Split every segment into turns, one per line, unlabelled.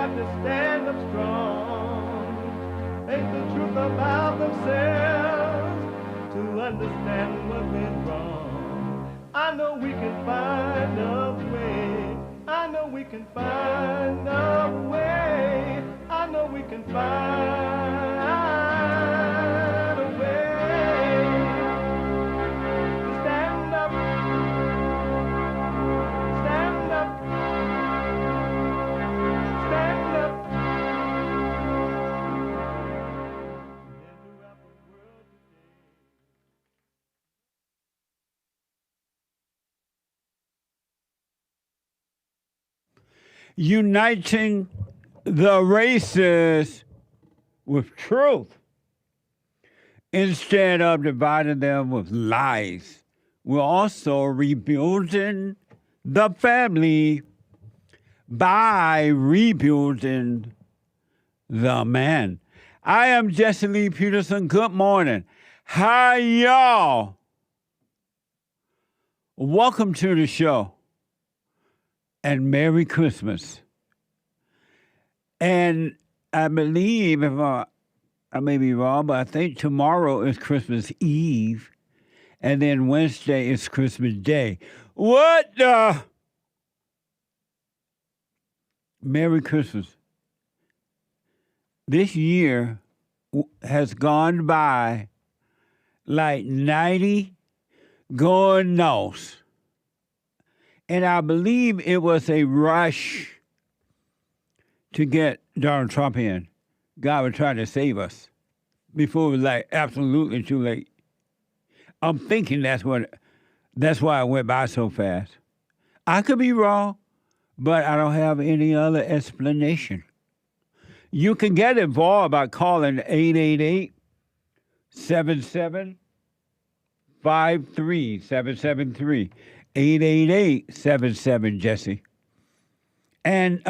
got to stand up strong. Ain't the truth about themselves to understand what went wrong. I know we can find a way. I know we can find a way. I know we can find a way to stand up, stand up, stand up.
Uniting the races with truth instead of dividing them with lies. We're also rebuilding the family by rebuilding the man. I am Jesse Lee Peterson. Good morning. Hi, y'all. Welcome to the show. And Merry Christmas. And I believe, if I may be wrong, but I think tomorrow is Christmas Eve, and then Wednesday is Christmas Day. What the? Merry Christmas. This year has gone by like 90 going north. And I believe it was a rush to get Donald Trump in. God was trying to save us before it was like absolutely too late. I'm thinking that's why it went by so fast. I could be wrong, but I don't have any other explanation. You can get involved by calling 888-77-53-773. 888-77-JESSE. And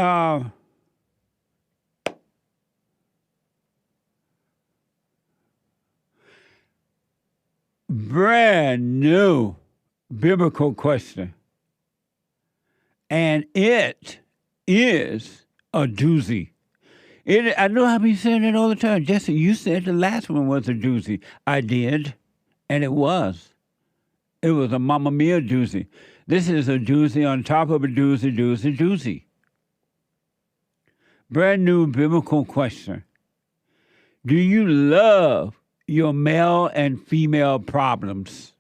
brand new biblical question. And it is a doozy. I know I've been saying it all the time. Jesse, you said the last one was a doozy. I did, and it was. It was a Mamma Mia doozy. This is a doozy on top of a doozy, doozy, doozy. Brand new biblical question. Do you love your male and female problems?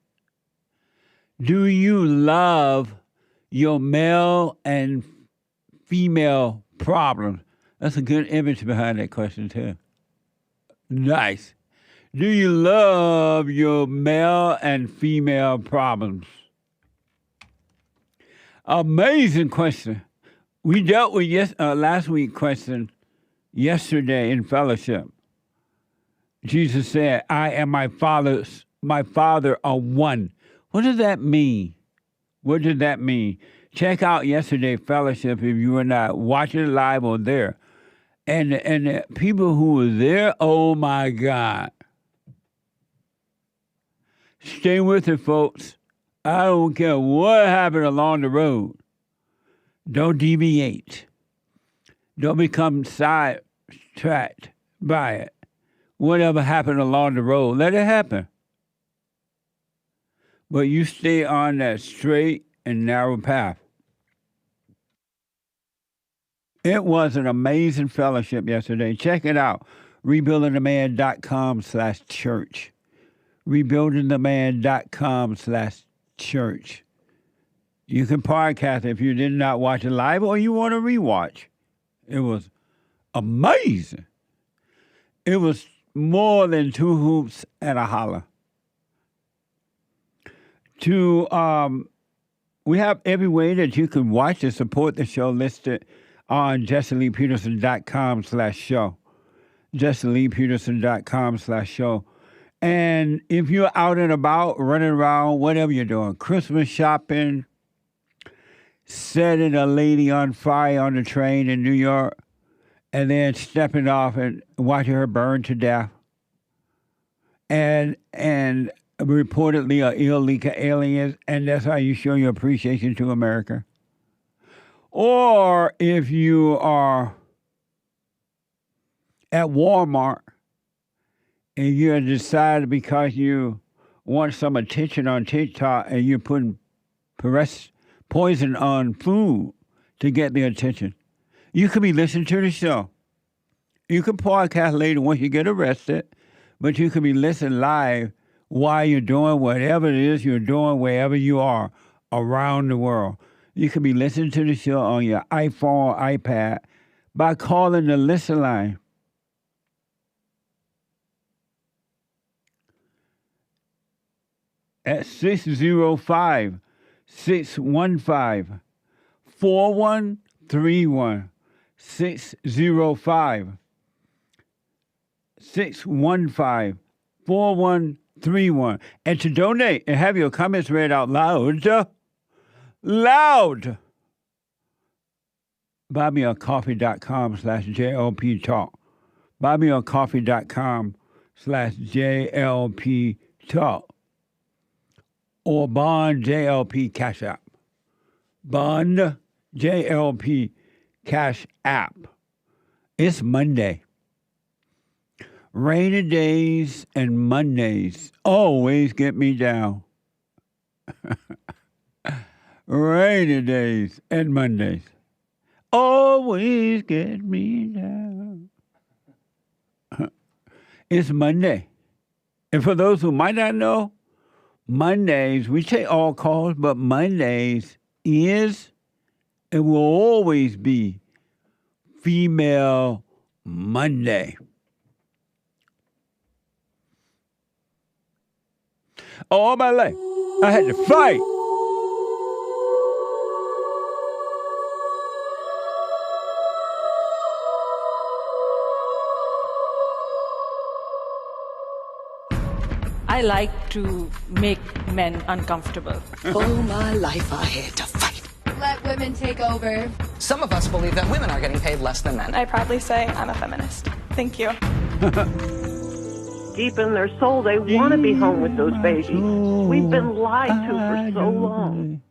Do you love your male and female problems? That's a good image behind that question, too. Nice. Do you love your male and female problems? Amazing question. We dealt with last week's question yesterday in fellowship. Jesus said, I and my Father are one. What does that mean? What did that mean? Check out yesterday's fellowship if you were not watching it live or there. And the people who were there, oh my God. Stay with it, folks. I don't care what happened along the road. Don't deviate. Don't become sidetracked by it. Whatever happened along the road, let it happen. But you stay on that straight and narrow path. It was an amazing fellowship yesterday. Check it out. rebuildingtheman.com/church. rebuildingtheman.com/church. You can podcast if you did not watch it live or you want to rewatch. It was amazing. It was more than two hoops and a holler. We have every way that you can watch and support the show listed on jesseleepeterson.com/show. jesseleepeterson.com/show. And if you're out and about, running around, whatever you're doing, Christmas shopping, setting a lady on fire on the train in New York, and then stepping off and watching her burn to death, and reportedly are illegal aliens, and that's how you show your appreciation to America. Or if you are at Walmart and you decide because you want some attention on TikTok and you're putting poison on food to get the attention. You could be listening to the show. You can podcast later once you get arrested, but you can be listening live while you're doing whatever it is you're doing wherever you are around the world. You can be listening to the show on your iPhone or iPad by calling the listen line. At 605-615-4131. 615-615-4131. And to donate and have your comments read out loud, buymeacoffee.com/JLP Talk. Buymeacoffee.com/JLP Talk. Or Bond JLP Cash App. Bond JLP Cash App. It's Monday. Rainy days and Mondays always get me down. Rainy days and Mondays always get me down. It's Monday. And for those who might not know, Mondays, we take all calls, but Mondays is and will always be Female Monday. All my life, I had to fight.
I like to make men uncomfortable.
All my life I had to fight.
Let women take over.
Some of us believe that women are getting paid less than men.
I proudly say I'm a feminist. Thank you.
Deep in their soul, they want to be home with those babies. We've been lied to for so long.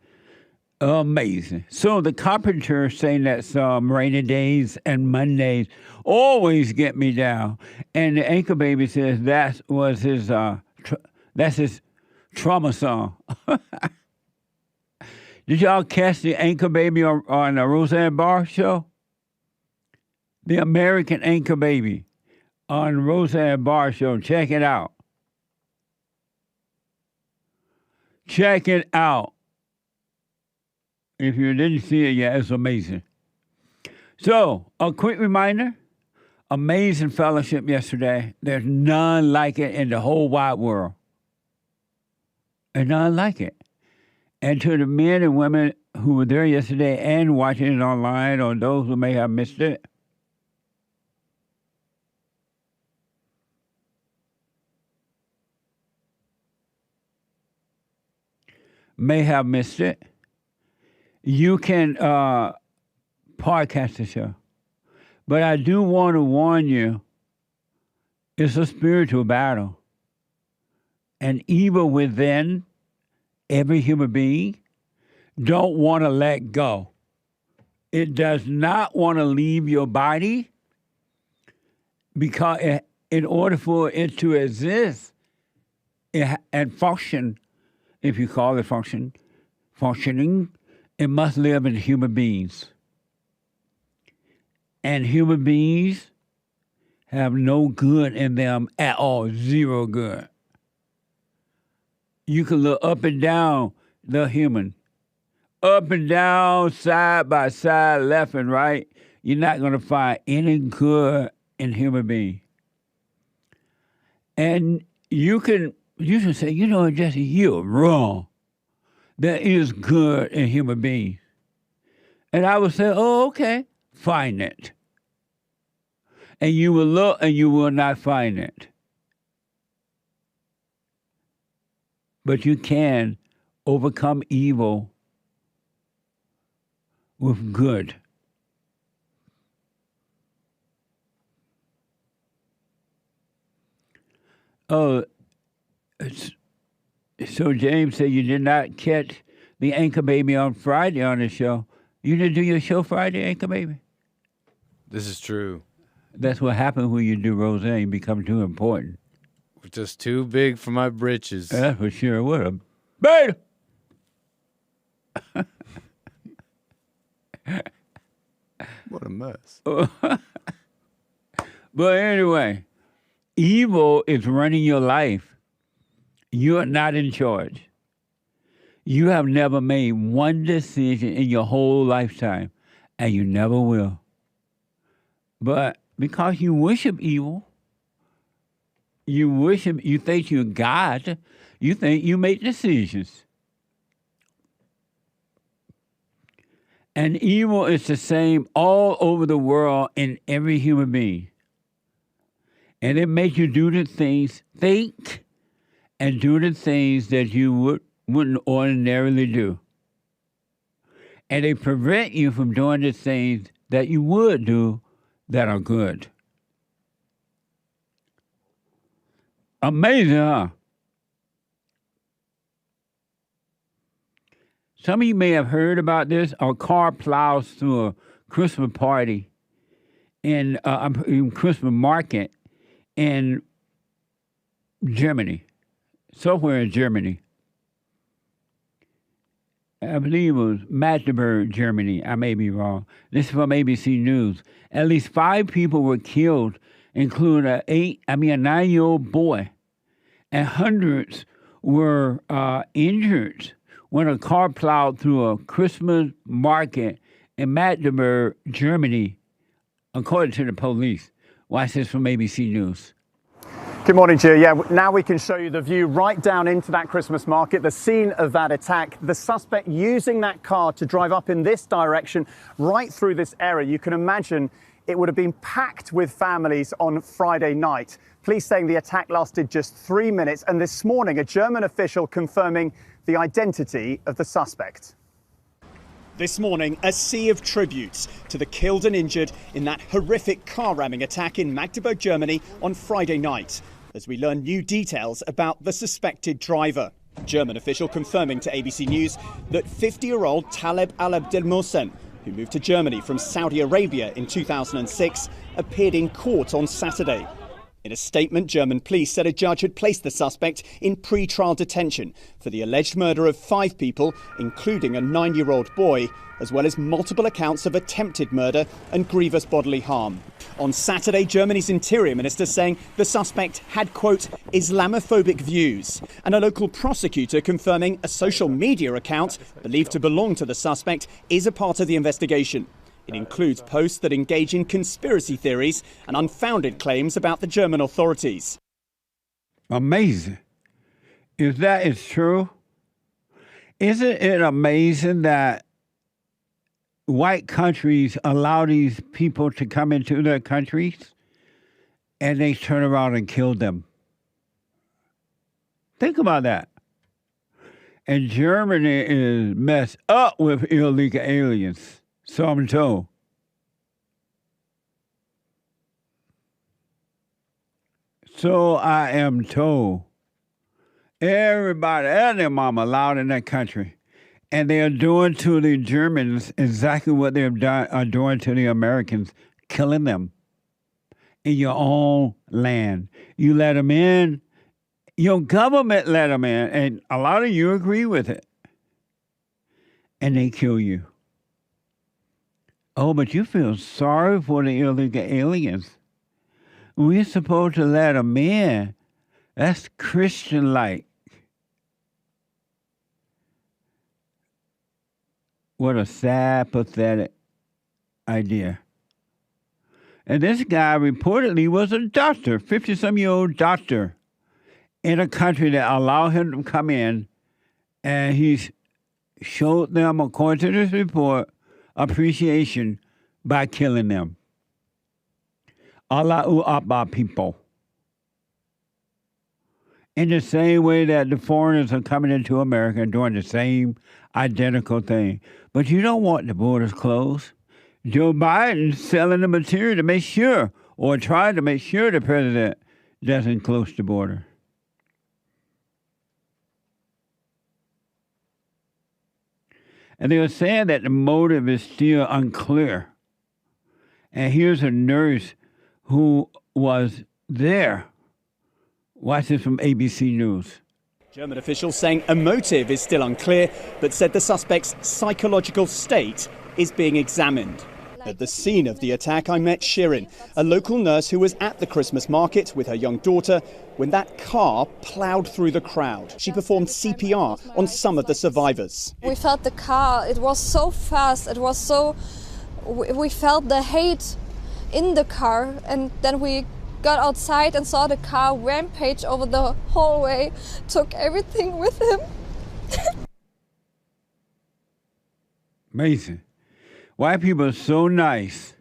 Amazing. So the carpenter saying that some rainy days and Mondays always get me down. And the anchor baby says that was his that's his trauma song. Did y'all catch the anchor baby on the Roseanne Barr show? The American anchor baby on Roseanne Barr show. Check it out. Check it out. If you didn't see it yet, it's amazing. So, a quick reminder, amazing fellowship yesterday. There's none like it in the whole wide world. And none like it. And to the men and women who were there yesterday and watching it online, or those who may have missed it, you can podcast the show. But I do want to warn you, it's a spiritual battle. And evil within every human being don't want to let go. It does not want to leave your body because in order for it to exist and function, if you call it functioning, it must live in human beings. And human beings have no good in them at all, zero good. You can look up and down the human, up and down, side by side, left and right. You're not going to find any good in human being. And you can say, Jesse, you're wrong. There is good in human beings. And I would say, oh, okay, find it. And you will look and you will not find it. But you can overcome evil with good. Oh, so James said you did not catch the anchor baby on Friday on the show. You didn't do your show Friday, anchor baby?
This is true.
That's what happens when you do Roseanne. You become too important.
Just too big for my britches.
That's for sure. What a beta.
What a mess.
But anyway, evil is running your life. You are not in charge. You have never made one decision in your whole lifetime, and you never will. But because you worship evil, you think you're God, you think you make decisions. And evil is the same all over the world in every human being. And it makes you do the things, think, and do the things that you wouldn't ordinarily do. And they prevent you from doing the things that you would do that are good. Amazing, huh? Some of you may have heard about this. A car plows through a Christmas party in Christmas market in Germany, somewhere in Germany. I believe it was Magdeburg, Germany. I may be wrong. This is from ABC News. At least 5 people were killed, including a 9-year-old boy, and hundreds were injured when a car plowed through a Christmas market in Magdeburg, Germany, according to the police. Watch this from ABC News.
Good morning, Gio. Yeah, now we can show you the view right down into that Christmas market, the scene of that attack. The suspect using that car to drive up in this direction, right through this area. You can imagine it would have been packed with families on Friday night. Police saying the attack lasted just 3 minutes, and this morning a German official confirming the identity of the suspect. This morning, a sea of tributes to the killed and injured in that horrific car ramming attack in Magdeburg, Germany on Friday night, as we learn new details about the suspected driver. German official confirming to ABC News that 50-year-old Taleb Al-Abdelmohsen, who moved to Germany from Saudi Arabia in 2006, appeared in court on Saturday. In a statement, German police said a judge had placed the suspect in pre-trial detention for the alleged murder of 5 people, including a 9-year-old boy, as well as multiple accounts of attempted murder and grievous bodily harm. On Saturday, Germany's interior minister saying the suspect had, quote, Islamophobic views, and a local prosecutor confirming a social media account believed to belong to the suspect is a part of the investigation. It includes posts that engage in conspiracy theories and unfounded claims about the German authorities.
Amazing. If that is true, isn't it amazing that white countries allow these people to come into their countries and they turn around and kill them? Think about that. And Germany is messed up with illegal aliens. So I'm told. So I am told. Everybody and their mama allowed in that country. And they are doing to the Germans exactly what they are doing to the Americans, killing them in your own land. You let them in, your government let them in, and a lot of you agree with it. And they kill you. Oh, but you feel sorry for the illegal aliens. We're supposed to let them in. That's Christian-like. What a sad, pathetic idea. And this guy reportedly was a doctor, 50-some-year-old doctor, in a country that allowed him to come in, and he's showed them, according to this report, appreciation by killing them. Allahu Akbar people. In the same way that the foreigners are coming into America and doing the same identical thing. But you don't want the borders closed. Joe Biden's selling the material to make sure, or trying to make sure the president doesn't close the border. And they were saying that the motive is still unclear. And here's a nurse who was there. Watch this from ABC News.
German officials saying a motive is still unclear, but said the suspect's psychological state is being examined. At the scene of the attack, I met Shirin, a local nurse who was at the Christmas market with her young daughter when that car ploughed through the crowd. She performed CPR on some of the survivors.
We felt the car, it was so fast, we felt the hate in the car, and then we got outside and saw the car rampage over the hallway, took everything with him.
Amazing. White people are so nice.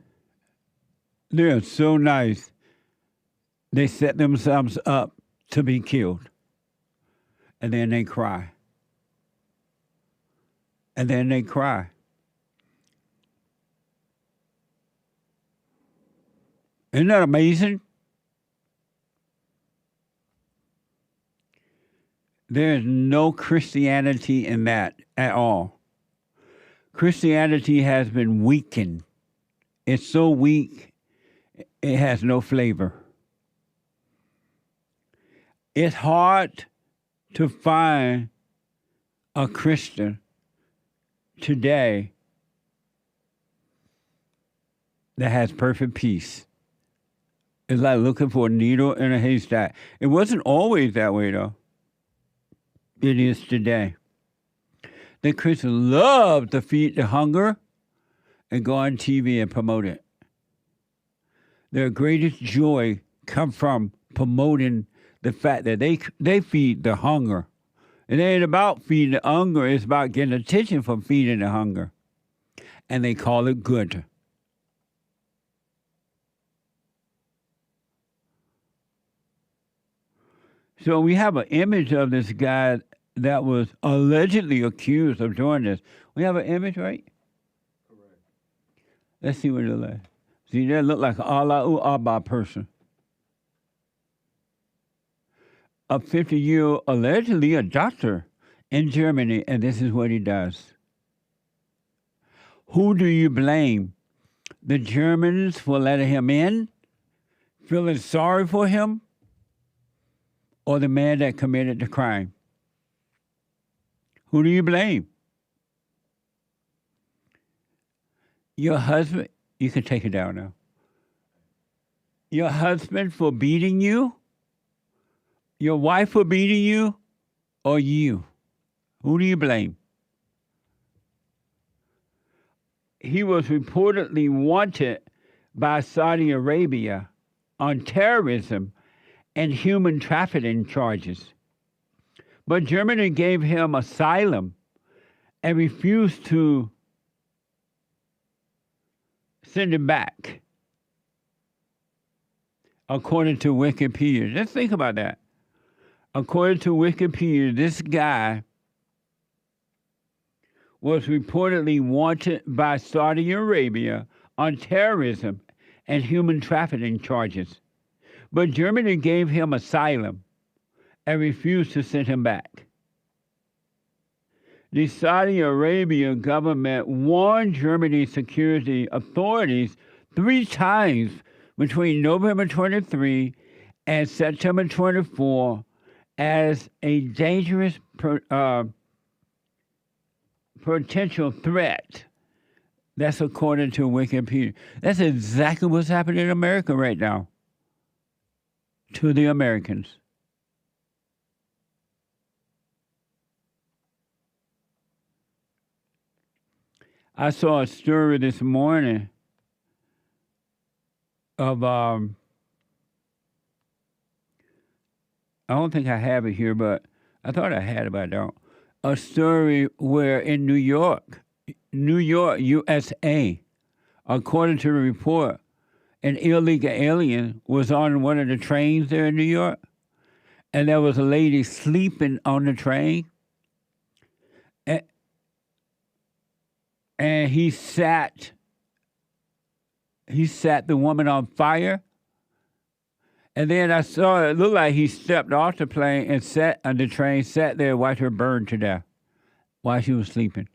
They're so nice. They set themselves up to be killed. And then they cry. And then they cry. Isn't that amazing? There's no Christianity in that at all. Christianity has been weakened. It's so weak, it has no flavor. It's hard to find a Christian today that has perfect peace. It's like looking for a needle in a haystack. It wasn't always that way, though. It is today. The Christians love to feed the hunger and go on TV and promote it. Their greatest joy comes from promoting the fact that they feed the hunger. It ain't about feeding the hunger, it's about getting attention for feeding the hunger. And they call it good. So we have an image of this guy that was allegedly accused of doing this. We have an image, right? Correct. Let's see what it looks like. See, that look like an Allahu Abba person. A 50-year-old, allegedly a doctor in Germany, and this is what he does. Who do you blame? The Germans for letting him in? Feeling sorry for him? Or the man that committed the crime? Who do you blame? Your husband, you can take it down now. Your husband for beating you? Your wife for beating you? Or you? Who do you blame? He was reportedly wanted by Saudi Arabia on terrorism and human trafficking charges. But Germany gave him asylum and refused to send him back, according to Wikipedia. Just think about that. According to Wikipedia, this guy was reportedly wanted by Saudi Arabia on terrorism and human trafficking charges. But Germany gave him asylum and refused to send him back. The Saudi Arabia government warned Germany's security authorities 3 times between November 23 and September 24 as a dangerous potential threat. That's according to Wikipedia. That's exactly what's happening in America right now to the Americans. I saw a story this morning of, I don't think I have it here, but I thought I had it, but I don't. A story where in New York, USA, according to the report, an illegal alien was on one of the trains there in New York, and there was a lady sleeping on the train. And he set the woman on fire. And then I saw it looked like he stepped off the plane and sat on the train, sat there, watched her burn to death while she was sleeping.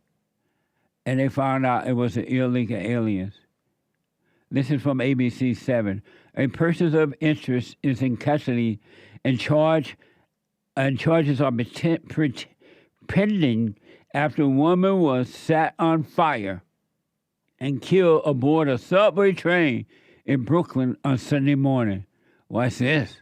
And they found out it was an illegal alien. This is from ABC 7. A person of interest is in custody and charges are pending after a woman was set on fire and killed aboard a subway train in Brooklyn on Sunday morning. What's this?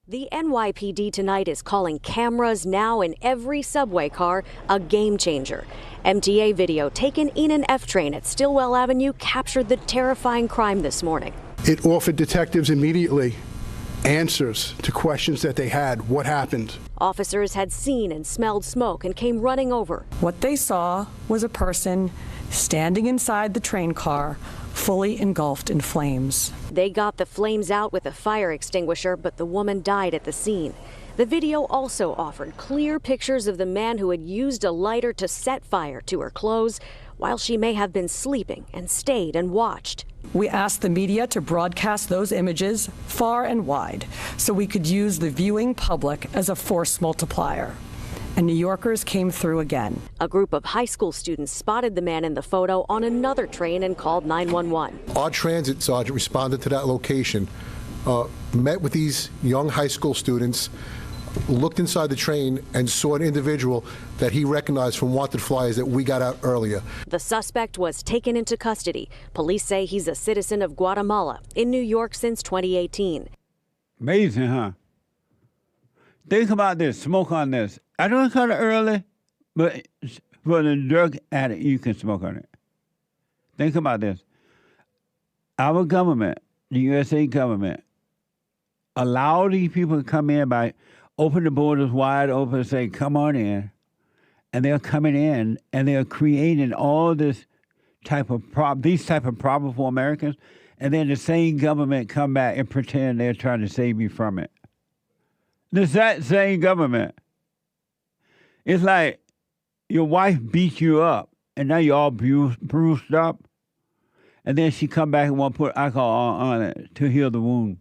The NYPD tonight is calling cameras now in every subway car a game changer. MTA video taken in an F train at Stillwell Avenue captured the terrifying crime this morning.
It offered detectives immediately answers to questions that they had. What happened?
Officers had seen and smelled smoke and came running over.
What they saw was a person standing inside the train car, fully engulfed in flames.
They got the flames out with a fire extinguisher, but the woman died at the scene. The video also offered clear pictures of the man who had used a lighter to set fire to her clothes while she may have been sleeping and stayed and watched.
We asked the media to broadcast those images far and wide so we could use the viewing public as a force multiplier. And New Yorkers came through again.
A group of high school students spotted the man in the photo on another train and called 911.
Our transit sergeant responded to that location, met with these young high school students, looked inside the train and saw an individual that he recognized from wanted flyers that we got out earlier.
The suspect was taken into custody. Police say he's a citizen of Guatemala in New York since 2018.
Amazing, huh? Think about this, smoke on this. I know it's kind of early, but for the drug addict, you can smoke on it. Think about this. Our government, the USA government, allow these people to come in by open the borders wide open and say, come on in. And they're coming in and they're creating all this these type of problems for Americans. And then the same government come back and pretend they're trying to save you from it. That same government. It's like your wife beat you up and now you're all bruised up. And then she come back and want to put alcohol on it to heal the wound.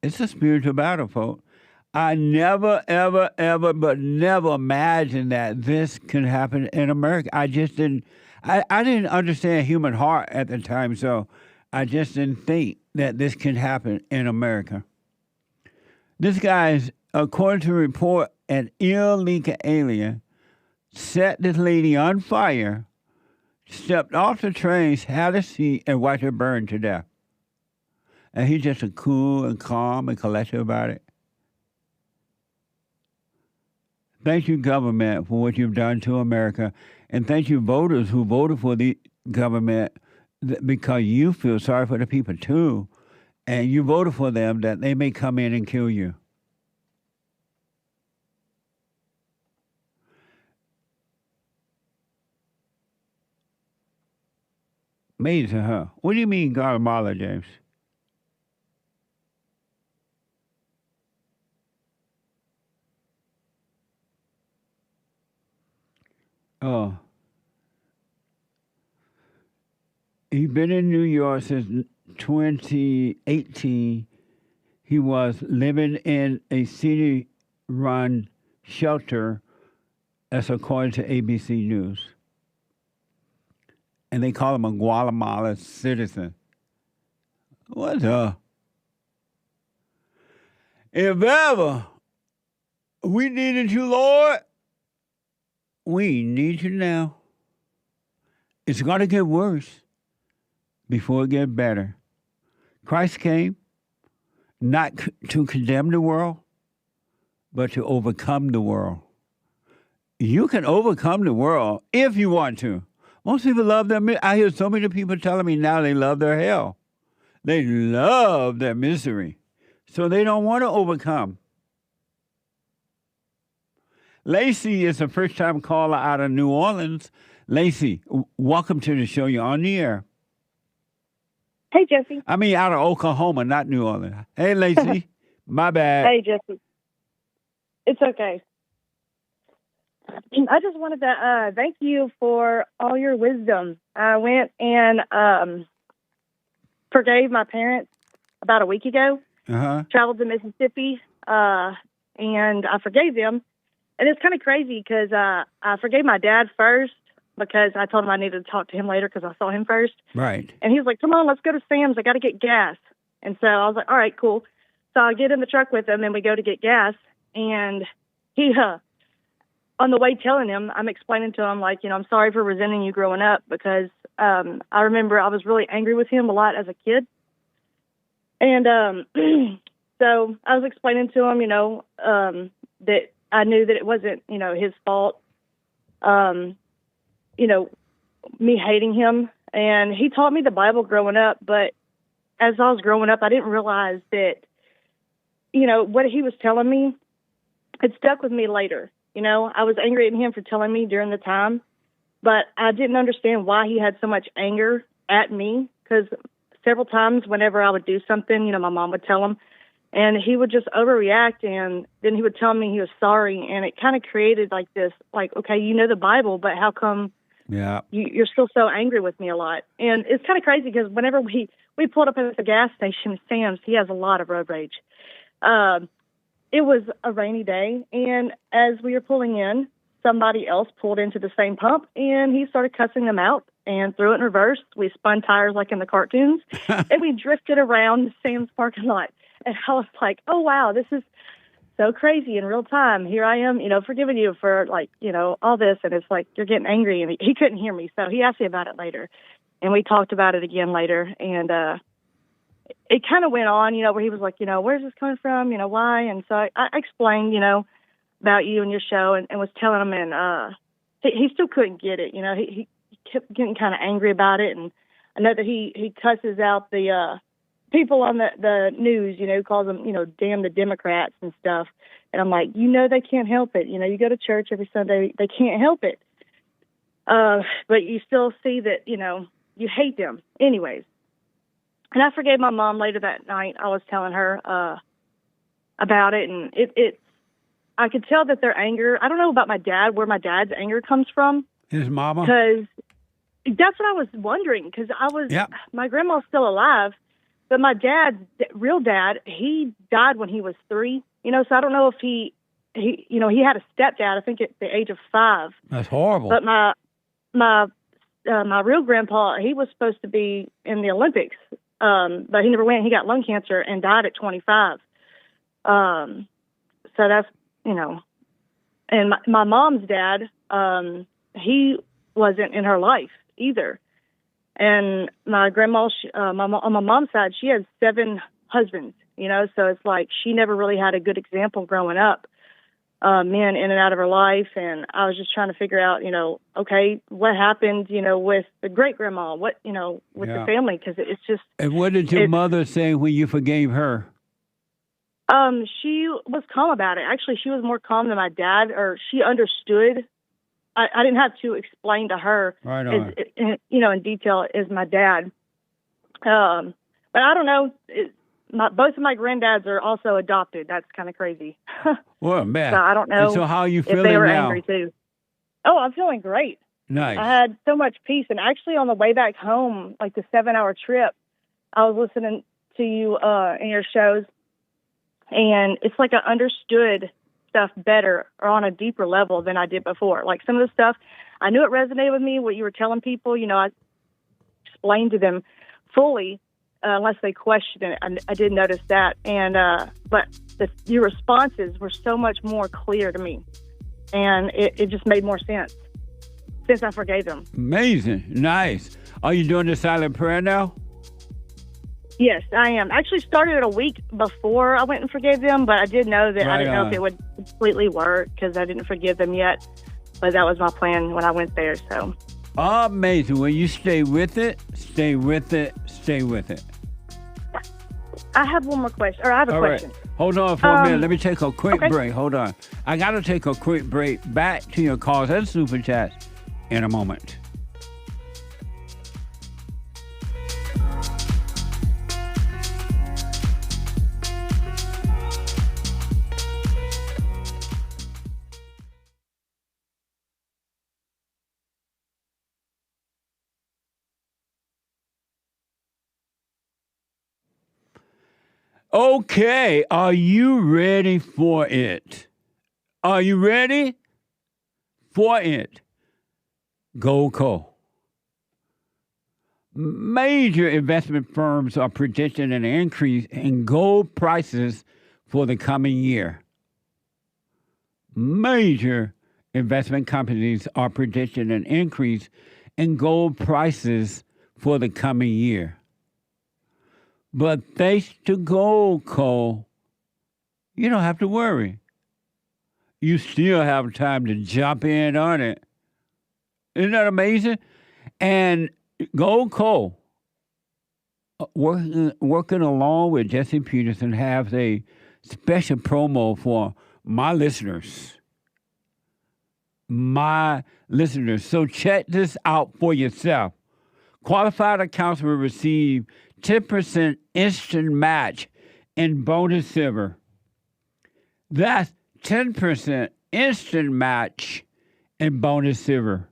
It's a spiritual battle, folks. I never, ever, ever, but never imagined that this could happen in America. I just didn't. I didn't understand human heart at the time, so I just didn't think that this could happen in America. This guy's, according to a report, an illegal alien set this lady on fire, stepped off the train, had a seat, and watched her burn to death. And he's just cool and calm and collected about it. Thank you, government, for what you've done to America. And thank you, voters who voted for the government because you feel sorry for the people, too. And you voted for them that they may come in and kill you. Amazing, huh? What do you mean, Guatemala, James? Oh. He's been in New York since 2018. He was living in a city-run shelter, that's according to ABC News. And they call him a Guatemala citizen. What the? If ever we needed you, Lord, we need you now. It's going to get worse before it gets better. Christ came not to condemn the world, but to overcome the world. You can overcome the world if you want to. Most people love their misery. I hear so many people telling me now they love their hell. They love their misery. So they don't want to overcome. LACEY is a first-time caller out of New Orleans. LACEY, welcome to the show. You're on the air.
Hey, Jesse.
I mean, out of Oklahoma, not New Orleans. Hey, LACEY. My bad.
Hey, Jesse. It's okay. I just wanted to thank you for all your wisdom. I went and forgave my parents about a week ago. Traveled to Mississippi, and I forgave them. And it's kind of crazy because I forgave my dad first, because I told him I needed to talk to him later because I saw him first.
Right.
And he was like, come on, let's go to Sam's. I got to get gas. And so I was like, all right, cool. So I get in the truck with him and we go to get gas. And he, on the way telling him, I'm explaining to him, like, I'm sorry for resenting you growing up because I remember I was really angry with him a lot as a kid. And so I was explaining to him, that I knew that it wasn't, his fault, me hating him. And he taught me the Bible growing up, but as I was growing up, I didn't realize that, what he was telling me, it stuck with me later. I was angry at him for telling me during the time, but I didn't understand why he had so much anger at me, because several times whenever I would do something, my mom would tell him, and he would just overreact, and then he would tell me he was sorry, and it kind of created like this, like, okay, the Bible, but how come you're still so angry with me a lot? And it's kind of crazy because whenever we pulled up at the gas station, Sam's, he has a lot of road rage. It was a rainy day, and as we were pulling in, somebody else pulled into the same pump, and he started cussing them out and threw it in reverse. We spun tires like in the cartoons, and we drifted around Sam's parking lot. And I was like, oh, wow, this is so crazy in real time. Here I am, forgiving you for, all this, and it's like you're getting angry. And he couldn't hear me, so he asked me about it later, and we talked about it again later, and it kind of went on, where he was like, where's this coming from, why? And so I explained, about you and your show, and was telling him, and he still couldn't get it. He kept getting kind of angry about it, and I know that he cusses out the people on the news, calls them, damn the Democrats and stuff. And I'm like, they can't help it. You go to church every Sunday, they can't help it. But you still see that, you hate them anyways. And I forgave my mom later that night. I was telling her about it, and I could tell that their anger, I don't know about my dad, where my dad's anger comes from.
His mama?
Because that's what I was wondering, because my grandma's still alive, but my dad's real dad, he died when he was 3, so I don't know if he had a stepdad, I think at the age of 5.
That's horrible.
But my real grandpa, he was supposed to be in the Olympics, but he never went. He got lung cancer and died at 25. So that's, and my mom's dad, he wasn't in her life either. And my grandma, on my mom's side, she had 7 husbands, so it's like she never really had a good example growing up, men in and out of her life. And I was just trying to figure out, okay, what happened, with the great grandma, with the family, because it's just.
And what did your mother say when you forgave her?
She was calm about it. Actually, she was more calm than my dad, or she understood. I didn't have to explain to her, in detail as my dad. But I don't know. Both of my granddads are also adopted. That's kind of crazy.
Well, man.
So I don't know.
And so how are you feeling
if they were
now?
Angry too. Oh, I'm feeling great.
Nice.
I had so much peace. And actually on the way back home, like the 7-hour trip, I was listening to you in your shows. And it's like I understood stuff better or on a deeper level than I did before. Like some of the stuff, I knew it resonated with me, what you were telling people. I explained to them fully, unless they questioned it. I did notice that. And but your responses were so much more clear to me. And it just made more sense since I forgave them.
Amazing. Nice. Are you doing the silent prayer now?
Yes, I am. I actually started it a week before I went and forgave them, but I did know that I didn't know if it would completely work because I didn't forgive them yet. But that was my plan when I went there. So
amazing. When you stay with it, stay with it, stay with it.
I have one more question, or I have a question.
Right. Hold on for a minute. Let me take a quick break. Hold on. I got to take a quick break. Back to your calls and super chats in a moment. Okay, are you ready for it? Are you ready for it? Goldco. Major investment firms are predicting an increase in gold prices for the coming year. Major investment companies are predicting an increase in gold prices for the coming year. But thanks to Goldco, you don't have to worry. You still have time to jump in on it. Isn't that amazing? And Goldco, working along with Jesse Peterson, have a special promo for my listeners. So check this out for yourself. Qualified accounts will receive 10% instant match in bonus silver. That's 10% instant match in bonus silver.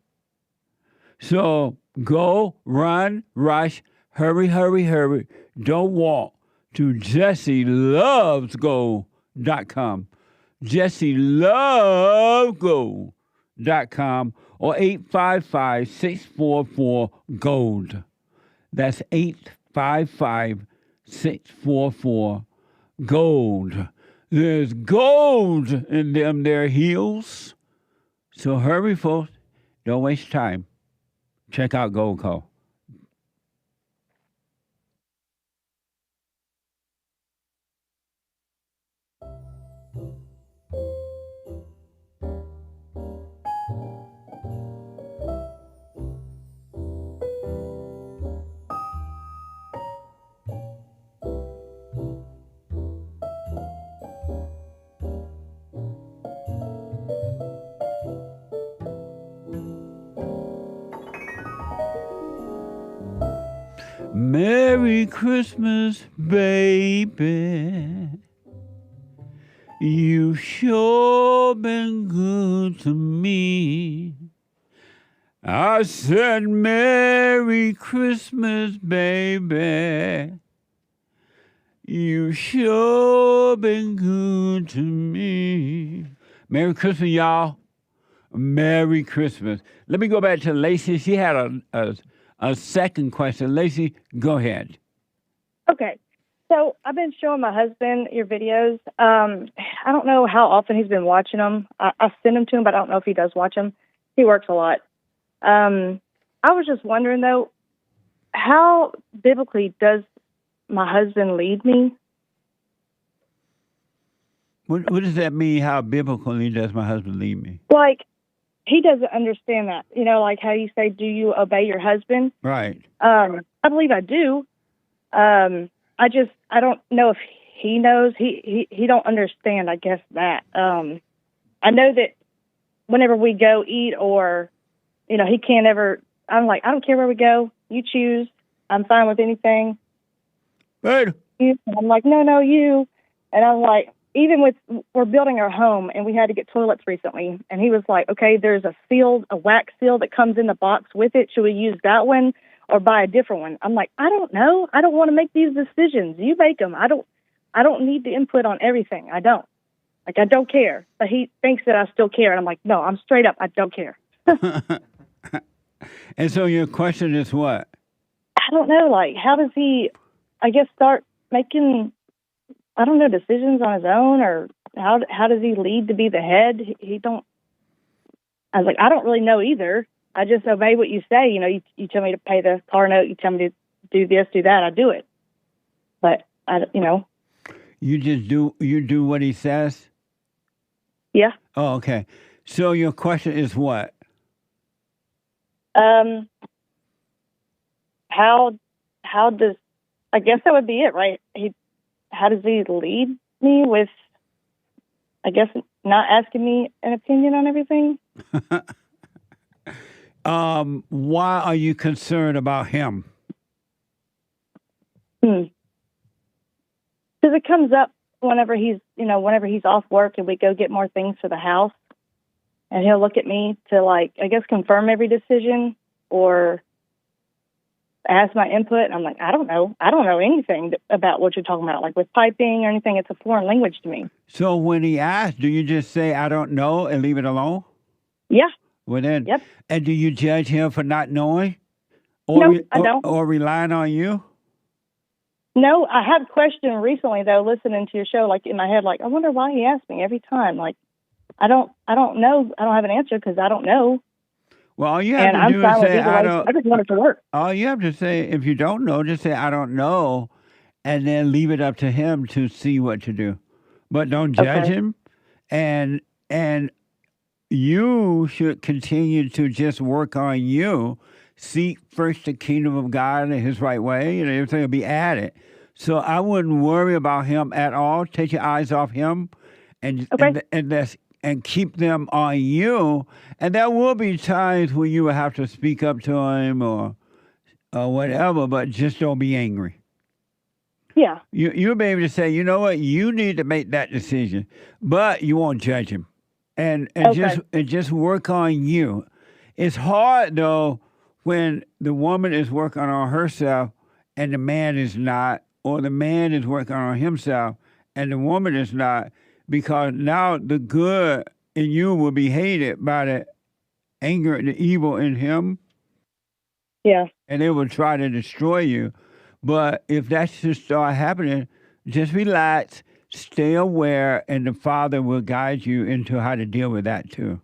So go, run, rush, hurry, hurry, hurry. Don't walk to JesseLovesGold.com. JesseLovesGold.com or 855-644-GOLD. That's 855-644-GOLD. There's gold in them their heels. So hurry, folks. Don't waste time. Check out Goldco. Merry Christmas, baby. You sure been good to me. I said, Merry Christmas, baby. You sure been good to me. Merry Christmas, y'all. Merry Christmas. Let me go back to LACEY. She had a second question. LACEY, go ahead.
Okay. So I've been showing my husband your videos. I don't know how often he's been watching them. I send them to him, but I don't know if he does watch them. He works a lot. I was just wondering, though, how biblically does my husband lead me?
What does that mean, how biblically does my husband lead me?
Like, he doesn't understand that. You know, like how you say, do you obey your husband?
Right.
I believe I do. I don't know if he knows. He don't understand, I guess, that. I know that whenever we go eat or, you know, he can't ever, I'm like, I don't care where we go. You choose. I'm fine with anything.
Right.
I'm like, no, you. And I'm like, even with, we're building our home and we had to get toilets recently. And he was like, okay, there's a wax seal that comes in the box with it. Should we use that one or buy a different one? I'm like, I don't know. I don't want to make these decisions. You make them. I don't need the input on everything. I don't. Like, I don't care. But he thinks that I still care. And I'm like, no, I'm straight up. I don't care.
And so your question is what?
I don't know. Like, how does he, I guess, start making, I don't know, decisions on his own, or how does he lead to be the head? I was like, I don't really know either. I just obey what you say. You know, you tell me to pay the car note. You tell me to do this, do that. I do it. But you
do what he says?
Yeah.
Oh, okay. So your question is what?
How does, I guess that would be it, right? How does he lead me with, I guess, not asking me an opinion on everything?
Why are you concerned about him?
Because it comes up whenever he's off work and we go get more things for the house, and he'll look at me to, like, I guess, confirm every decision or ask my input. And I'm like, I don't know anything about what you're talking about, like with piping or anything. It's a foreign language to me.
So when he asks, do you just say, I don't know, and leave it alone?
Yeah.
Well then,
Yep.
and do you judge him for not knowing,
No, I don't.
or relying on you?
No, I have questioned recently though, listening to your show, like in my head, like I wonder why he asked me every time. Like I don't know. I don't have an answer because I don't know.
Well, all you have
And
to
I'm
do is
fine with
say,
either
I
way.
don't.
I just want it to work.
All you have to say, if you don't know, just say, I don't know, and then leave it up to him to see what to do. But don't judge
Okay.
him, and you should continue to just work on you. Seek first the kingdom of God and his right way, and everything will be added. So I wouldn't worry about him at all. Take your eyes off him and and keep them on you. And there will be times when you will have to speak up to him or whatever, but just don't be angry.
Yeah.
You'll be able to say, you know what, you need to make that decision, but you won't judge him. And just work on you. It's hard though when the woman is working on herself and the man is not, or the man is working on himself and the woman is not, because now the good in you will be hated by the anger and the evil in him.
Yeah.
And it will try to destroy you. But if that should start happening, just relax, stay aware, and the Father will guide you into how to deal with that too.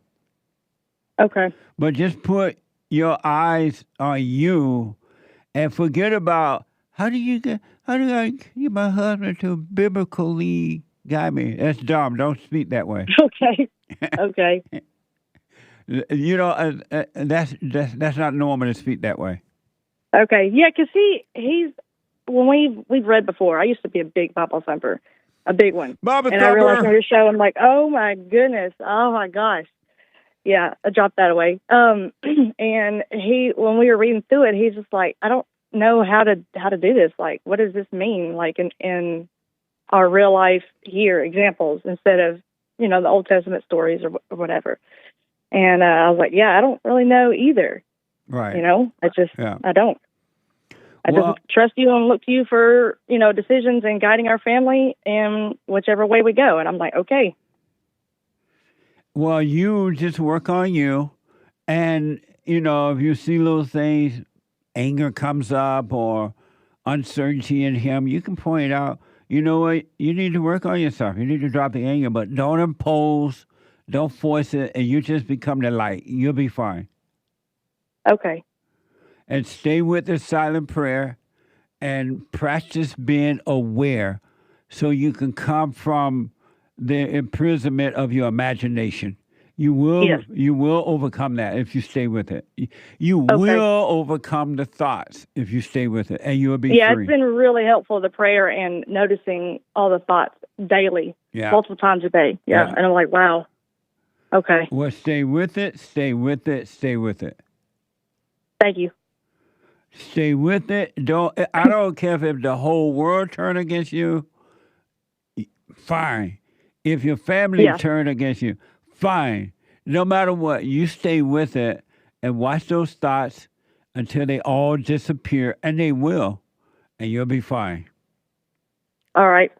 Okay.
But just put your eyes on you and forget about how do I get my husband to biblically guide me? That's dumb. Don't speak that way.
Okay. Okay.
You know, that's not normal to speak that way.
Okay. Yeah, because he's when we've read before. I used to be a big Bible thumper, a big one,
Bible
and I realized
thumper.
on your show, I'm like, oh my goodness, oh my gosh. Yeah, I dropped that away. And when we were reading through it, he's just like, I don't know how to do this. Like, what does this mean? Like in our real life here, examples instead of the Old Testament stories or whatever. And I was like, yeah, I don't really know either.
Right.
I don't. I just trust you and look to you for decisions and guiding our family in whichever way we go. And I'm like, okay.
Well, you just work on you, and if you see little things, anger comes up or uncertainty in him, you can point out, you know what, you need to work on yourself. You need to drop the anger, but don't impose, don't force it, and you just become the light. You'll be fine.
Okay.
And stay with the silent prayer and practice being aware so you can come from the imprisonment of your imagination. You will overcome that if you stay with it. You will overcome the thoughts if you stay with it, and you will be free.
Yeah, it's been really helpful, the prayer and noticing all the thoughts daily, multiple times a day. Yeah, and I'm like, wow. Okay.
Well, stay with it, stay with it, stay with it.
Thank you.
Stay with it. I don't care if the whole world turn against you. Fine. If your family turn against you, fine. No matter what, you stay with it and watch those thoughts until they all disappear, and they will, and you'll be fine.
All right.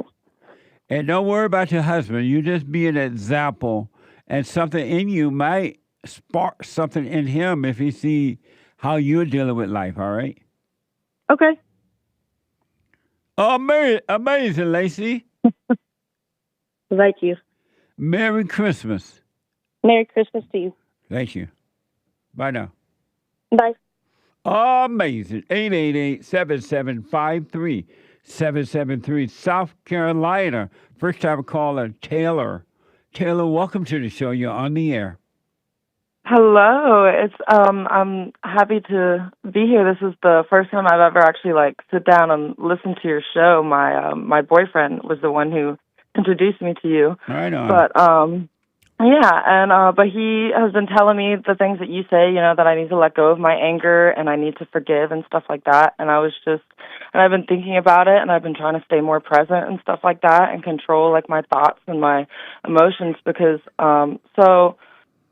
And don't worry about your husband. You just be an example, and something in you might spark something in him if he see how you're dealing with life, all right?
Okay.
Oh, amazing, LACEY.
Thank you.
Merry Christmas.
Merry Christmas to you.
Thank you. Bye now.
Bye.
Amazing. 888-7753-773. South Carolina. First time caller, Taylor. Taylor, welcome to the show. You're on the air.
Hello. I'm happy to be here. This is the first time I've ever actually sit down and listen to your show. My boyfriend was the one who introduced me to you.
Right on.
But but he has been telling me the things that you say, that I need to let go of my anger and I need to forgive and stuff like that. And I've been thinking about it, and I've been trying to stay more present and stuff like that and control my thoughts and my emotions because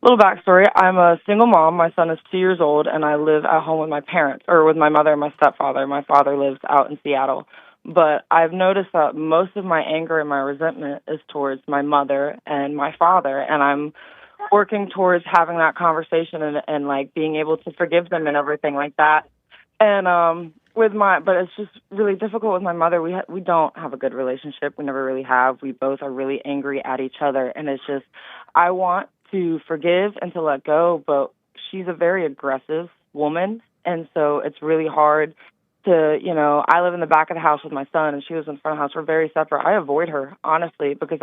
little backstory, I'm a single mom. My son is 2 years old, and I live at home with my parents, or with my mother and my stepfather. My father lives out in Seattle. But I've noticed that most of my anger and my resentment is towards my mother and my father, and I'm working towards having that conversation and like being able to forgive them and everything like that. And but it's just really difficult with my mother. We don't have a good relationship. We never really have. We both are really angry at each other, and it's just I want to forgive and to let go, but she's a very aggressive woman, and so it's really hard to, I live in the back of the house with my son, and she lives in the front of the house. We're very separate. I avoid her, honestly, because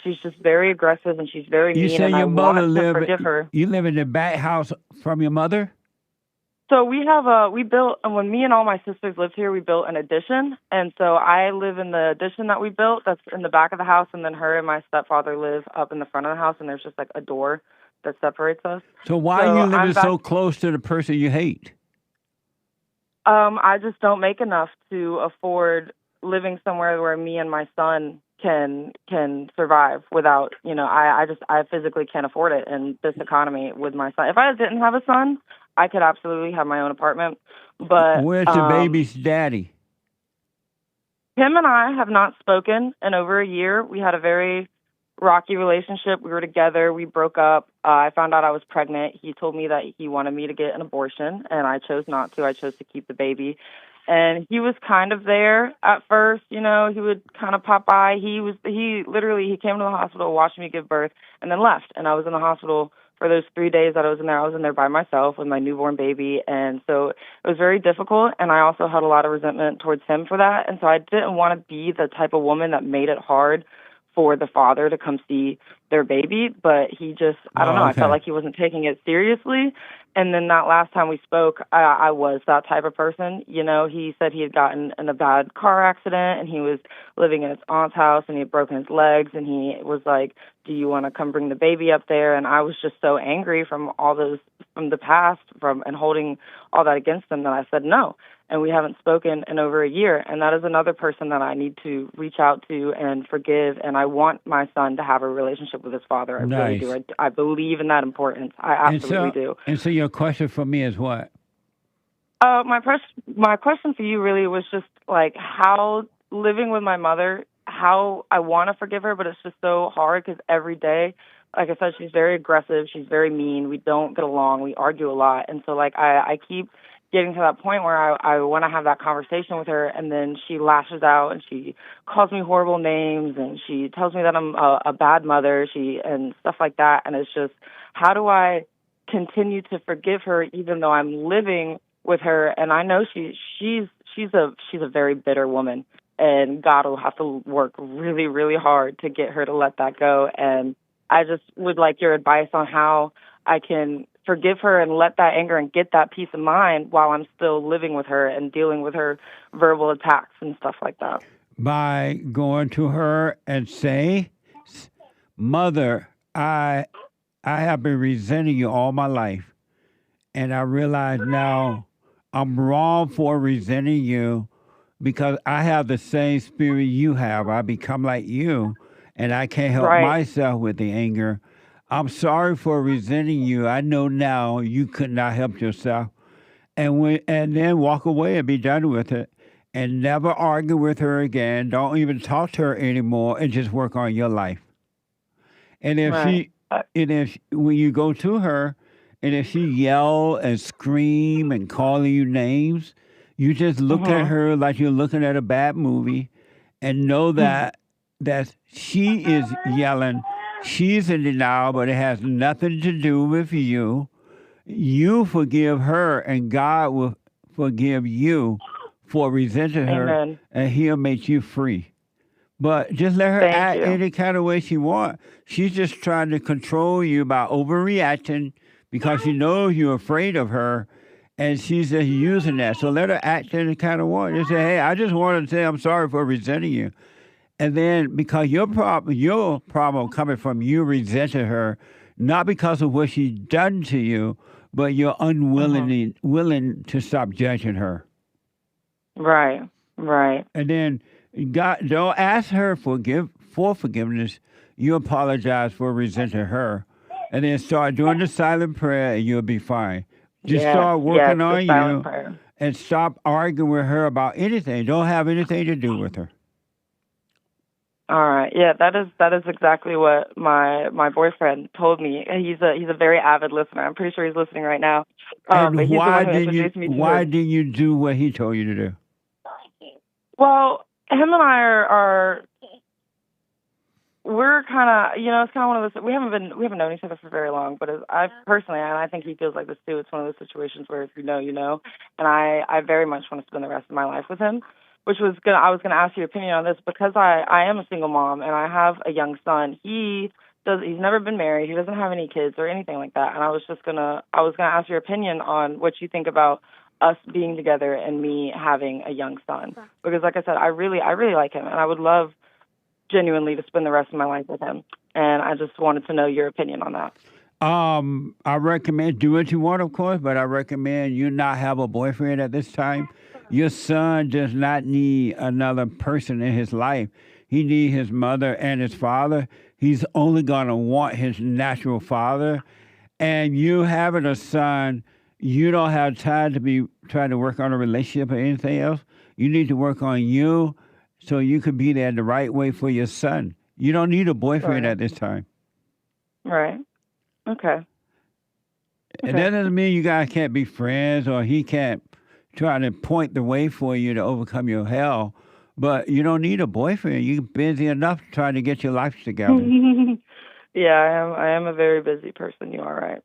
she's just very aggressive, and she's very mean, and I want to forgive her.
You live in the back house from your mother?
So we built, and when me and all my sisters lived here, we built an addition. And so I live in the addition that we built that's in the back of the house, and then her and my stepfather live up in the front of the house, and there's just like a door that separates us.
So why are you living so close to the person you hate?
I just don't make enough to afford living somewhere where me and my son can survive without, I physically can't afford it in this economy with my son. If I didn't have a son, I could absolutely have my own apartment. But
where's the baby's daddy?
Him and I have not spoken in over a year. We had a very rocky relationship. We were together. We broke up. I found out I was pregnant. He told me that he wanted me to get an abortion, and I chose not to. I chose to keep the baby. And he was kind of there at first, he would kind of pop by. He came to the hospital, watched me give birth, and then left. And I was in the hospital for those 3 days that I was in there. I was in there by myself with my newborn baby. And so it was very difficult. And I also had a lot of resentment towards him for that. And so I didn't want to be the type of woman that made it hard for the father to come see their baby. But he just, I don't know, I felt like he wasn't taking it seriously. And then that last time we spoke, I was that type of person. He said he had gotten in a bad car accident, and he was living in his aunt's house, and he had broken his legs, and he was like, do you want to come bring the baby up there? And I was just so angry from the past, and holding all that against him, that I said no. And we haven't spoken in over a year. And that is another person that I need to reach out to and forgive. And I want my son to have a relationship with his father. I really do. I believe in that importance. I absolutely do.
And so your question for me is what?
My question for you really was just like how living with my mother, how I want to forgive her, but it's just so hard because every day, like I said, she's very aggressive. She's very mean. We don't get along. We argue a lot. And so like I keep getting to that point where I want to have that conversation with her, and then she lashes out and she calls me horrible names, and she tells me that I'm a bad mother, and stuff like that. And it's just, how do I continue to forgive her even though I'm living with her? And I know she's a very bitter woman, and God will have to work really, really hard to get her to let that go. And I just would like your advice on how I can forgive her and let that anger and get that peace of mind while I'm still living with her and dealing with her verbal attacks and stuff like that.
By going to her and say, Mother, I have been resenting you all my life, and I realize now I'm wrong for resenting you because I have the same spirit you have. I become like you, and I can't help myself with the anger. I'm sorry for resenting you. I know now you could not help yourself. And then walk away and be done with it. And never argue with her again. Don't even talk to her anymore, and just work on your life. And if when you go to her, and if she yell and scream and calling you names, you just look at her like you're looking at a bad movie, and know that she is yelling. She's in denial, but it has nothing to do with you. You forgive her, and God will forgive you for resenting her, and He'll make you free. But just let her act any kind of way she wants. She's just trying to control you by overreacting because she knows you're afraid of her, and she's just using that. So let her act any kind of way. Just say, hey, I just want to say I'm sorry for resenting you. And then, because your problem coming from you resenting her, not because of what she's done to you, but you're willing to stop judging her.
Right.
And then, God, don't ask her for forgiveness. You apologize for resenting her, and then start doing the silent prayer, and you'll be fine. Just start working on you, and stop arguing with her about anything. Don't have anything to do with her.
All right. Yeah, that is exactly what my boyfriend told me. He's a very avid listener. I'm pretty sure he's listening right now.
And
But he's the one who introduced me to
why
him.
did you do what he told you to do?
Well, him and I are we're kind of, it's kind of one of those, we haven't known each other for very long, but I personally, and I think he feels like this too, it's one of those situations where if you know, you know, and I very much want to spend the rest of my life with him, I was going to ask your opinion on this because I am a single mom and I have a young son. He's never been married. He doesn't have any kids or anything like that. And I was going to ask your opinion on what you think about us being together and me having a young son. Because like I said, I really like him and I would love genuinely to spend the rest of my life with him. And I just wanted to know your opinion on that.
I recommend do what you want, of course, but I recommend you not have a boyfriend at this time. Your son does not need another person in his life. He needs his mother and his father. He's only going to want his natural father. And you having a son, you don't have time to be trying to work on a relationship or anything else. You need to work on you so you can be there the right way for your son. You don't need a boyfriend at this time.
Right. Okay.
And that doesn't mean you guys can't be friends or he can't try to point the way for you to overcome your hell. But you don't need a boyfriend. You're busy enough trying to get your life together.
Yeah, I am a very busy person. You are right.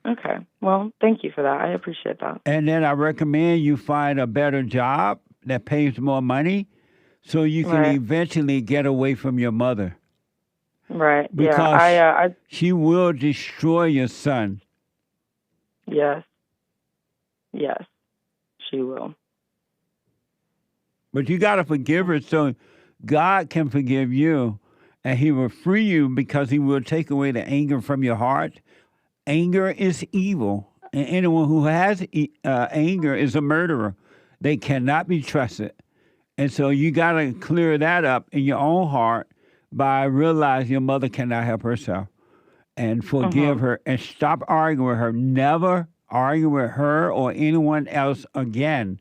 Okay. Well, thank you for that. I appreciate that.
And then I recommend you find a better job that pays more money so you can eventually get away from your mother.
Right.
Because she will destroy your son.
Yes. Yes, she will.
But you got to forgive her so God can forgive you and he will free you because he will take away the anger from your heart. Anger is evil. And anyone who has anger is a murderer. They cannot be trusted. And so you got to clear that up in your own heart by realizing your mother cannot help herself and forgive her and stop arguing with her. Never argue with her or anyone else again.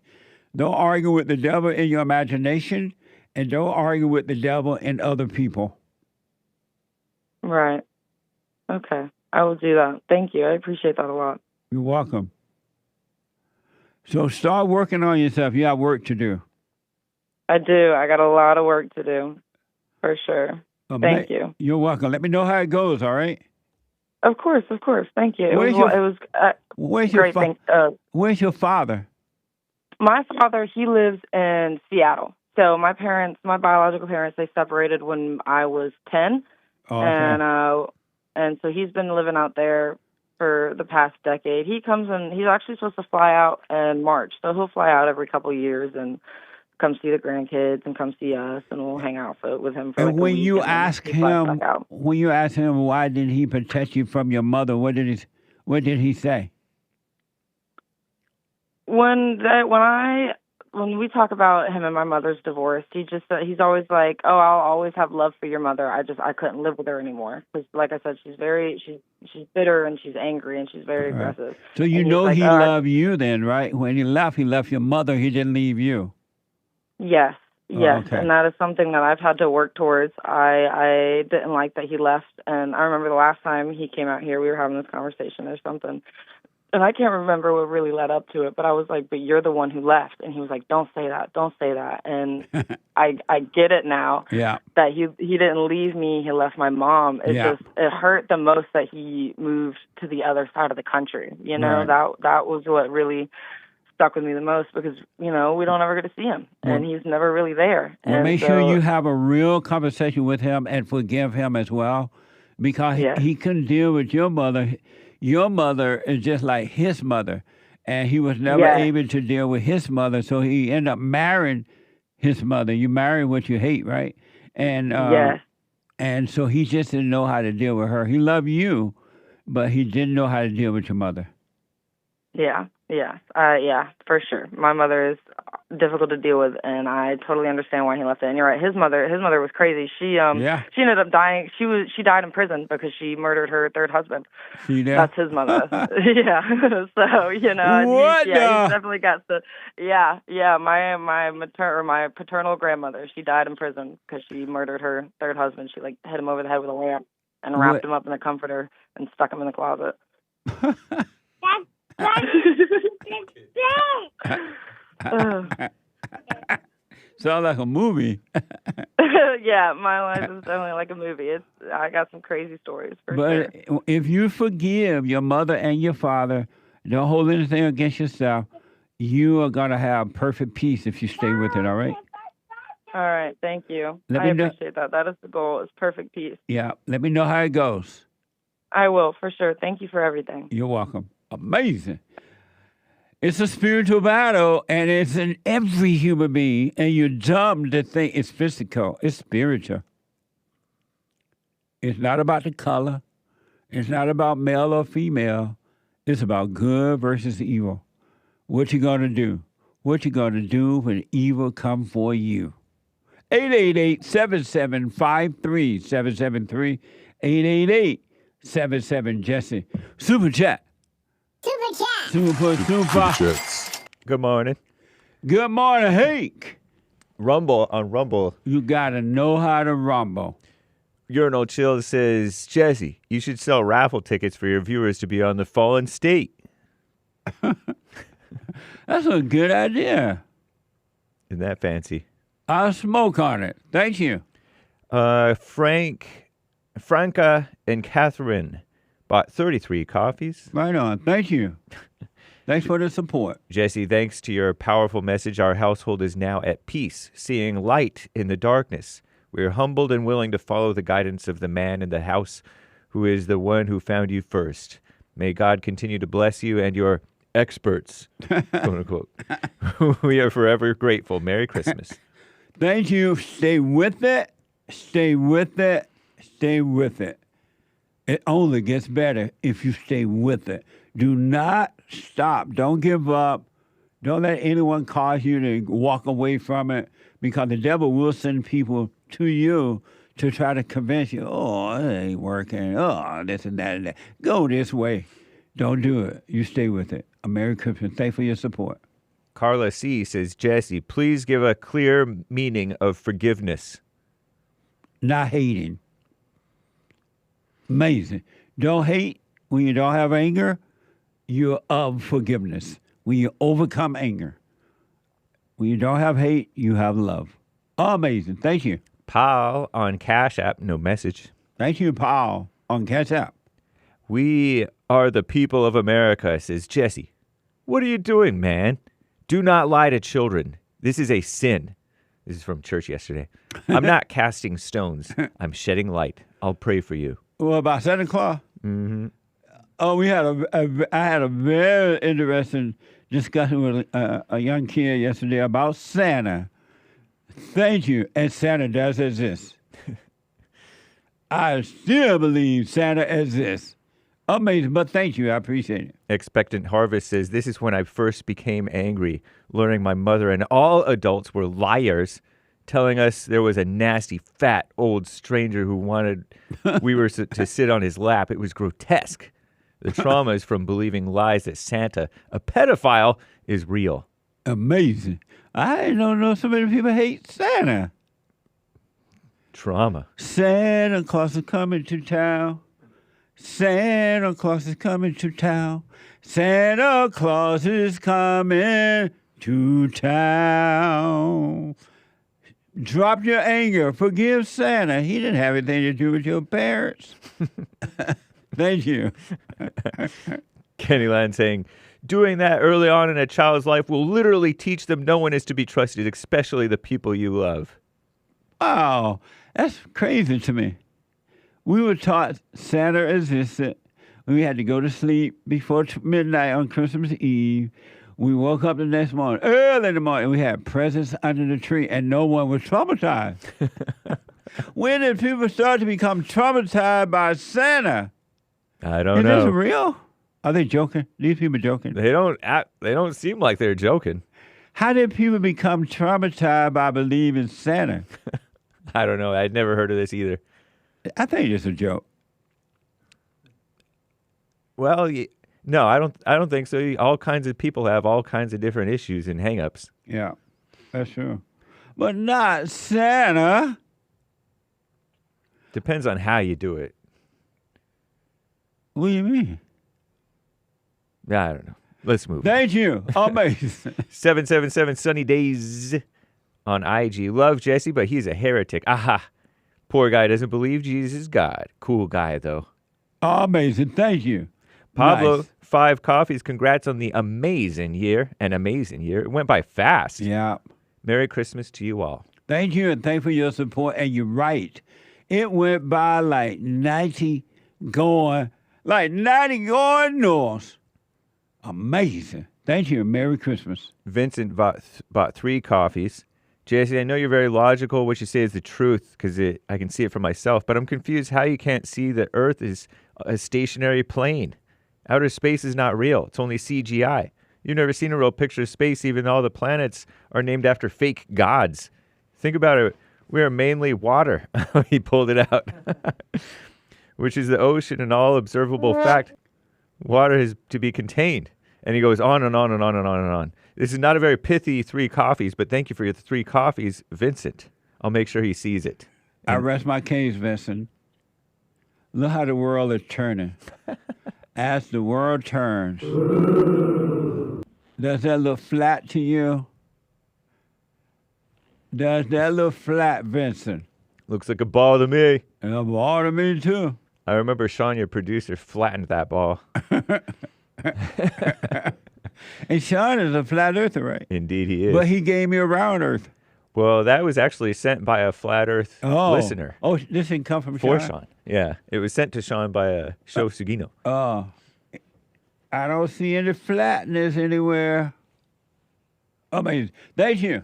Don't argue with the devil in your imagination and don't argue with the devil and other people.
Right. Okay. I will do that. Thank you. I appreciate that a lot.
You're welcome. So start working on yourself. You have work to do.
I do. I got a lot of work to do, for sure. Thank you.
You're welcome. Let me know how it goes, all right?
Of course. Thank you. Where's
your father?
My father, he lives in Seattle. So my biological parents, they separated when I was 10. Oh, okay. And so he's been living out there for the past decade. He comes and he's actually supposed to fly out in March. So he'll fly out every couple of years and come see the grandkids and come see us, and we'll hang out with him for like a week.
When you ask him why did he protect you from your mother, what did he say?
When we talk about him and my mother's divorce, he's always like, "Oh, I'll always have love for your mother. I couldn't live with her anymore because, like I said, she's bitter and she's angry and she's very aggressive."
So he loved you then, right? When he left your mother. He didn't leave you.
Yes, and that is something that I've had to work towards. I didn't like that he left, and I remember the last time he came out here, we were having this conversation or something, and I can't remember what really led up to it, but I was like, "But you're the one who left," and he was like, don't say that, and I get it now. Yeah, that he didn't leave me, he left my mom. It hurt the most that he moved to the other side of the country. You know, that was what really stuck with me the most because, we don't ever get to see him and he's never really there.
Well, make sure you have a real conversation with him and forgive him as well because he couldn't deal with your mother. Your mother is just like his mother and he was never able to deal with his mother, so he ended up marrying his mother. You marry what you hate, right? And and so he just didn't know how to deal with her. He loved you, but he didn't know how to deal with your mother.
Yeah, for sure. My mother is difficult to deal with, and I totally understand why he left it. And you're right, his mother was crazy. She ended up dying. She died in prison because she murdered her third husband.
See that?
That's his mother. Yeah. So he's definitely got the my paternal grandmother. She died in prison because she murdered her third husband. She hit him over the head with a lamp and wrapped him up in a comforter and stuck him in the closet.
Sounds like a movie.
Yeah, my life is definitely like a movie. I got some crazy stories for sure.
But if you forgive your mother and your father, don't hold anything against yourself, you are going to have perfect peace if you stay with it, all right?
All right, thank you. I appreciate that. That is the goal, is perfect peace.
Yeah, let me know how it goes.
I will, for sure. Thank you for everything.
You're welcome. Amazing. It's a spiritual battle, and it's in every human being, and you're dumb to think it's physical. It's spiritual. It's not about the color. It's not about male or female. It's about good versus evil. What you going to do? What you going to do when evil come for you? 888-7753-773. 888-77-JESSE. Super chat. Super.
Good morning.
Good morning, Hake.
Rumble on Rumble.
You got to know how to rumble.
Urinal Chill says, Jesse, you should sell raffle tickets for your viewers to be on the Fallen State.
That's a good idea.
Isn't that fancy?
I'll smoke on it. Thank you.
Franca and Catherine bought 33 coffees.
Right on. Thank you. Thanks for the support.
Jesse, thanks to your powerful message, our household is now at peace, seeing light in the darkness. We are humbled and willing to follow the guidance of the man in the house who is the one who found you first. May God continue to bless you and your experts, quote unquote. We are forever grateful. Merry Christmas.
Thank you. Stay with it. Stay with it. Stay with it. It only gets better if you stay with it. Do not stop. Don't give up. Don't let anyone cause you to walk away from it, because the devil will send people to you to try to convince you, oh, it ain't working. Oh, this and that and that. Go this way. Don't do it. You stay with it. A Merry Christmas. Thanks for your support.
Carla C. says, Jesse, please give a clear meaning of forgiveness.
Not hating. Amazing. Don't hate when you don't have anger. You're of forgiveness. When you overcome anger. When you don't have hate, you have love. Amazing. Thank you.
Paul on Cash App, no message.
Thank you, Paul, on Cash App.
We are the people of America, says Jesse. What are you doing, man? Do not lie to children. This is a sin. This is from church yesterday. I'm not casting stones. I'm shedding light. I'll pray for you.
Well, about Santa Claus?
Mm-hmm.
Oh, I had a very interesting discussion with a young kid yesterday about Santa. Thank you. And Santa does exist. I still believe Santa exists. Amazing, but thank you. I appreciate it.
Expectant Harvest says, this is when I first became angry, learning my mother and all adults were liars, telling us there was a nasty, fat, old stranger who wanted we were to sit on his lap. It was grotesque. The trauma is from believing lies that Santa, a pedophile, is real.
Amazing. I don't know so many people hate Santa.
Trauma.
Santa Claus is coming to town. Santa Claus is coming to town. Santa Claus is coming to town. Drop your anger. Forgive Santa. He didn't have anything to do with your parents. Thank you.
Kenny Land saying, doing that early on in a child's life will literally teach them no one is to be trusted, especially the people you love.
Wow, that's crazy to me. We were taught Santa existed. We had to go to sleep before midnight on Christmas Eve. We woke up the next morning, early in the morning, we had presents under the tree, and no one was traumatized. When did people start to become traumatized by Santa?
I don't know.
Is this real? Are they joking? These people joking?
They don't seem like they're joking.
How did people become traumatized by believing Santa?
I don't know. I'd never heard of this either.
I think it's a joke.
Well, no, I don't think so. All kinds of people have all kinds of different issues and hang-ups.
Yeah, that's true. But not Santa.
Depends on how you do it.
What do you mean?
I don't know. Let's move.
Thank you. Amazing.
777 Sunny Days on IG. Love Jesse, but he's a heretic. Aha. Poor guy doesn't believe Jesus is God. Cool guy, though.
Amazing. Thank you.
Pablo,
Nice.
5 coffees. Congrats on the amazing year. An amazing year. It went by fast.
Yeah.
Merry Christmas to you all.
Thank you, and thank for your support. And you're right. It went by like 90 going north. Amazing. Thank you. Merry Christmas.
Vincent bought 3 coffees. Jesse, I know you're very logical. What you say is the truth because I can see it for myself. But I'm confused how you can't see that Earth is a stationary plane. Outer space is not real. It's only CGI. You've never seen a real picture of space. Even all the planets are named after fake gods. Think about it. We are mainly water. He pulled it out. Which is the ocean and all observable fact. Water is to be contained. And he goes on and on and on and on and on. This is not a very pithy 3 coffees, but thank you for your 3 coffees, Vincent. I'll make sure he sees it.
I rest my case, Vincent. Look how the world is turning. As the world turns, does that look flat to you? Does that look flat, Vincent?
Looks like a ball to me.
A ball to me, too.
I remember Sean, your producer, flattened that ball.
And Sean is a flat earther, right?
Indeed he is.
But he gave me a round earth.
Well, that was actually sent by a flat earth listener.
Oh, this didn't come from
For
Sean?
Sean. Yeah. It was sent to Sean by Sho Sugino.
Oh. I don't see any flatness anywhere. Amazing. Thank you.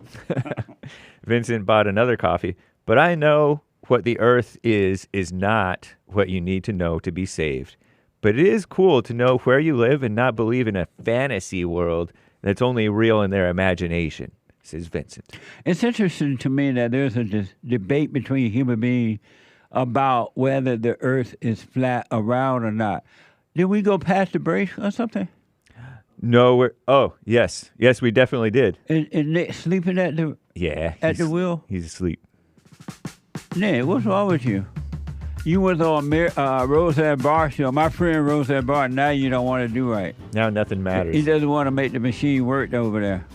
Vincent bought another coffee. But I know what the earth is not what you need to know to be saved. But it is cool to know where you live and not believe in a fantasy world that's only real in their imagination, says Vincent.
It's interesting to me that there's a debate between human beings about whether the earth is flat or round or not. Did we go past the break or something?
No, yes. Yes, we definitely did.
Is Nick sleeping at the the wheel?
He's asleep.
Nick, what's wrong with you? You was on Roseanne Barr show. My friend Roseanne Barr, now you don't want to do right.
Now nothing matters.
He doesn't want to make the machine work over there.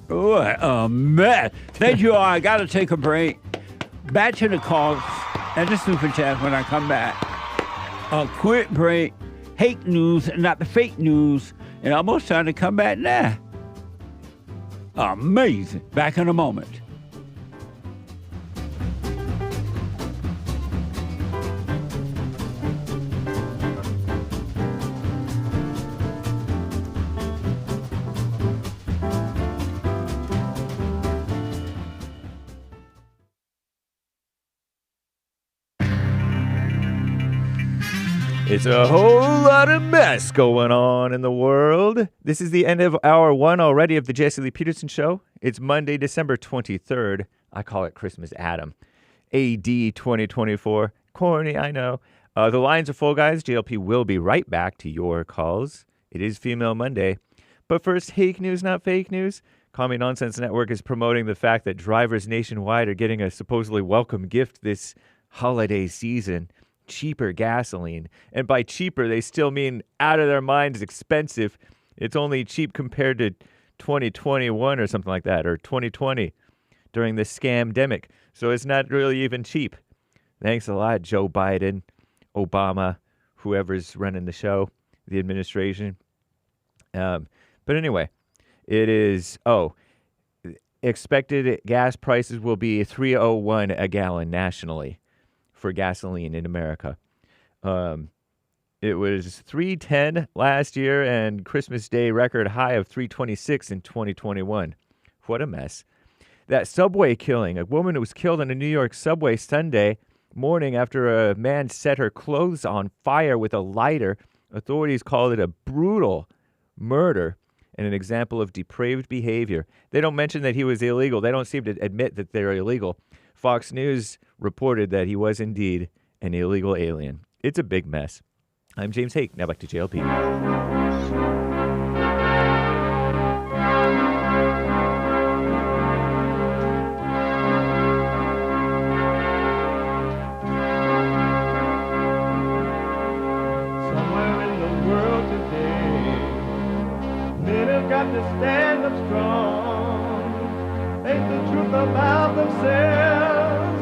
What a mess. Thank you all. I got to take a break. Back to the calls and the super chat when I come back. A quick break. Hake news, not the fake news. And almost trying to come back now. Amazing. Back in a moment.
It's a whole lot of mess going on in the world. This is the end of hour 1 already of the Jesse Lee Peterson Show. It's Monday, December 23rd. I call it Christmas Adam. AD 2024. Corny, I know. The lines are full, guys. JLP will be right back to your calls. It is Female Monday. But first, Hake news, not fake news. Call Me Nonsense Network is promoting the fact that drivers nationwide are getting a supposedly welcome gift this holiday season. Cheaper gasoline. And by cheaper, they still mean out of their minds expensive. It's only cheap compared to 2021 or something like that, or 2020 during the scamdemic. So it's not really even cheap. Thanks a lot, Joe Biden, Obama, whoever's running the show, the administration. But anyway, it is, expected gas prices will be $3.01 a gallon nationally for gasoline in America. It was $3.10 last year and Christmas Day record high of $3.26 in 2021. What a mess. That subway killing. A woman was killed on a New York subway Sunday morning after a man set her clothes on fire with a lighter. Authorities called it a brutal murder and an example of depraved behavior. They don't mention that he was illegal. They don't seem to admit that they're illegal. Fox News reported that he was indeed an illegal alien. It's a big mess. I'm James Hake. Now back to JLP.
Somewhere in the world today, men have got to stand up strong. Ain't the truth about themselves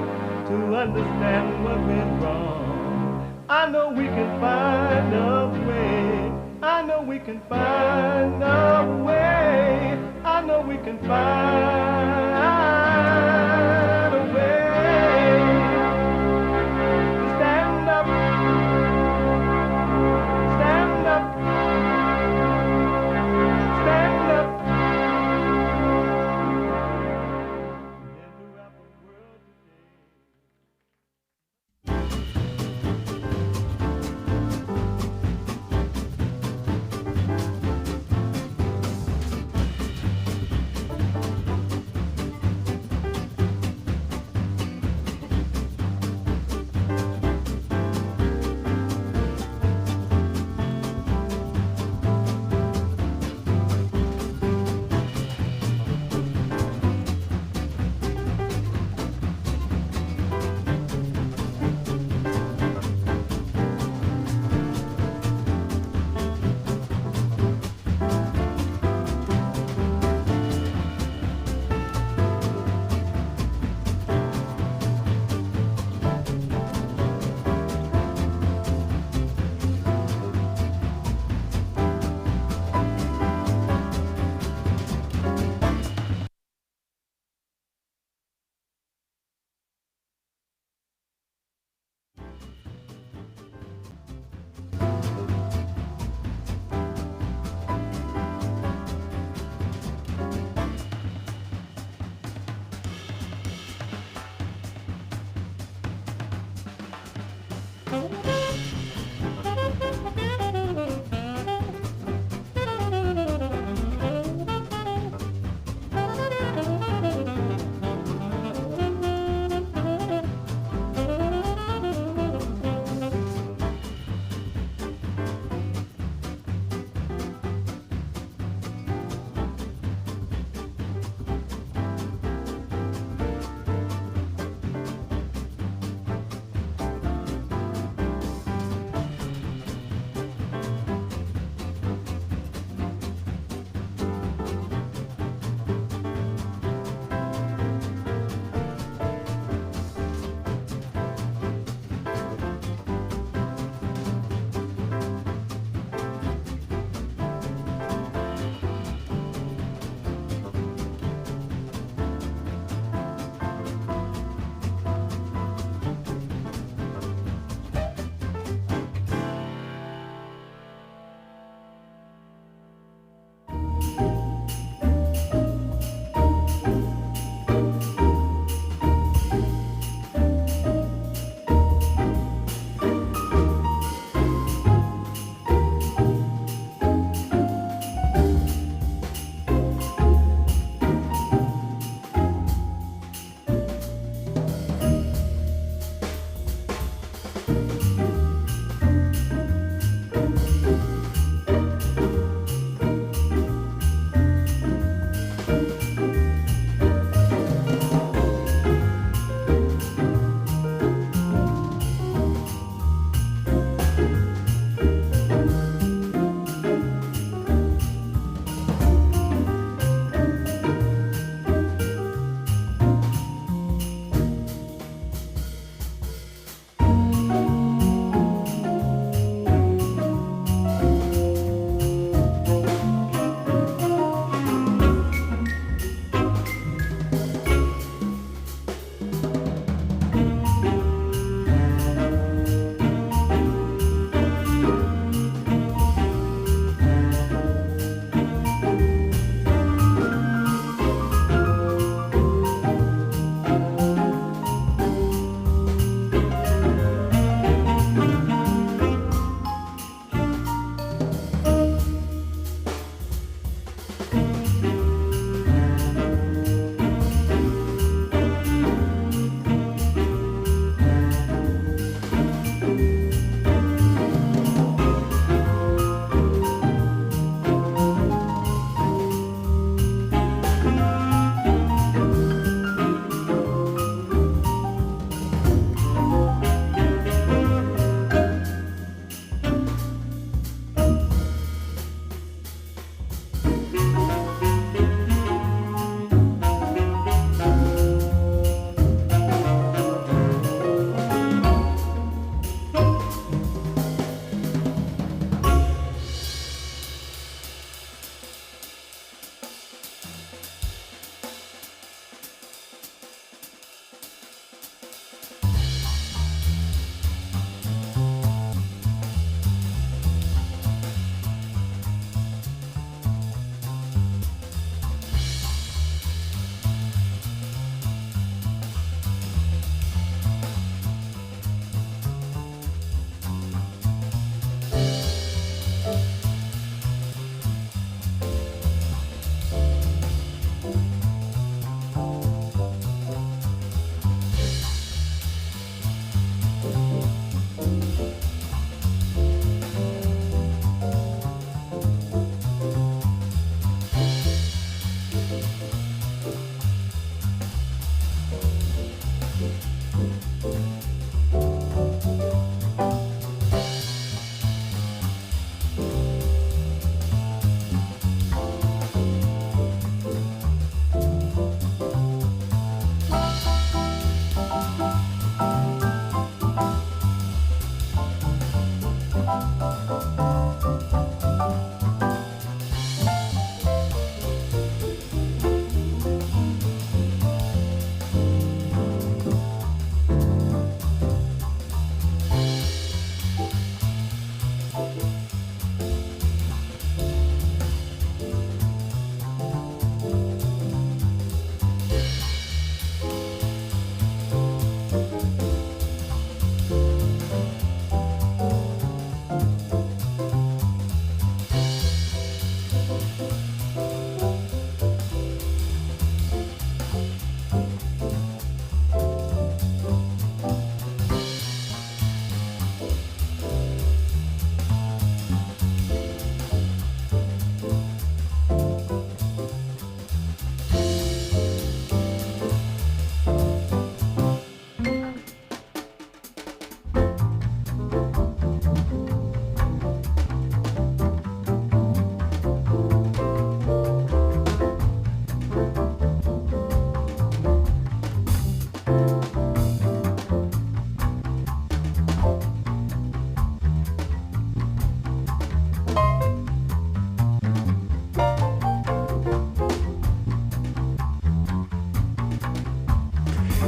to understand what went wrong. I know we can find a way. I know we can find a way. I know we can find a way to stand up, stand up, stand up.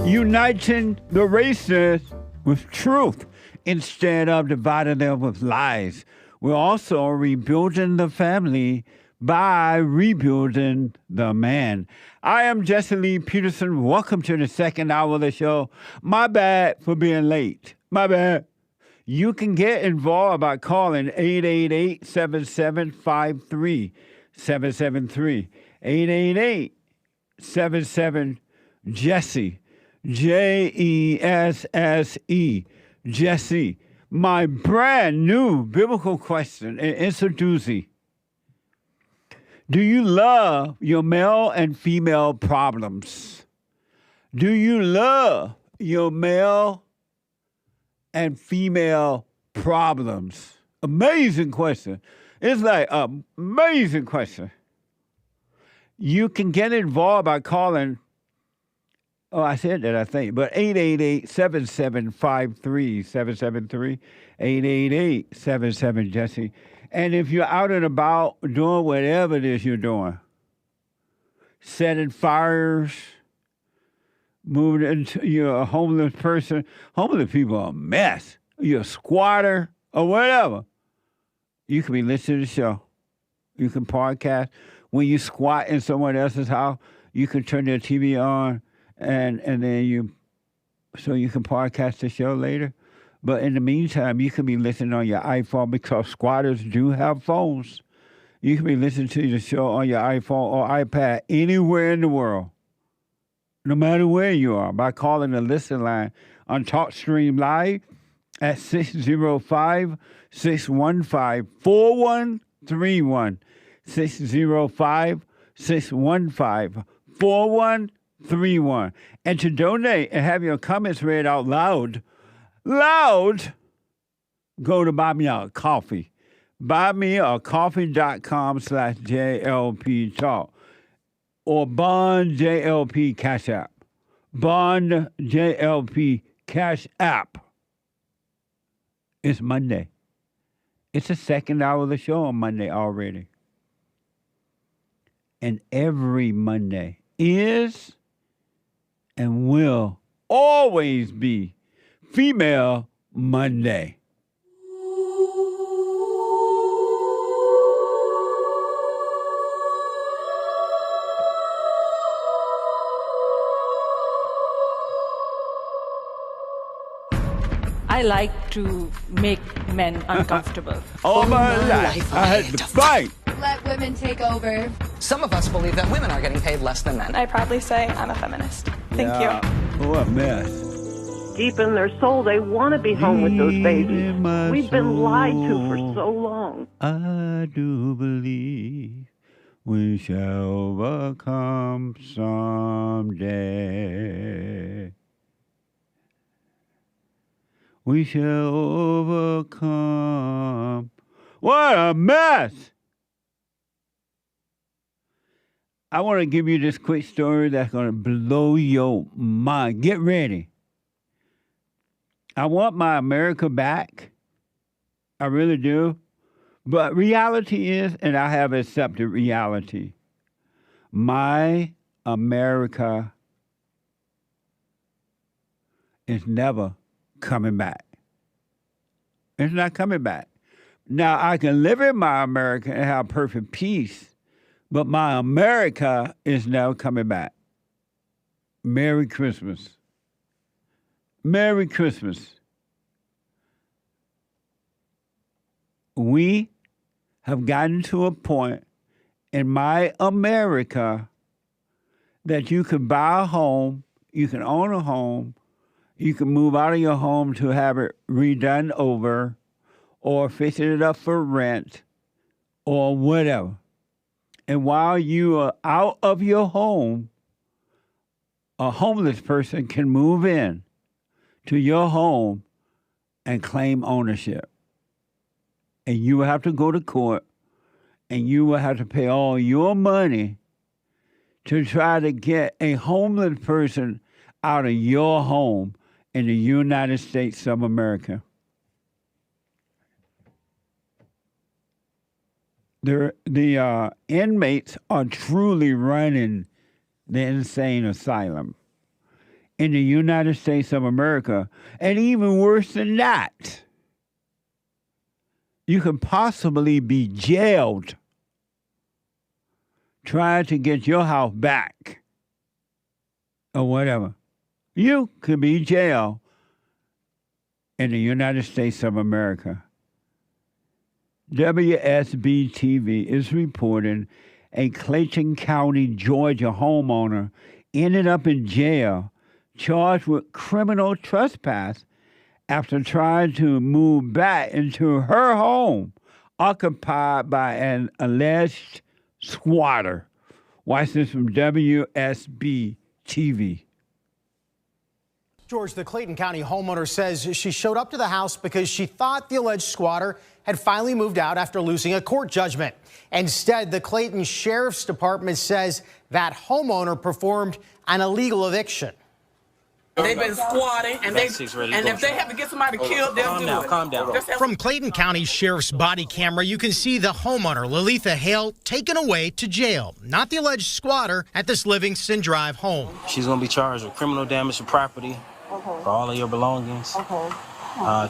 uniting the races with truth instead of dividing them with lies. We're also rebuilding the family by rebuilding the man. I am Jesse Lee Peterson. Welcome to the second hour of the show. My bad for being late. My bad. You can get involved by calling 888-7753-773. 888-77-JESSE. Jesse. Jesse. My brand new biblical question and it's a doozy. Do you love your male and female problems? Do you love your male and female problems? Amazing question. It's like an amazing question. You can get involved by calling, I said that, I think, but 888-7753-773, 888-77-JESSE. And if you're out and about doing whatever it is you're doing, setting fires, moving into, you're a homeless person. Homeless people are a mess. You're a squatter or whatever. You can be listening to the show. You can podcast. When you squat in someone else's house, you can turn their TV on and then you can podcast the show later. But in the meantime, you can be listening on your iPhone because squatters do have phones. You can be listening to the show on your iPhone or iPad anywhere in the world, no matter where you are, by calling the listen line on TalkStream Live at 605-615-4131. 605-615-4131. And to donate and have your comments read out loud, go to Buy Me a Coffee. buymeacoffee.com/JLP Talk. Or Bond JLP Cash App. Bond JLP Cash App. It's Monday. It's the second hour of the show on Monday already. And every Monday is and will always be Female Monday.
I like to make men uncomfortable.
All my life I had to fight.
Let women take over.
Some of us believe that women are getting paid less than men.
I proudly say I'm a feminist. Thank you.
What a mess.
Deep in their soul, they want to be home with those babies. We've been lied to for so long.
I do believe we shall overcome someday. We shall overcome. What a mess! I want to give you this quick story that's going to blow your mind. Get ready. I want my America back. I really do. But reality is, and I have accepted reality, my America is never coming back. It's not coming back. Now, I can live in my America and have perfect peace, but my America is never coming back. Merry Christmas. Merry Christmas. We have gotten to a point in my America that you can buy a home, you can own a home, you can move out of your home to have it redone over or fixing it up for rent or whatever. And while you are out of your home, a homeless person can move in to your home and claim ownership. And you will have to go to court and you will have to pay all your money to try to get a homeless person out of your home in the United States of America. The inmates are truly running the insane asylum. in the United States of America. And even worse than that, you could possibly be jailed trying to get your house back or whatever. You could be jailed in the United States of America. WSB TV is reporting a Clayton County, Georgia homeowner ended up in jail charged with criminal trespass after trying to move back into her home occupied by an alleged squatter. Watch this from WSB TV.
George, the Clayton County homeowner says she showed up to the house because she thought the alleged squatter had finally moved out after losing a court judgment. Instead, the Clayton Sheriff's Department says that homeowner performed an illegal eviction.
They've been squatting, and if they have to get somebody killed, they'll do it. Calm down.
From Clayton County Sheriff's body camera, you can see the homeowner, Lalitha Hale, taken away to jail, not the alleged squatter at this Livingston Drive home.
She's going to be charged with criminal damage to property for all of your belongings,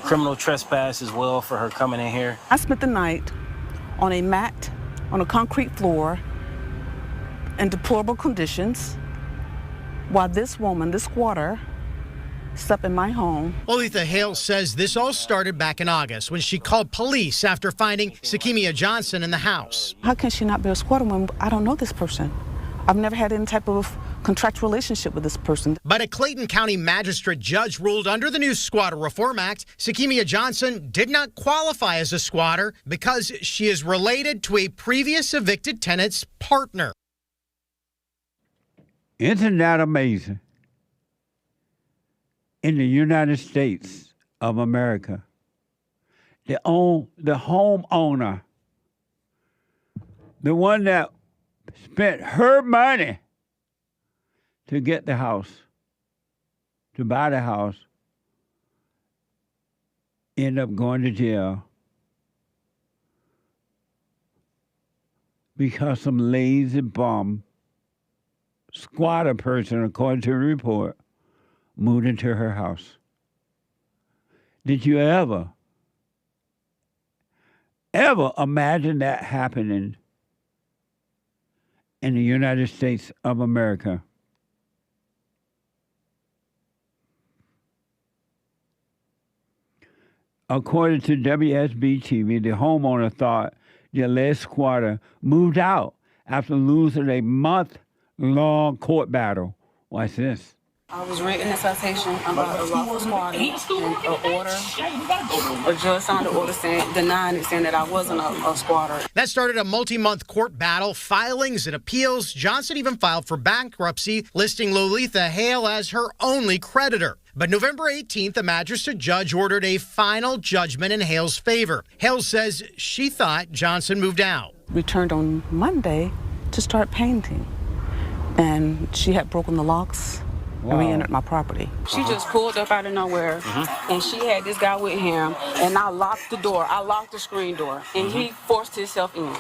criminal trespass as well for her coming in here.
I spent the night on a mat on a concrete floor in deplorable conditions while this woman, this squatter, slept in my home.
Lalitha Hale says this all started back in August when she called police after finding Sakimia Johnson in the house.
How can she not be a squatter when I don't know this person? I've never had any type of contractual relationship with this person.
But a Clayton County magistrate judge ruled under the new Squatter Reform Act, Sakimia Johnson did not qualify as a squatter because she is related to a previous evicted tenant's partner.
Isn't that amazing? In the United States of America, the homeowner, the one that spent her money to get the house, to buy the house, end up going to jail because some lazy bum squatter person, according to the report, moved into her house. Did you ever imagine that happening in the United States of America? According to WSB TV, the homeowner thought the alleged squatter moved out after losing a month-long court battle. Watch this.
I was written a citation about a lawful squatter and an order. A judge signed the order denying it, saying that I wasn't a squatter.
That started a multi-month court battle, filings and appeals. Johnson even filed for bankruptcy, listing Lalitha Hale as her only creditor. But November 18th, the magistrate judge ordered a final judgment in Hale's favor. Hale says she thought Johnson moved out.
Returned on Monday to start painting, and she had broken the locks. Wow. And re-entered my property.
She just pulled up out of nowhere, and she had this guy with him, and I locked the door. I locked the screen door, and he forced himself in,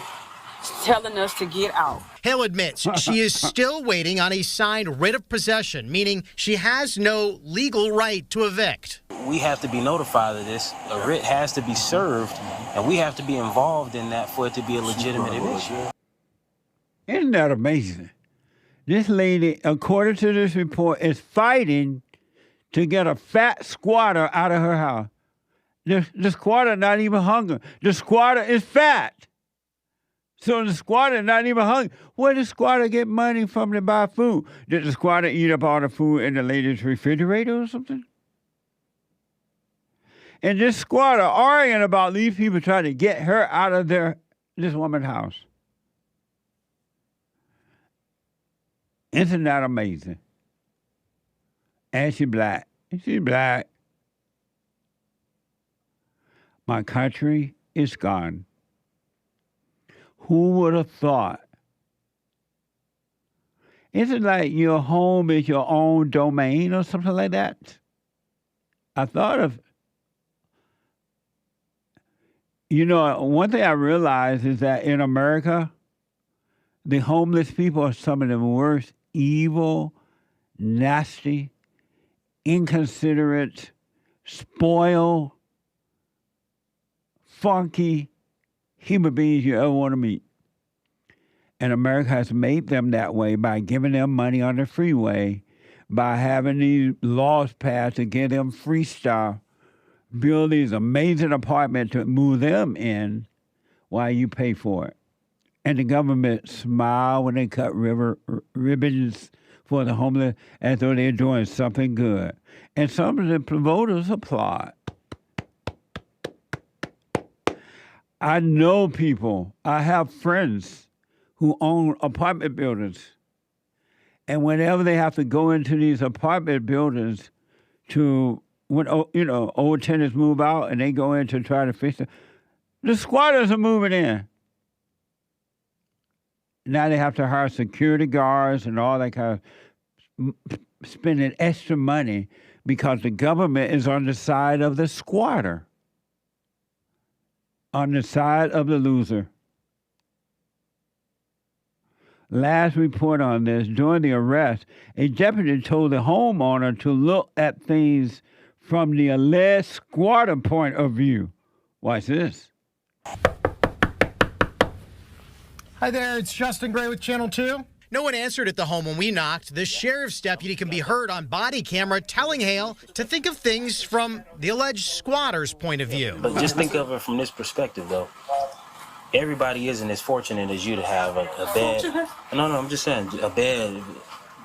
telling us to get out.
Hale admits she is still waiting on a signed writ of possession, meaning she has no legal right to evict.
We have to be notified of this. A writ has to be served, and we have to be involved in that for it to be a legitimate eviction.
Isn't that amazing? This lady, according to this report, is fighting to get a fat squatter out of her house. The squatter not even hungry. The squatter is fat. So the squatter not even hungry. Where did the squatter get money from to buy food? Did the squatter eat up all the food in the lady's refrigerator or something? And this squatter arguing about these people trying to get her out of this woman's house. Isn't that amazing? And she's black. She's black. My country is gone. Who would have thought? Isn't it like your home is your own domain or something like that? I thought of, one thing I realized is that in America, the homeless people are some of the worst, evil, nasty, inconsiderate, spoiled, funky human beings you ever want to meet. And America has made them that way by giving them money on the freeway, by having these laws passed to give them free stuff, build these amazing apartments to move them in while you pay for it. And the government smile when they cut ribbons for the homeless as though they're doing something good. And some of the voters applaud. I know people, I have friends who own apartment buildings. And whenever they have to go into these apartment buildings to, when old tenants move out and they go in to try to fix it, the squatters are moving in. Now they have to hire security guards and all that kind of spending extra money because the government is on the side of the squatter, on the side of the loser. Last report on this, during the arrest, a deputy told the homeowner to look at things from the alleged squatter point of view. Watch this.
Hi there, it's Justin Gray with Channel 2. No one answered at the home when we knocked. The sheriff's deputy can be heard on body camera telling Hale to think of things from the alleged squatter's point of view.
But just think of it from this perspective, though. Everybody isn't as fortunate as you to have a bed. No, I'm just saying, a bed,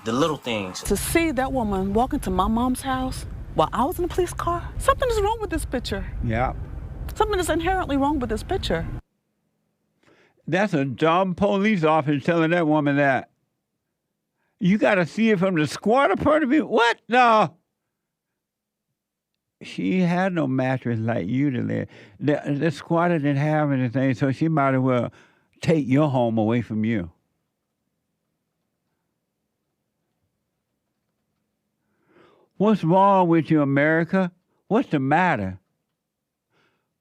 the little things.
To see that woman walk into my mom's house while I was in a police car, something is wrong with this picture.
Yeah.
Something is inherently wrong with this picture.
That's a dumb police officer telling that woman that. You got to see it from the squatter point of view. What? No. She had no mattress like you to live. The squatter didn't have anything, so she might as well take your home away from you. What's wrong with you, America? What's the matter?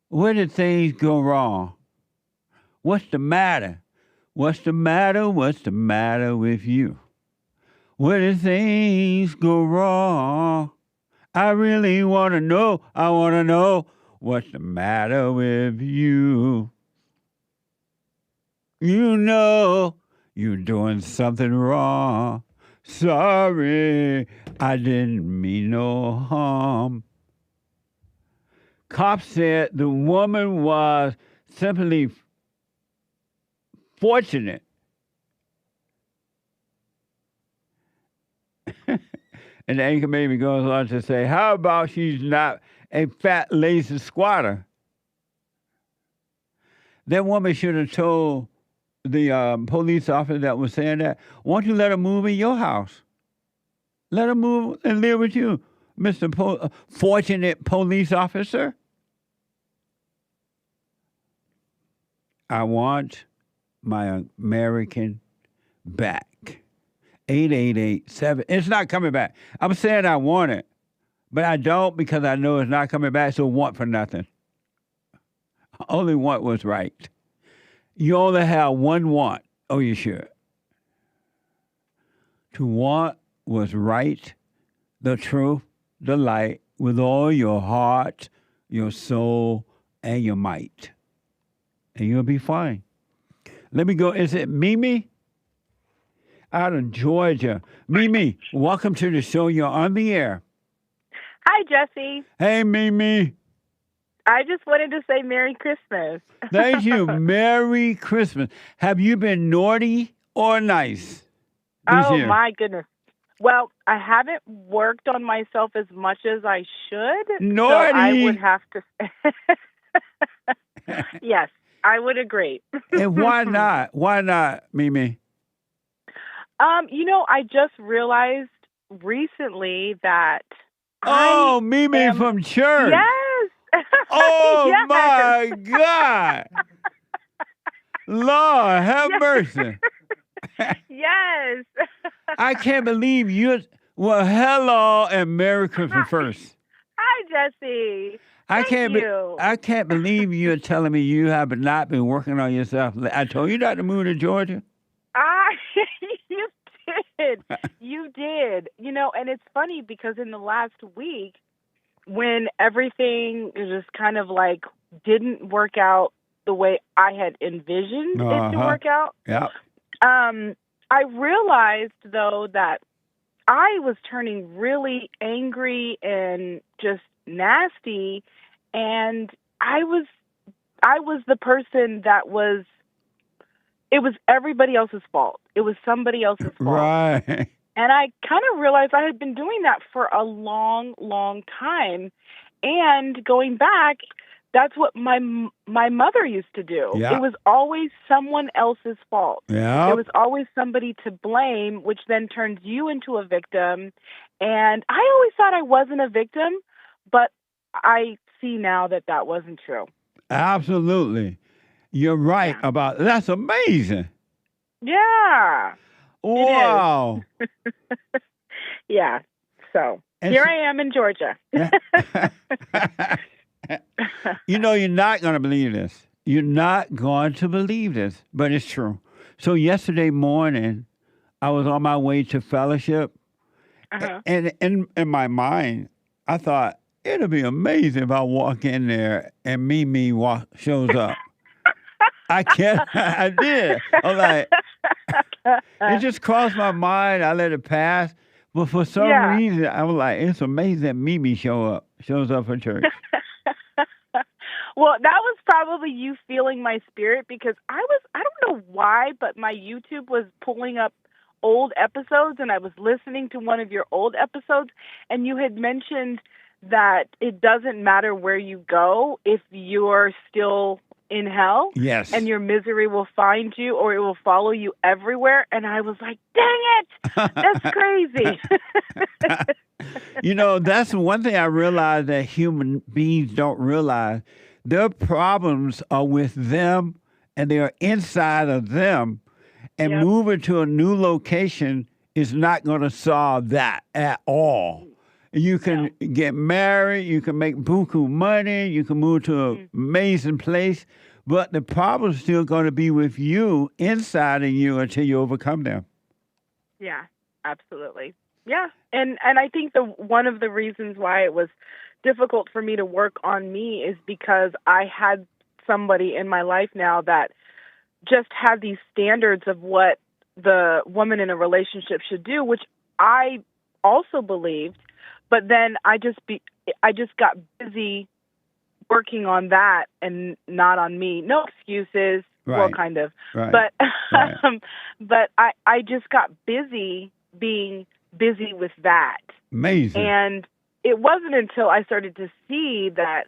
Where did things go wrong? What's the matter? What's the matter? What's the matter with you? Where did things go wrong? I really want to know. I want to know what's the matter with you. You know you're doing something wrong. Sorry, I didn't mean no harm. Cops said the woman was simply fortunate. And the anchor baby goes on to say, how about she's not a fat, lazy squatter? That woman should have told the police officer that was saying that, why don't you let her move in your house? Let her move and live with you, Mr. Fortunate police officer. I want my American back. 888-7. It's not coming back. I'm saying I want it, but I don't because I know it's not coming back, so want for nothing. Only want was right. You only have one want. Oh, you should. To want was right, the truth, the light, with all your heart, your soul, and your might. And you'll be fine. Let me go. Is it Mimi? Out of Georgia. Mimi, welcome to the show. You're on the air.
Hi, Jesse.
Hey, Mimi.
I just wanted to say Merry Christmas.
Thank you. Merry Christmas. Have you been naughty or nice this year?
My goodness. Well, I haven't worked on myself as much as I should.
Naughty.
So I would have to. Yes, I would agree.
And why not? Why not, Mimi?
I just realized recently that.
Mimi from church.
Yes.
Oh,
yes.
my God. Lord, have mercy.
Yes.
I can't believe you. Well, hello and Merry Christmas first.
Hi, Jesse.
I can't believe you're telling me you have not been working on yourself. I told you not to move to Georgia.
You did. did. You did. You know, and it's funny because in the last week, when everything just kind of like didn't work out the way I had envisioned it to work out, I realized, though, that I was turning really angry and just nasty, and I was the person that was, it was everybody else's fault. It was somebody else's fault.
Right.
And I kind of realized I had been doing that for a long, long time. And going back, that's what my mother used to do.
Yeah.
It was always someone else's fault.
Yeah.
There was always somebody to blame, which then turns you into a victim. And I always thought I wasn't a victim, but I see now that that wasn't true.
Absolutely. You're right about that's amazing.
Yeah.
Wow.
Yeah. So
And
here
so-
I am in Georgia.
You know, you're not going to believe this. You're not going to believe this, but it's true. So yesterday morning, I was on my way to fellowship, and in my mind, I thought, it'll be amazing if I walk in there and Mimi shows up. I did. I was like, it just crossed my mind. I let it pass. But for some reason, I was like, it's amazing that Mimi shows up for church.
Well, that was probably you feeling my spirit because I don't know why, but my YouTube was pulling up old episodes and I was listening to one of your old episodes and you had mentioned that it doesn't matter where you go if you're still in hell.
Yes.
And your misery will find you or it will follow you everywhere. And I was like, dang it, that's crazy.
You know, that's one thing I realized that human beings don't realize. Their problems are with them and they are inside of them. And moving to a new location is not going to solve that at all. You can get married, you can make buku money, you can move to an amazing place, but the problem's still going to be with you, inside of you, until you overcome them.
Yeah, absolutely. Yeah, and I think one of the reasons why it was difficult for me to work on me is because I had somebody in my life now that just had these standards of what the woman in a relationship should do, which I also believed. But then I just got busy working on that and not on me. No excuses.
Right.
Well, kind of.
Right.
But
Right.
but I just got busy being busy with that.
Amazing.
And it wasn't until I started to see that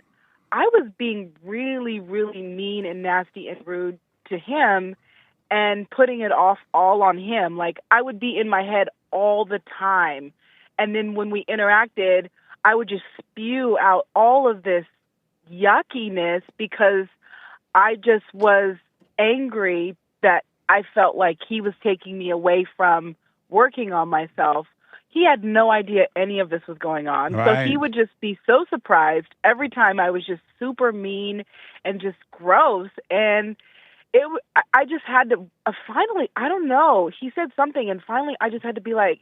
I was being really, really mean and nasty and rude to him and putting it off all on him. Like I would be in my head all the time. And then when we interacted, I would just spew out all of this yuckiness because I just was angry that I felt like he was taking me away from working on myself. He had no idea any of this was going on.
Right.
So he would just be so surprised every time I was just super mean and just gross. And I just had to finally, I don't know, he said something and finally I just had to be like,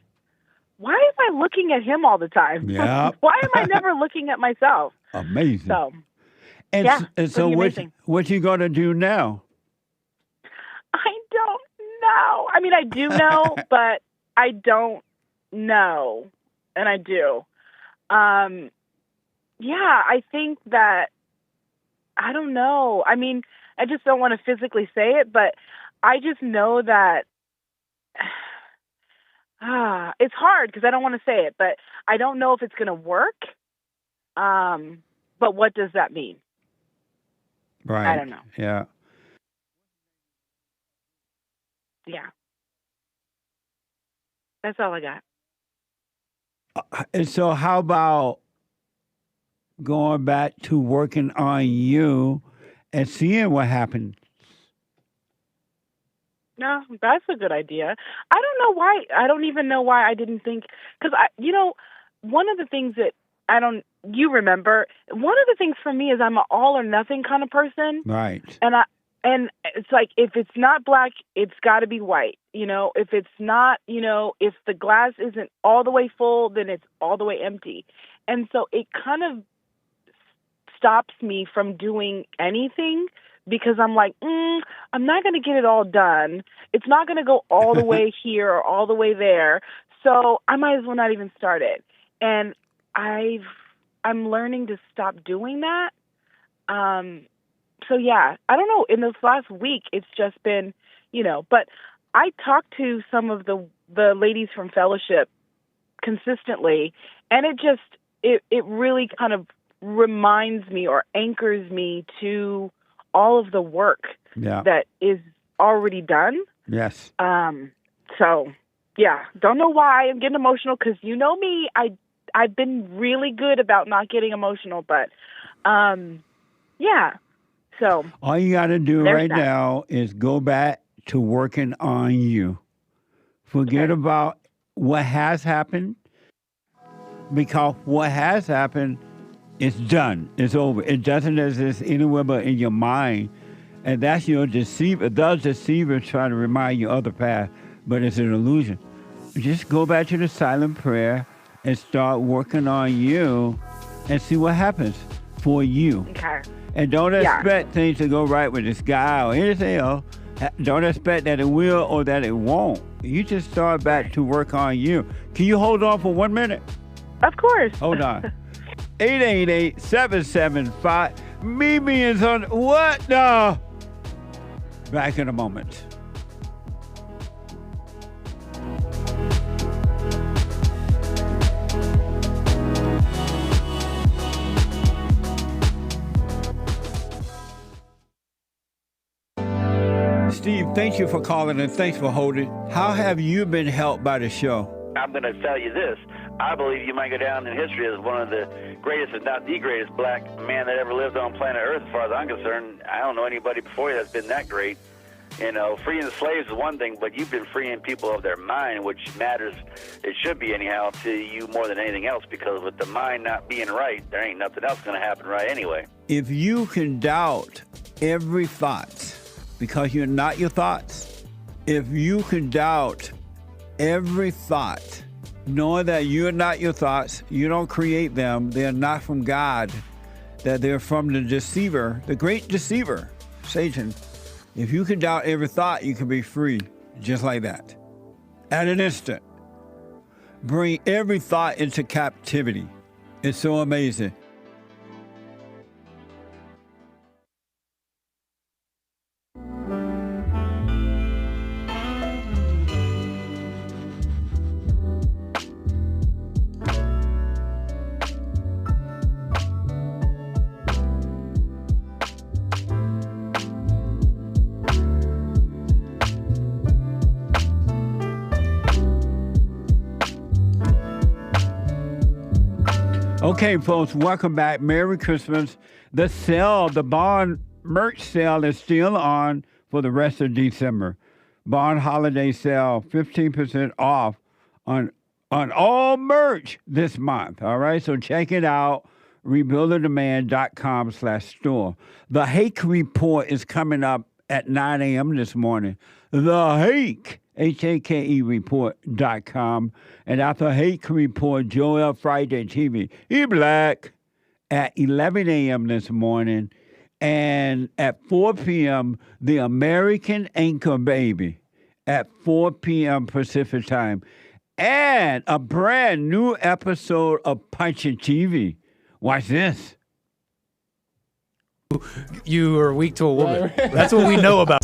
why am I looking at him all the time?
Yeah.
Why am I never looking at myself?
Amazing.
So,
And
yeah,
and so
pretty
what
amazing.
what you going to do now?
I don't know. I mean, I do know, but I don't know. And I do. Yeah, I think that, I don't know. I mean, I just don't want to physically say it, but I just know that it's hard because I don't want to say it, but I don't know if it's going to work. But what does that mean?
Right.
I don't know.
Yeah.
Yeah. That's all I got.
And so how about going back to working on you and seeing what happens?
No, that's a good idea. I don't know why. I don't even know why I didn't think, because one of the things that you remember, one of the things for me is I'm an all or nothing kind of person.
Right.
And And it's like, if it's not black, it's got to be white. You know, if it's not, you know, if the glass isn't all the way full, then it's all the way empty. And so it kind of stops me from doing anything, because I'm like, I'm not going to get it all done. It's not going to go all the way here or all the way there. So I might as well not even start it. And I'm learning to stop doing that. So yeah, I don't know. In this last week, it's just been, you know, but I talk to some of the ladies from Fellowship consistently, and it really kind of reminds me or anchors me to all of the work that is already done.
Yes.
So yeah, don't know why I'm getting emotional, because you know me, I've been really good about not getting emotional, but yeah. So
all you got to do right now is go back to working on you. Forget about what has happened, because what has happened is done. It's over. It doesn't exist anywhere but in your mind. And that's your deceiver. Those deceivers try to remind you of the past, but it's an illusion. Just go back to the silent prayer and start working on you and see what happens for you.
Okay.
And don't expect things to go right with this guy or anything else. Don't expect that it will or that it won't. You just start back to work on you. Can you hold on for 1 minute?
Of course.
Hold on. 888-775. Mimi is on. What the? Back in a moment. Steve, thank you for calling and thanks for holding. How have you been helped by the show?
I'm going to tell you this. I believe you might go down in history as one of the greatest, if not the greatest, black man that ever lived on planet Earth, as far as I'm concerned. I don't know anybody before you that's been that great. You know, freeing the slaves is one thing, but you've been freeing people of their mind, which matters, it should be anyhow, to you more than anything else, because with the mind not being right, there ain't nothing else going to happen right anyway.
If you can doubt every thought, because you're not your thoughts, if you can doubt every thought, knowing that you're not your thoughts, you don't create them, they're not from God, that they're from the deceiver, the great deceiver, Satan. If you can doubt every thought, you can be free, just like that. At an instant. Bring every thought into captivity. It's so amazing. Okay, folks, welcome back. Merry Christmas. The sale, the Bond merch sale is still on for the rest of December. Bond holiday sale, 15% off on all merch this month. All right, so check it out. rebuilderdemand.com/store. The Hake report is coming up at 9 a.m. this morning. The Hake, Hake report.com. And after Hake report, Joel Friday TV, he black, at 11 a.m. this morning. And at 4 p.m., The American Anchor Baby at 4 p.m. Pacific time. And a brand new episode of Punchie TV. Watch this.
You are weak to a woman. That's what we know about.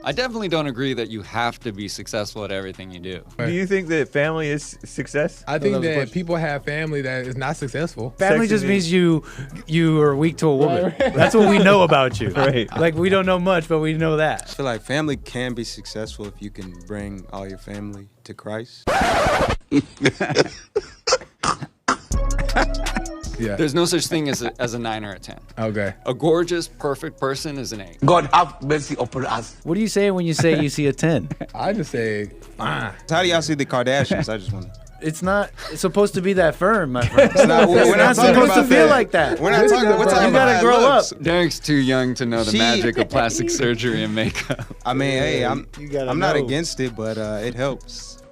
I definitely don't agree that you have to be successful at everything you do.
Do you think that family is success?
I think that people have family that is not successful.
Family just means you are weak to a woman. That's what we know about you.
Right.
Like, we don't know much, but we know that.
I feel like family can be successful if you can bring all your family to Christ.
Yeah. There's no such thing as a 9 or a 10.
Okay.
A gorgeous, perfect person is an 8.
God have mercy upon us.
What do you say when you say you see a 10?
I just say, fine.
How do y'all see the Kardashians? I just want to.
It's not supposed to be that firm, my friend.
It's not,
It's not supposed to feel like that.
We're not talking. We're talking
You gotta grow up.
Derek's too young to know the magic of plastic surgery and makeup.
I mean, hey, I'm not against it, but it helps.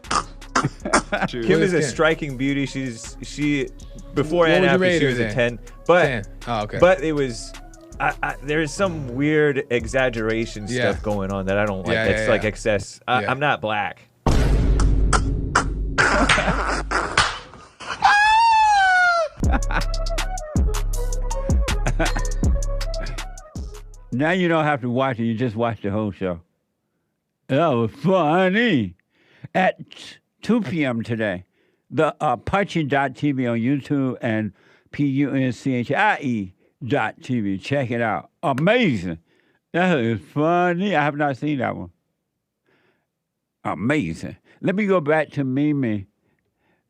Kim is a striking beauty. She before and after she was a 10. But
10. Oh, okay.
But it was there's some weird exaggeration stuff going on that I don't like. It's like excess. I'm not black.
Now you don't have to watch it. You just watch the whole show. That was funny. At 2 p.m. today, the Punchie.tv on YouTube and PUNCHIE.tv. Check it out. Amazing. That is funny. I have not seen that one. Amazing. Let me go back to Mimi.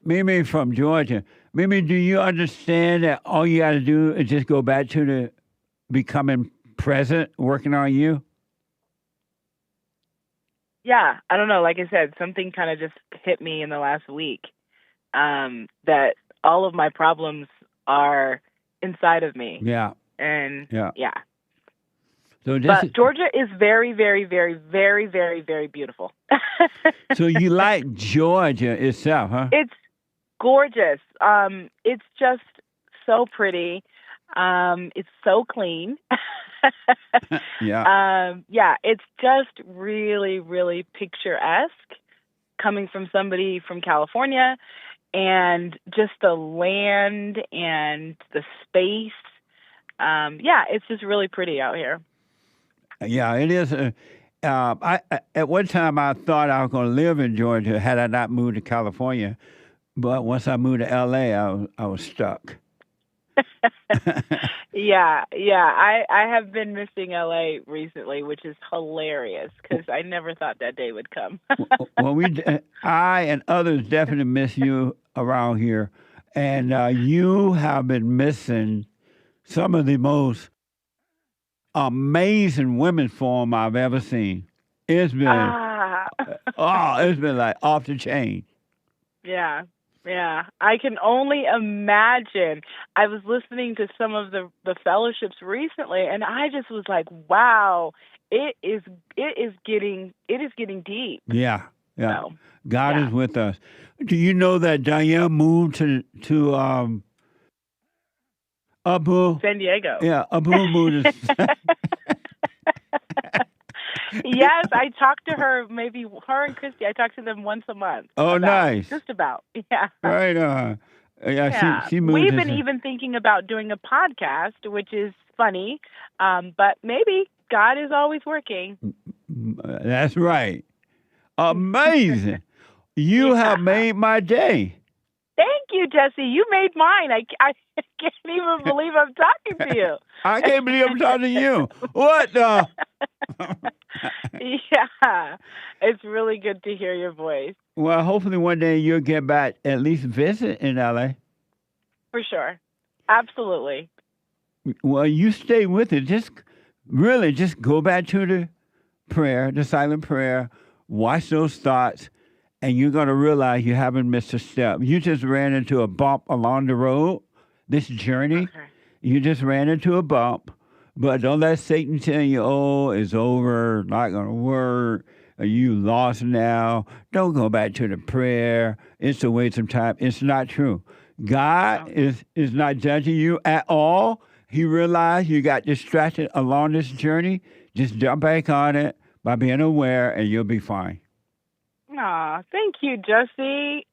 Mimi from Georgia. Mimi, do you understand that all you got to do is just go back to the becoming present, working on you?
Yeah, I don't know. Like I said, something kind of just hit me in the last week that all of my problems are inside of me.
Yeah.
And
yeah.
So but Georgia is very, very, very, very, very, very beautiful.
So you like Georgia itself, huh?
It's gorgeous. It's just so pretty. It's so clean.
Yeah.
It's just really, really picturesque coming from somebody from California, and just the land and the space. It's just really pretty out here.
Yeah, it is. At one time, I thought I was going to live in Georgia had I not moved to California. But once I moved to L.A., I was stuck.
Yeah. I have been missing LA recently, which is hilarious because I never thought that day would come.
Well, I and others definitely miss you around here, and you have been missing some of the most amazing women's forum I've ever seen. It's been it's been like off the chain.
Yeah, I can only imagine. I was listening to some of the fellowships recently, and I just was like, "Wow, it is getting deep."
Yeah.
So,
God is with us. Do you know that Diane moved to Abu?
San Diego.
Yeah, Abu moved.
Yes, I talked to her. Maybe her and Christy. I talk to them once a month.
Oh, nice.
Just about. Yeah.
Right on. Yeah. She moved.
We've been even thinking about doing a podcast, which is funny, but maybe God is always working.
That's right. Amazing. You have made my day.
Thank you, Jesse. You made mine. I can't even believe I'm talking to you.
I can't believe I'm talking to you. What the?
Yeah. It's really good to hear your voice.
Well, hopefully one day you'll get back, at least visit in L.A.
For sure. Absolutely.
Well, you stay with it. Just go back to the prayer, the silent prayer, watch those thoughts, and you're going to realize you haven't missed a step. You just ran into a bump along the road, this journey. Okay. You just ran into a bump, but don't let Satan tell you, oh, it's over, not going to work, or you lost now. Don't go back to the prayer. It's a waste of time. It's not true. God is not judging you at all. He realized you got distracted along this journey. Just jump back on it by being aware, and you'll be fine.
Aw, thank you, Jesse.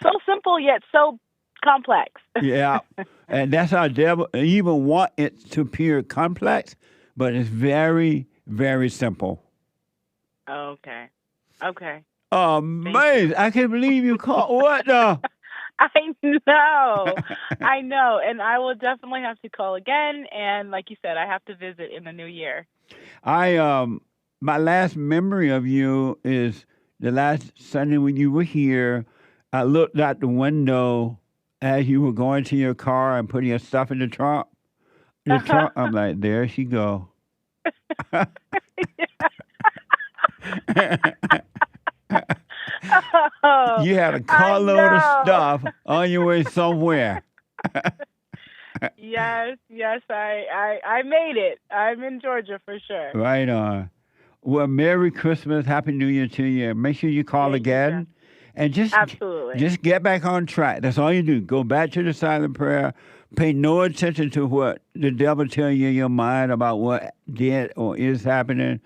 So simple yet so complex.
Yeah, and that's how devil even want it to appear complex, but it's very, very simple.
Okay.
Amazing! I can't believe you called. What the?
I know, and I will definitely have to call again. And like you said, I have to visit in the new year.
My last memory of you is the last Sunday when you were here. I looked out the window as you were going to your car and putting your stuff in the trunk. I'm like, there she go.
Oh,
You had a carload of stuff on your way somewhere.
Yes, I made it. I'm in Georgia for sure.
Right on. Well, Merry Christmas, Happy New Year to you. Make sure you call again. And just get back on track. That's all you do. Go back to the silent prayer. Pay no attention to what the devil tell you in your mind about what did or is happening.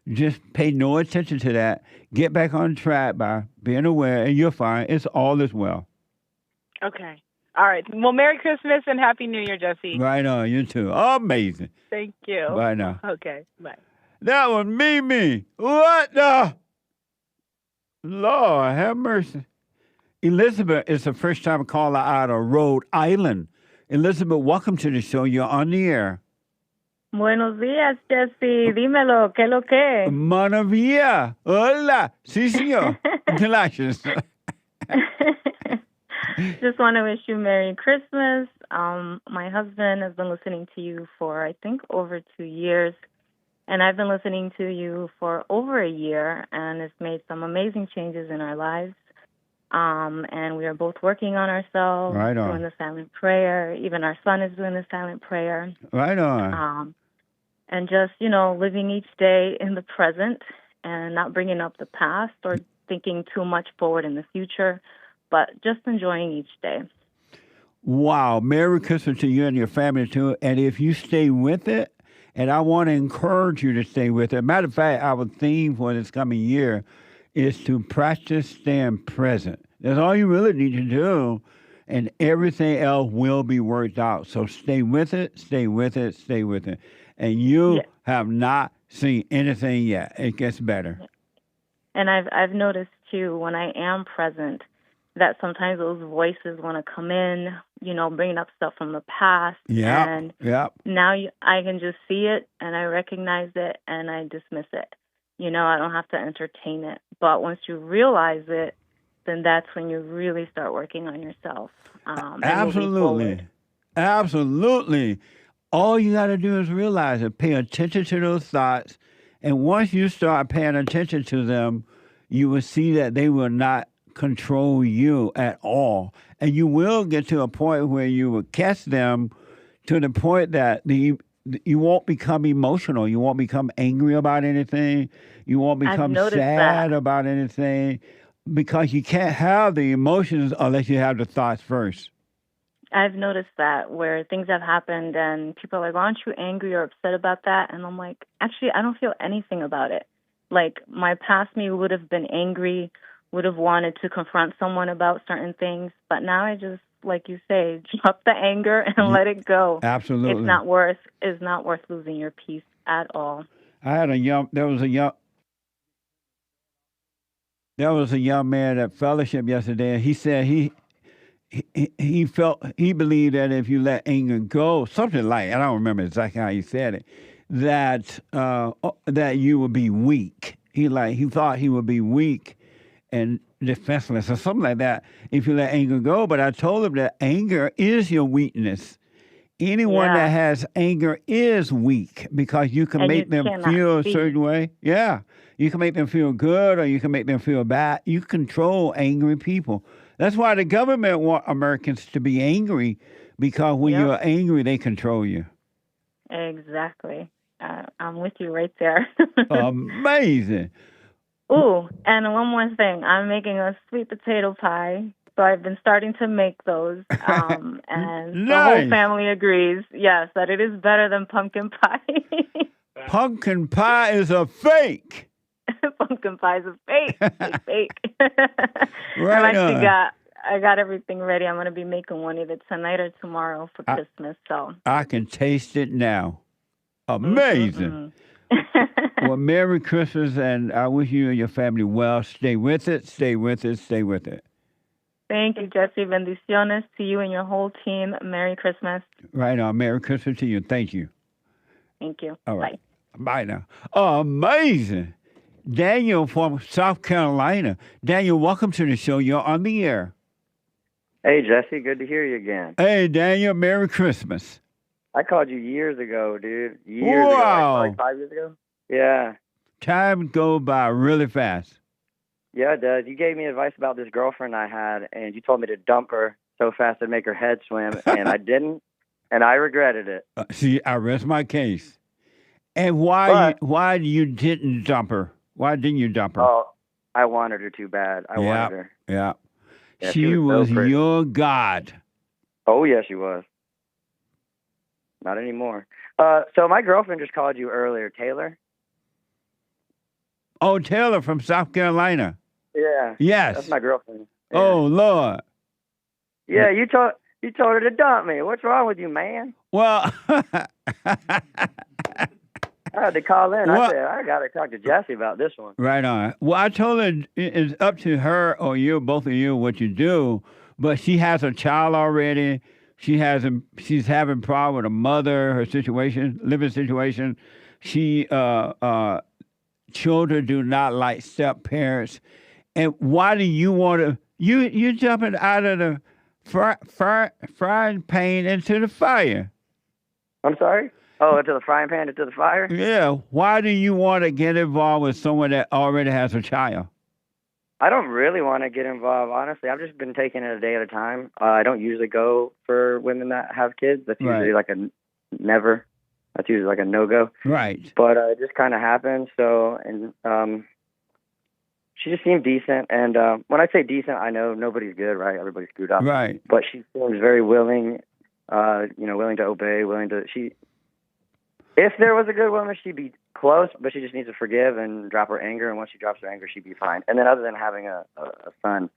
Just pay no attention to that. Get back on track by being aware, and you're fine. It's all as well.
Okay. All right. Well, Merry Christmas and Happy New Year, Jesse.
Right on. You too. Amazing.
Thank you.
Bye now.
Okay. Bye.
That was Mimi. What the? Lord, have mercy. Elizabeth is the first-time caller out of Rhode Island. Elizabeth, welcome to the show. You're on the air.
Buenos días, Jesse. Dímelo, ¿qué lo que?
Maravilla. Hola. Sí, señor. Gracias.
Just want to wish you Merry Christmas. My husband has been listening to you for, I think, over 2 years. And I've been listening to you for over a year, and it's made some amazing changes in our lives. And we are both working on ourselves,
right on.
Doing the silent prayer. Even our son is doing the silent prayer.
Right on.
And just, living each day in the present and not bringing up the past or thinking too much forward in the future, but just enjoying each day.
Wow. Merry Christmas to you and your family, too. And if you stay with it, and I want to encourage you to stay with it. Matter of fact, our theme for this coming year is to practice staying present. That's all you really need to do, and everything else will be worked out. So stay with it, stay with it, stay with it. And you have not seen anything yet. It gets better.
And I've noticed, too, when I am present, that sometimes those voices want to come in, bringing up stuff from the past.
Yeah.
And now I can just see it, and I recognize it, and I dismiss it. I don't have to entertain it. But once you realize it, then that's when you really start working on yourself.
Absolutely. Absolutely. All you got to do is realize it. Pay attention to those thoughts. And once you start paying attention to them, you will see that they will not control you at all. And you will get to a point where you will catch them to the point that you won't become emotional. You won't become angry about anything. You won't become sad about anything, because you can't have the emotions unless you have the thoughts first.
I've noticed that where things have happened and people are like, aren't you angry or upset about that? And I'm like, actually, I don't feel anything about it. Like, my past me would have been angry, would have wanted to confront someone about certain things. But now I just, like you say, drop the anger and let it go.
Absolutely.
It's not worth losing your peace at all.
There was a young man at fellowship yesterday, and he said he believed that if you let anger go, something like, I don't remember exactly how he said it, that you would be weak. He thought he would be weak and defenseless or something like that if you let anger go. But I told him that anger is your weakness. Anyone that has anger is weak, because you can make them feel a certain way. Yeah. You can make them feel good or you can make them feel bad. You control angry people. That's why the government want Americans to be angry, because when you're angry, they control you.
Exactly. I'm with you right there.
Amazing.
Ooh, and one more thing. I'm making a sweet potato pie. So I've been starting to make those. And the whole family agrees, yes, that it is better than pumpkin pie.
Pumpkin pie is a fake.
Pumpkin pie is a fake. It's fake.
Right
I got everything ready. I'm going to be making one either tonight or tomorrow for Christmas. So
I can taste it now. Amazing. Well, Merry Christmas, and I wish you and your family well. Stay with it, stay with it, stay with it.
Thank you, Jesse. Bendiciones to you and your whole team. Merry Christmas.
Right on. Merry Christmas to you. Thank you.
Thank you.
All right. Bye now. Amazing. Daniel from South Carolina. Daniel, welcome to the show. You're on the air.
Hey, Jesse. Good to hear you again.
Hey, Daniel. Merry Christmas.
I called you years ago, dude. Years ago. Like 5 years ago? Yeah.
Time goes by really fast.
Yeah, it does. You gave me advice about this girlfriend I had, and you told me to dump her so fast to make her head swim, and I didn't, and I regretted it.
See, I rest my case. And why you didn't dump her? Why didn't you dump her?
Oh, I wanted her too bad. I wanted her.
Yeah.
Yeah,
she was
so pretty.
your god.
Oh, yeah, she was. Not anymore. So my girlfriend just called you earlier, Taylor.
Oh, Taylor from South Carolina.
Yeah.
Yes.
That's my girlfriend. Yeah.
Oh, Lord.
Yeah, you told her to dump me. What's wrong with you, man?
Well,
I had to call in. I said, I got to talk to Jesse about this one.
Right on. Well, I told her it's up to her or you, both of you, what you do. But she has a child already. She's having problem with her mother, her situation, living situation. Children do not like step parents. And why do you want to? You jumping out of the frying pan into the fire.
I'm sorry? Oh, into the frying pan, into the fire?
Yeah. Why do you want to get involved with someone that already has a child?
I don't really want to get involved, honestly. I've just been taking it a day at a time. I don't usually go for women that have kids. That's usually like a never. That's usually like a no-go.
Right.
But it just kind of happened. So, and she just seemed decent. And when I say decent, I know nobody's good, right? Everybody's screwed up.
Right.
But she seems very willing, willing to obey, if there was a good woman, she'd be close, but she just needs to forgive and drop her anger. And once she drops her anger, she'd be fine. And then other than having a son.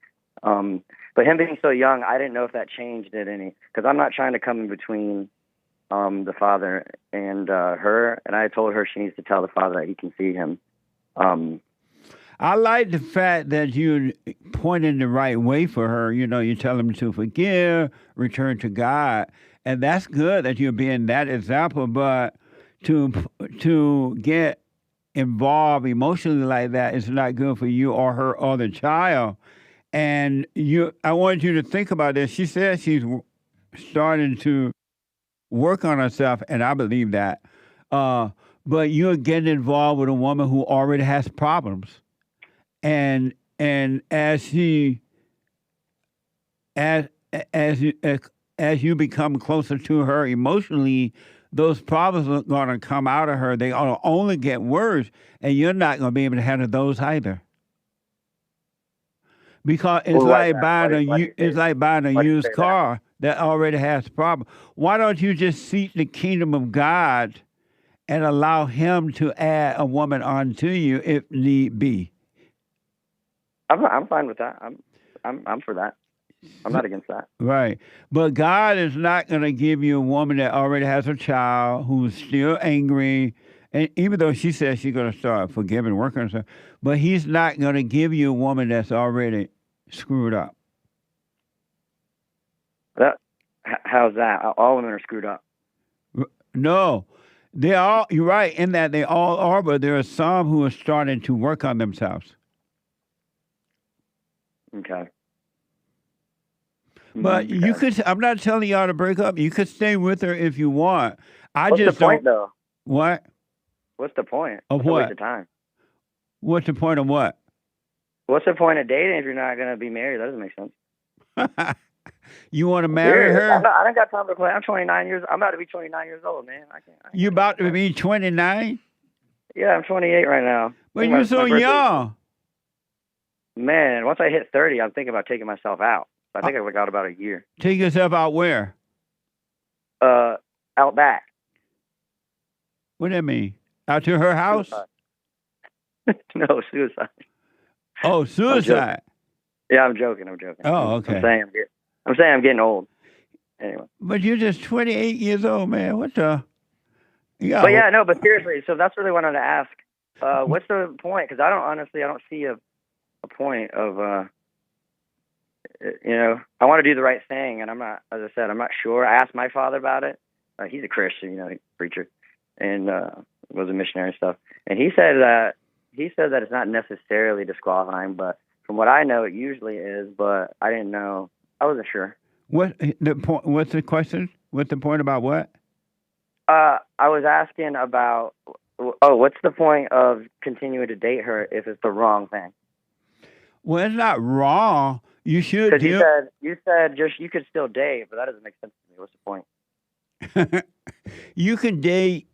But him being so young, I didn't know if that changed it any. Because I'm not trying to come in between the father and her. And I told her she needs to tell the father that he can see him.
I like the fact that you pointed the right way for her. You know, you tell him to forgive, return to God. And that's good that you're being that example. But to get involved emotionally like that is not good for you or her or the child. And I want you to think about this. She said she's starting to work on herself, and I believe that. But you're getting involved with a woman who already has problems. And as you become closer to her emotionally, those problems are going to come out of her. They will only get worse, and you're not going to be able to handle those either. Because it's like buying a used car that already has problems. Why don't you just seek the kingdom of God and allow Him to add a woman onto you if need be?
I'm fine with that. I'm for that. I'm not against that.
Right. But God is not going to give you a woman that already has a child who's still angry. And even though she says she's going to start forgiving, working on herself, but He's not going to give you a woman that's already screwed up.
How's that? All women are screwed up.
No. You're right in that they all are, but there are some who are starting to work on themselves.
Okay.
But you could. I'm not telling y'all to break up. You could stay with her if you want.
What's the point, though?
What?
What's the point?
Of
what?
what?
A waste of time.
What's the point of what?
What's the point of dating if you're not going to be married? That doesn't make sense.
You want to marry her?
I don't got time to play. I'm 29 years. I'm about to be 29 years old, man. I can't
you about to be 29?
Yeah, I'm 28 right now.
But you're so young.
Man, once I hit 30, I'm thinking about taking myself out. I think I got about a year.
Take yourself out where?
Out back.
What do that mean? Out to her house?
No, suicide.
Oh, suicide.
Yeah, I'm joking.
Oh, okay.
I'm saying I'm getting old. Anyway.
But you're just 28 years old, man. What the?
Yeah. But yeah, no. But seriously, so that's really what I wanted to ask. What's the point? Because I don't see a point of. I want to do the right thing, and I'm not. As I said, I'm not sure. I asked my father about it. He's a Christian, he's a preacher, and was a missionary and stuff. And he said that it's not necessarily disqualifying, but from what I know, it usually is. But I didn't know. I wasn't sure.
What the point? What's the question? What's the point about what?
I was asking about. Oh, what's the point of continuing to date her if it's the wrong thing?
Well, it's not wrong. You should
Because
deal.
you said just you could still date, but that doesn't make sense to me. What's the point?
You can date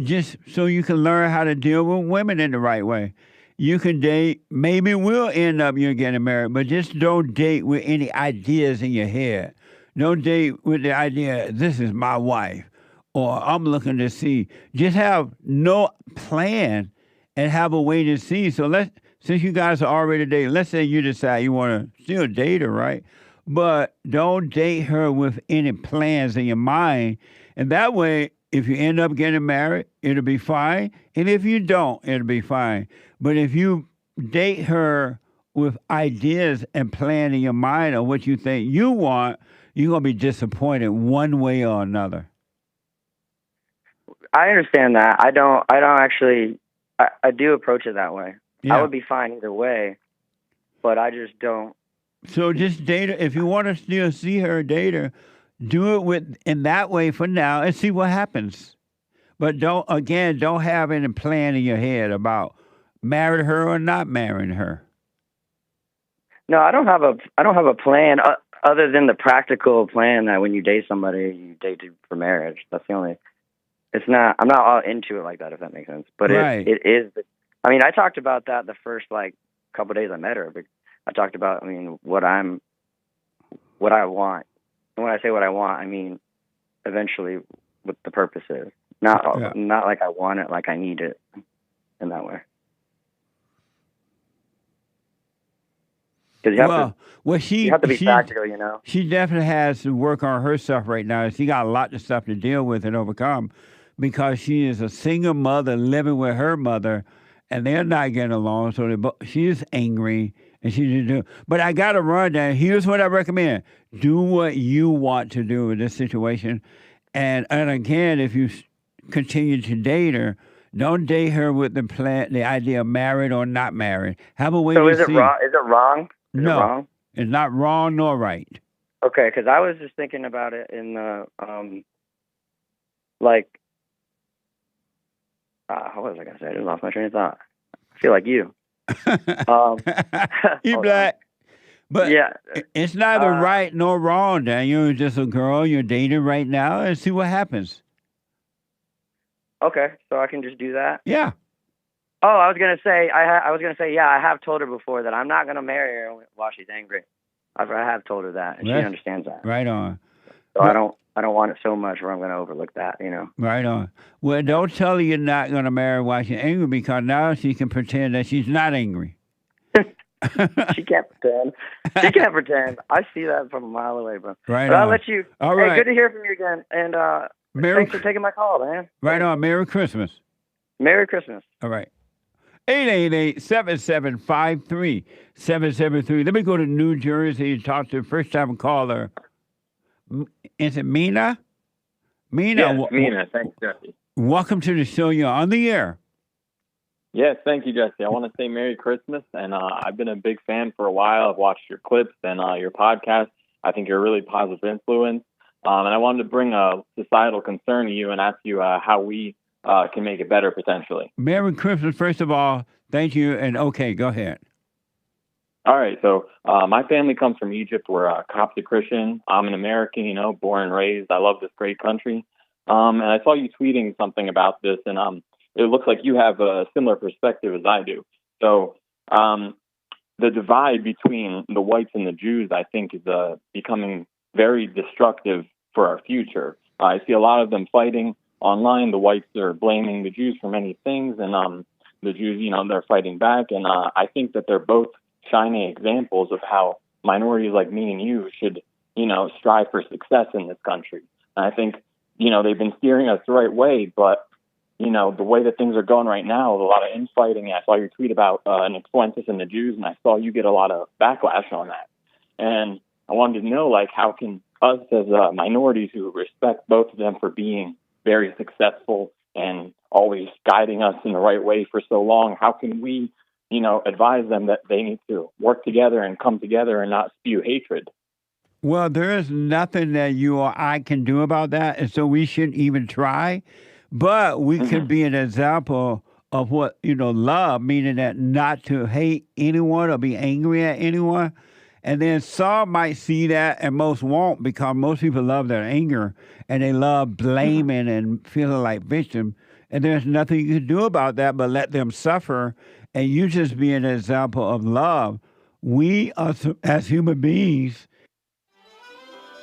just so you can learn how to deal with women in the right way. You can date, maybe we'll end up you're getting married, but just don't date with any ideas in your head. Don't date with the idea, this is my wife, or I'm looking to see. Just have no plan and have a way to see. So since you guys are already dating, let's say you decide you want to still date her, right? But don't date her with any plans in your mind. And that way, if you end up getting married, it'll be fine. And if you don't, it'll be fine. But if you date her with ideas and plan in your mind of what you think you want, you're going to be disappointed one way or another.
I understand that. I don't actually, I do approach it that way.
Yeah.
I would be fine either way, but I just don't.
So just date her. If you want to still see her, date her. Do it in that way for now and see what happens. But don't have any plan in your head about marrying her or not marrying her.
No, I don't have a plan other than the practical plan that when you date somebody, you date for marriage. That's the only. I'm not all into it like that, if that makes sense. But
right.
it is. I mean, I talked about that the first couple of days I met her. But I talked about, what I want. And when I say what I want, I mean eventually what the purpose is. Not like I want it, like I need it in that way. Because you have to be practical, you know.
She definitely has to work on herself right now. She got a lot of stuff to deal with and overcome because she is a single mother living with her mother, and they're not getting along. So she's angry. And she didn't do. But I got to run down. Here's what I recommend. Do what you want to do in this situation. And again, if you continue to date her, don't date her with the idea of married or not married. Have a way to see.
So is it wrong? Is it wrong?
No.
It wrong?
It's not wrong nor right.
Okay, because I was just thinking about it in the, what was I going to say? I just lost my train of thought. I feel like you.
You black. But
yeah,
it's neither right nor wrong, Daniel. You're just a girl you're dating right now and see what happens.
Okay, so I can just do that?
Yeah.
Oh, I was gonna say yeah, I have told her before that I'm not gonna marry her while she's angry. I have told her that, and she understands that.
Right on.
So I don't want it so much where I'm gonna overlook that, you know.
Right on. Well, don't tell her you're not gonna marry her while she's angry, because now she can pretend that she's not angry.
She can't pretend. She can't pretend. I see that from a mile away, bro.
Right
but
on.
I'll let you.
All right.
Hey, good to hear from you again, and thanks for taking my call, man.
Right on. Merry Christmas.
Merry Christmas.
All right. 888-7753-773. Let me go to New Jersey and talk to the first-time caller. Is it MENA? MENA.
Yes, MENA. Thanks, Jesse.
Welcome to the show. You're on the air.
Yes, thank you, Jesse. I want to say Merry Christmas, and I've been a big fan for a while. I've watched your clips and your podcast. I think you're a really positive influence. And I wanted to bring a societal concern to you and ask you how we can make it better potentially.
Merry Christmas, first of all. Thank you. And okay, go ahead.
All right. So my family comes from Egypt. We're Coptic Christian. I'm an American, born and raised. I love this great country. And I saw you tweeting something about this, and it looks like you have a similar perspective as I do. So the divide between the whites and the Jews, I think, is becoming very destructive for our future. I see a lot of them fighting online. The whites are blaming the Jews for many things, and the Jews, they're fighting back. And I think that they're both shining examples of how minorities like me and you should, strive for success in this country. And I think, they've been steering us the right way, but the way that things are going right now, a lot of infighting. I saw your tweet about an Fuentes and the Jews, and I saw you get a lot of backlash on that. And I wanted to know, how can us as minorities who respect both of them for being very successful and always guiding us in the right way for so long, how can we, advise them that they need to work together and come together and not spew hatred?
Well, there is nothing that you or I can do about that, and so we shouldn't even try. But we could be an example of what, love, meaning that not to hate anyone or be angry at anyone. And then some might see that and most won't, because most people love their anger and they love blaming and feeling like victim. And there's nothing you can do about that but let them suffer. And you just be an example of love. We are, as human beings,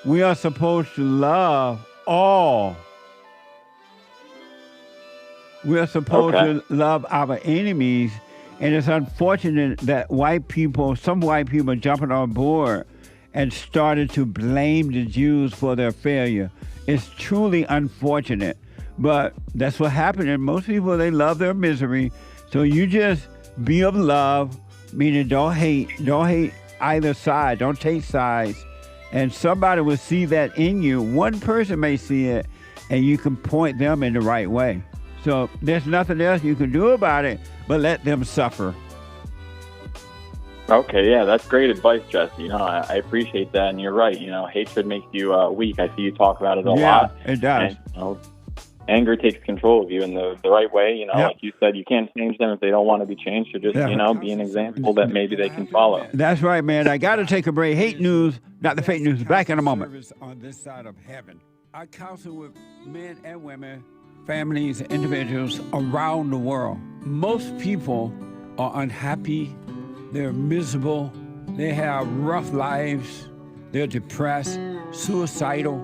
we are supposed to love all. We are supposed to love our enemies. And it's unfortunate that some white people jumping on board and started to blame the Jews for their failure. It's truly unfortunate. But that's what happened. And most people, they love their misery. So you just be of love, meaning don't hate either side. Don't take sides. And somebody will see that in you. One person may see it, and you can point them in the right way. So there's nothing else you can do about it but let them suffer.
Okay, yeah, that's great advice, Jesse. I appreciate that, and you're right. Hatred makes you weak. I see you talk about it a lot.
Yeah, it does.
And, anger takes control of you in the right way. Like you said, you can't change them if they don't want to be changed. So just, be an example that maybe they can follow.
That's right, man. I got to take a break. Hate news, not the fake news. Back in a moment. On this side of heaven, I counsel with men and women, families, and individuals around the world. Most people are unhappy. They're miserable. They have rough lives. They're depressed, suicidal,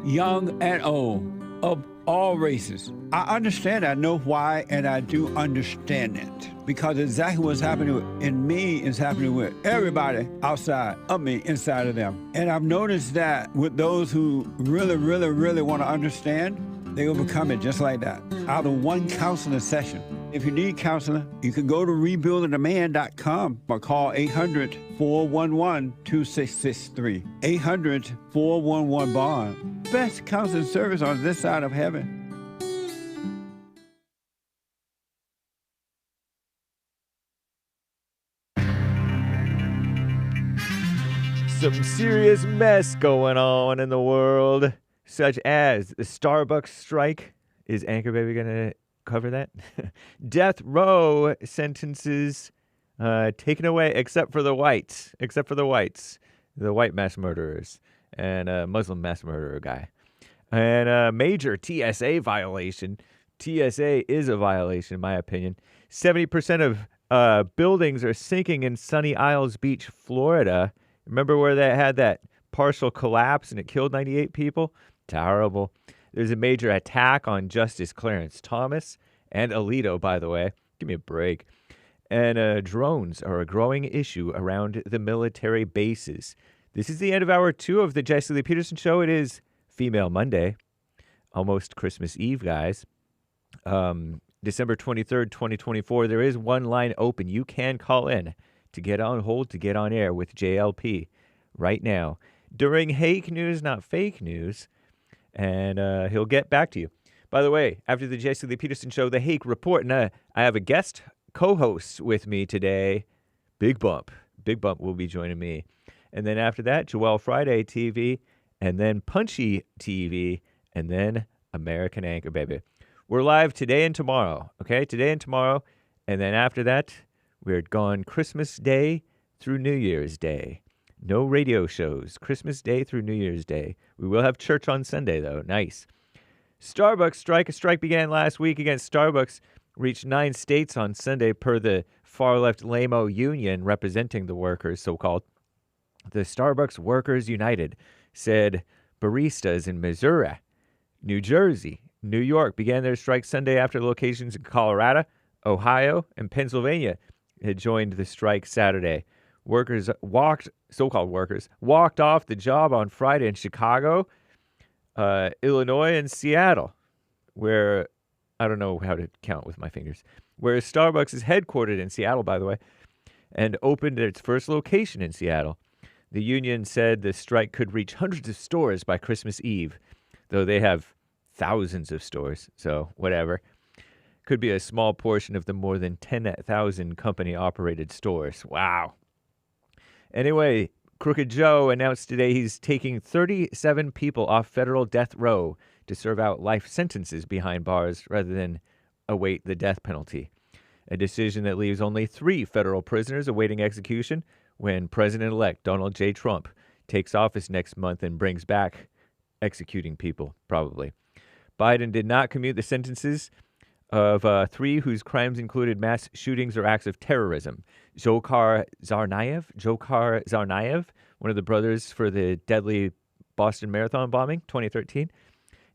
young and old, of all races. I understand. I know why, and I do understand it. Because exactly what's happening in me is happening with everybody outside of me, inside of them. And I've noticed that with those who really, really, really want to understand, they overcome it just like that, out of one counseling session. If you need counseling, you can go to rebuildingaman.com or call 800-411-2663. 800-411-BOND. Best counseling service on this side of heaven.
Some serious mess going on in the world, such as the Starbucks strike. Is Anchor Baby going to cover that? Death row sentences taken away except for the whites. The white mass murderers and a Muslim mass murderer guy. And a major TSA violation. TSA is a violation, in my opinion. 70% of buildings are sinking in Sunny Isles Beach, Florida. Remember where they had that partial collapse and it killed 98 people? Terrible. There's a major attack on Justice Clarence Thomas and Alito, by the way. Give me a break. And drones are a growing issue around the military bases. This is the end of hour 2 of the Jesse Lee Peterson Show. It is Female Monday, almost Christmas Eve, guys. December 23rd, 2024. There is one line open. You can call in to get on hold, to get on air with JLP right now during Hake news, not fake news. And he'll get back to you. By the way, after the Jesse Lee Peterson Show, the Hake Report, and I have a guest co-host with me today, Big Bump. Big Bump will be joining me. And then after that, Joelle Friday TV, and then Punchie TV, and then American Anchor Baby. We're live today and tomorrow, okay? Today and tomorrow. And then after that, we're gone Christmas Day through New Year's Day. No radio shows. Christmas Day through New Year's Day. We will have church on Sunday, though. Nice. Starbucks strike. A strike began last week against Starbucks. Reached 9 states on Sunday per the far-left LAMO union representing the workers, so-called. The Starbucks Workers United said baristas in Missouri, New Jersey, New York began their strike Sunday after locations in Colorado, Ohio, and Pennsylvania had joined the strike Saturday. So-called workers, walked off the job on Friday in Chicago, Illinois, and Seattle, where, I don't know how to count with my fingers, where Starbucks is headquartered in Seattle, by the way, and opened its first location in Seattle. The union said the strike could reach hundreds of stores by Christmas Eve, though they have thousands of stores, so whatever. Could be a small portion of the more than 10,000 company-operated stores. Wow. Anyway, Crooked Joe announced today he's taking 37 people off federal death row to serve out life sentences behind bars rather than await the death penalty. a decision that leaves only 3 federal prisoners awaiting execution when President-elect Donald J. Trump takes office next month and brings back executing people, probably. Biden did not commute the sentences of 3 whose crimes included mass shootings or acts of terrorism. Dzhokhar Tsarnaev, one of the brothers for the deadly Boston Marathon bombing, 2013.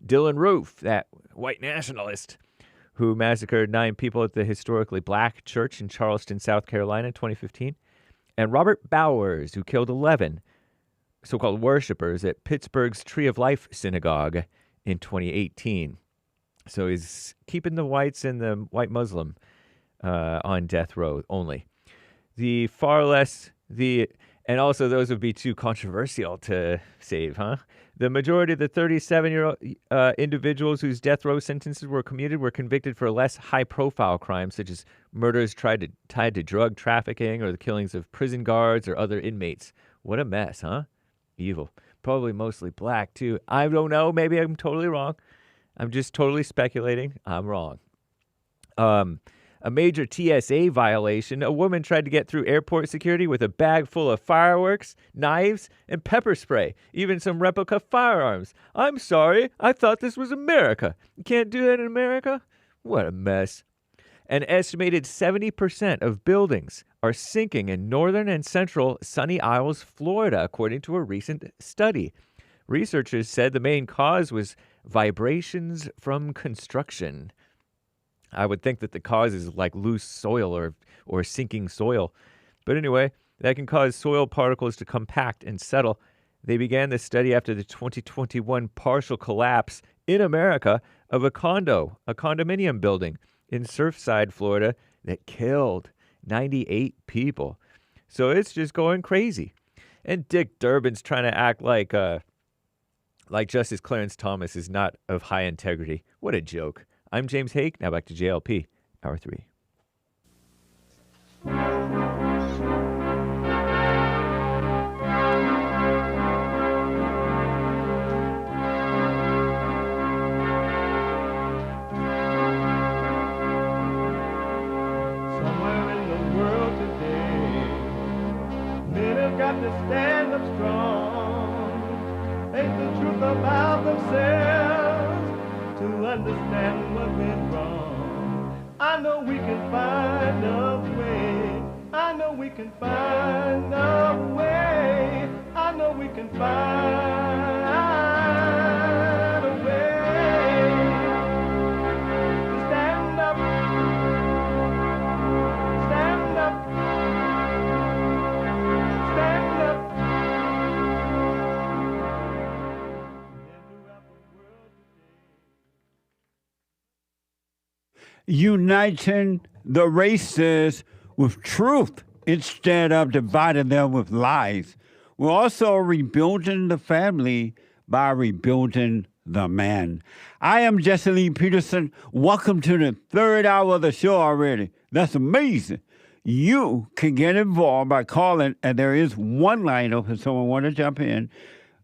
Dylan Roof, that white nationalist who massacred 9 people at the historically black church in Charleston, South Carolina, 2015. And Robert Bowers, who killed 11 so-called worshipers at Pittsburgh's Tree of Life Synagogue in 2018. So he's keeping the whites and the white Muslim on death row only. And also those would be too controversial to save, huh? The majority of the 37-year-old individuals whose death row sentences were commuted were convicted for less high-profile crimes, such as murders tied to drug trafficking or the killings of prison guards or other inmates. What a mess, huh? Evil. Probably mostly black, too. I don't know. Maybe I'm totally wrong. I'm just totally speculating. I'm wrong. A major TSA violation. A woman tried to get through airport security with a bag full of fireworks, knives, and pepper spray, even some replica firearms. I'm sorry. I thought this was America. You can't do that in America? What a mess. An estimated 70% of buildings are sinking in northern and central Sunny Isles, Florida, according to a recent study. Researchers said the main cause was vibrations from construction. I would think that the cause is like loose soil or sinking soil. But anyway, that can cause soil particles to compact and settle. They began this study after the 2021 partial collapse in America of a condominium building in Surfside, Florida, that killed 98 people. So it's just going crazy. And Dick Durbin's trying to act like Justice Clarence Thomas is not of high integrity. What a joke. I'm James Hake. Now back to JLP, Hour 3.
Somewhere in the world today, men have got to stand up strong, think the truth about themselves, to understand what went wrong. I know we can find a way. I know we can find a way. I know we can find a way to stand up, stand up, stand up.
Uniting the races with truth instead of dividing them with lies. We're also rebuilding the family by rebuilding the man. I am Jesse Lee Peterson. Welcome to the 3rd hour of the show already. That's amazing. You can get involved by calling, and there is one line open if someone want to jump in,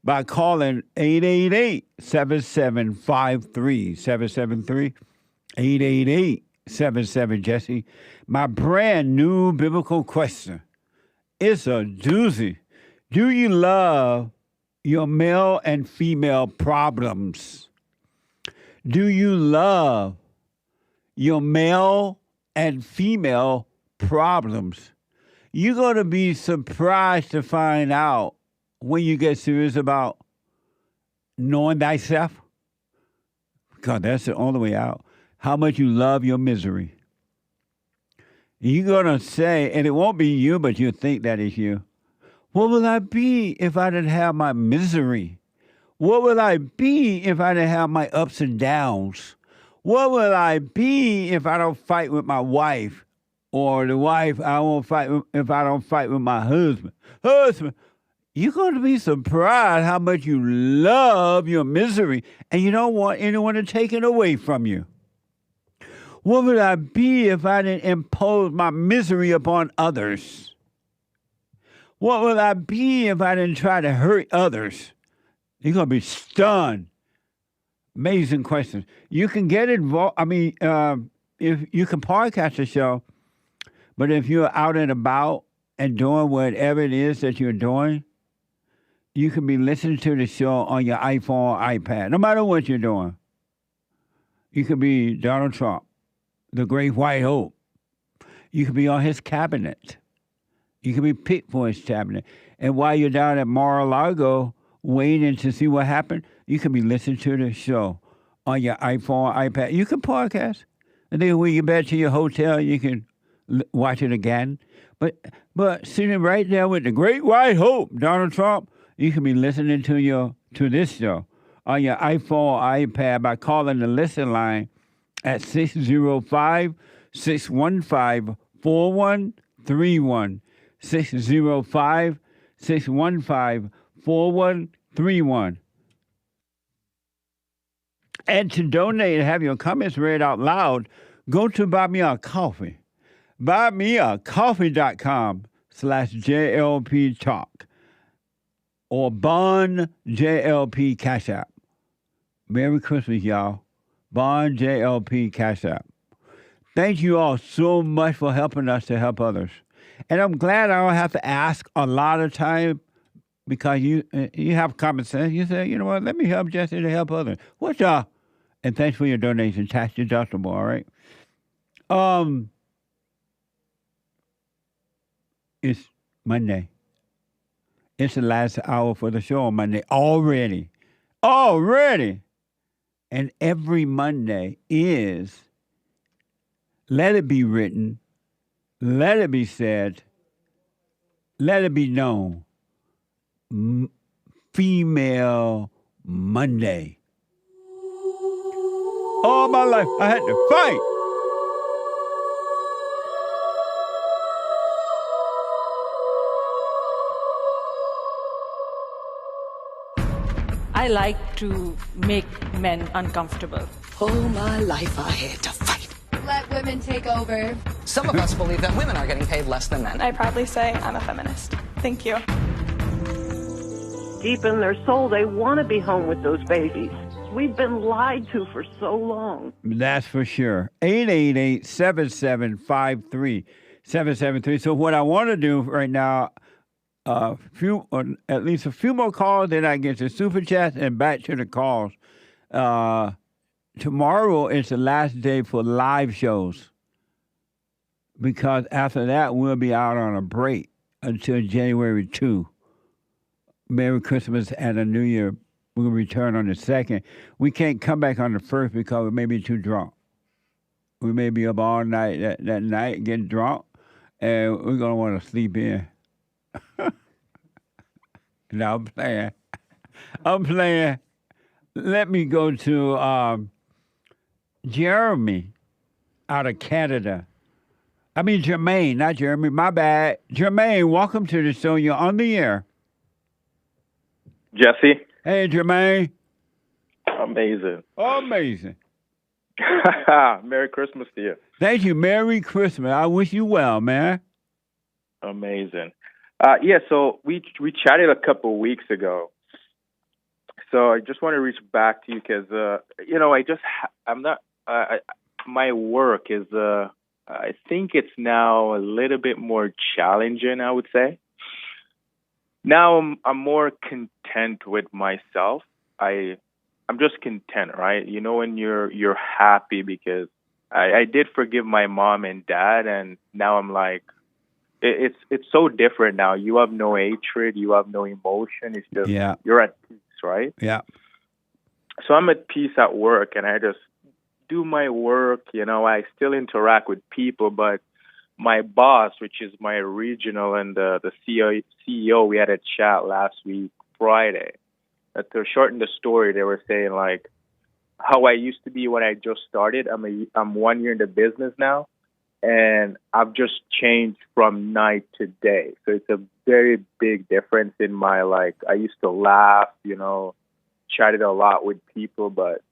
by calling 888-7753-773. 888-77-JESSE. My brand new biblical question. It's a doozy. Do you love your male and female problems? Do you love your male and female problems? You're going to be surprised to find out when you get serious about knowing thyself. God, that's the only way out. How much you love your misery. You're going to say, and it won't be you, but you think that is you. What will I be if I didn't have my misery? What will I be if I didn't have my ups and downs? What will I be if I don't fight with my wife? Or the wife, I won't fight if I don't fight with my husband. Husband, you're going to be surprised how much you love your misery, and you don't want anyone to take it away from you. What would I be if I didn't impose my misery upon others? What would I be if I didn't try to hurt others? You're going to be stunned. Amazing questions. You can get involved. If you can podcast the show But if you're out and about and doing whatever it is that you're doing, you can be listening to the show on your iPhone or iPad, no matter what you're doing. You could be Donald Trump, the Great White Hope. You could be on his cabinet. You could be picked for his cabinet. And while you're down at Mar-a-Lago waiting to see what happened, you could be listening to the show on your iPhone or iPad. You can podcast. And then when you get back to your hotel, you can watch it again. But sitting right there with the Great White Hope, Donald Trump, you can be listening to this show on your iPhone or iPad by calling the listen line at 605-615-4131. 605-615-4131. And to donate and have your comments read out loud, go to Buy Me a Coffee. BuyMeACoffee.com/JLP Talk. Or Bond JLP Cash App. Merry Christmas, y'all. Bond JLP Cash App. Thank you all so much for helping us to help others. And I'm glad I don't have to ask a lot of time because you have common sense. You say, you know what, let me help Jesse to help others. What y'all? And thanks for your donation. Tax deductible, all right? It's Monday. It's the last hour for the show on Monday already. And every Monday is let it be written, let it be said, let it be known. Female Monday. All my life I had to fight.
I like to make men uncomfortable.
All my life I had to fight.
Let women take over.
Some of us believe that women are getting paid less than men.
I proudly say I'm a feminist. Thank you.
Deep in their soul, they want to be home with those babies. We've been lied to for so long.
That's for sure. 888-7753-773. So what I want to do right now, at least a few more calls, then I get to Super Chat and back to the calls. Tomorrow is the last day for live shows because after that, we'll be out on a break until January 2. Merry Christmas and a New Year. We'll return on the 2nd. We can't come back on the 1st because we may be too drunk. We may be up all night that night getting drunk, and we're going to want to sleep in. No, I'm playing. Let me go to Jeremy out of Canada. I mean Jermaine, not Jeremy. My bad. Jermaine, welcome to the show. You're on the air.
Jesse.
Hey, Jermaine.
Amazing. Merry Christmas to you.
Thank you. Merry Christmas. I wish you well, man.
Amazing. So we chatted a couple weeks ago. So I just want to reach back to you because, my work is, I think it's now a little bit more challenging, I would say. Now I'm more content with myself. I'm just content, right? You know, when you're happy because I did forgive my mom and dad, and now I'm like, it's so different now. You have no hatred, you have no emotion. It's just you're at peace, right?
Yeah.
So I'm at peace at work, and I just do my work. You know, I still interact with people, but my boss, which is my regional and the CEO, we had a chat last week, Friday. To shorten the story, they were saying like how I used to be when I just started. I'm 1 year in the business now, and I've just changed from night to day. So it's a very big difference in my, like, I used to laugh, chatted a lot with people, but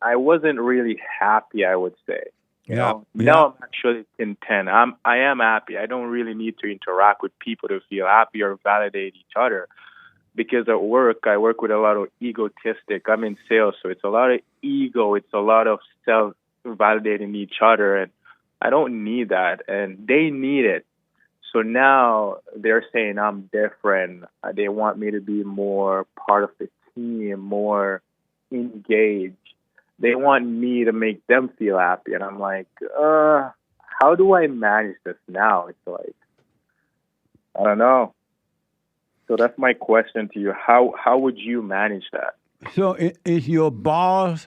I wasn't really happy, I would say. Now I'm actually content. I am happy. I don't really need to interact with people to feel happy or validate each other. Because at work, I work with a lot of egotistic. I'm in sales, so it's a lot of ego. It's a lot of self-validating each other. And I don't need that, and they need it. So now they're saying I'm different. They want me to be more part of the team, more engaged. They want me to make them feel happy, and I'm like, how do I manage this now? It's like, I don't know. So that's my question to you. How would you manage that?
So is your boss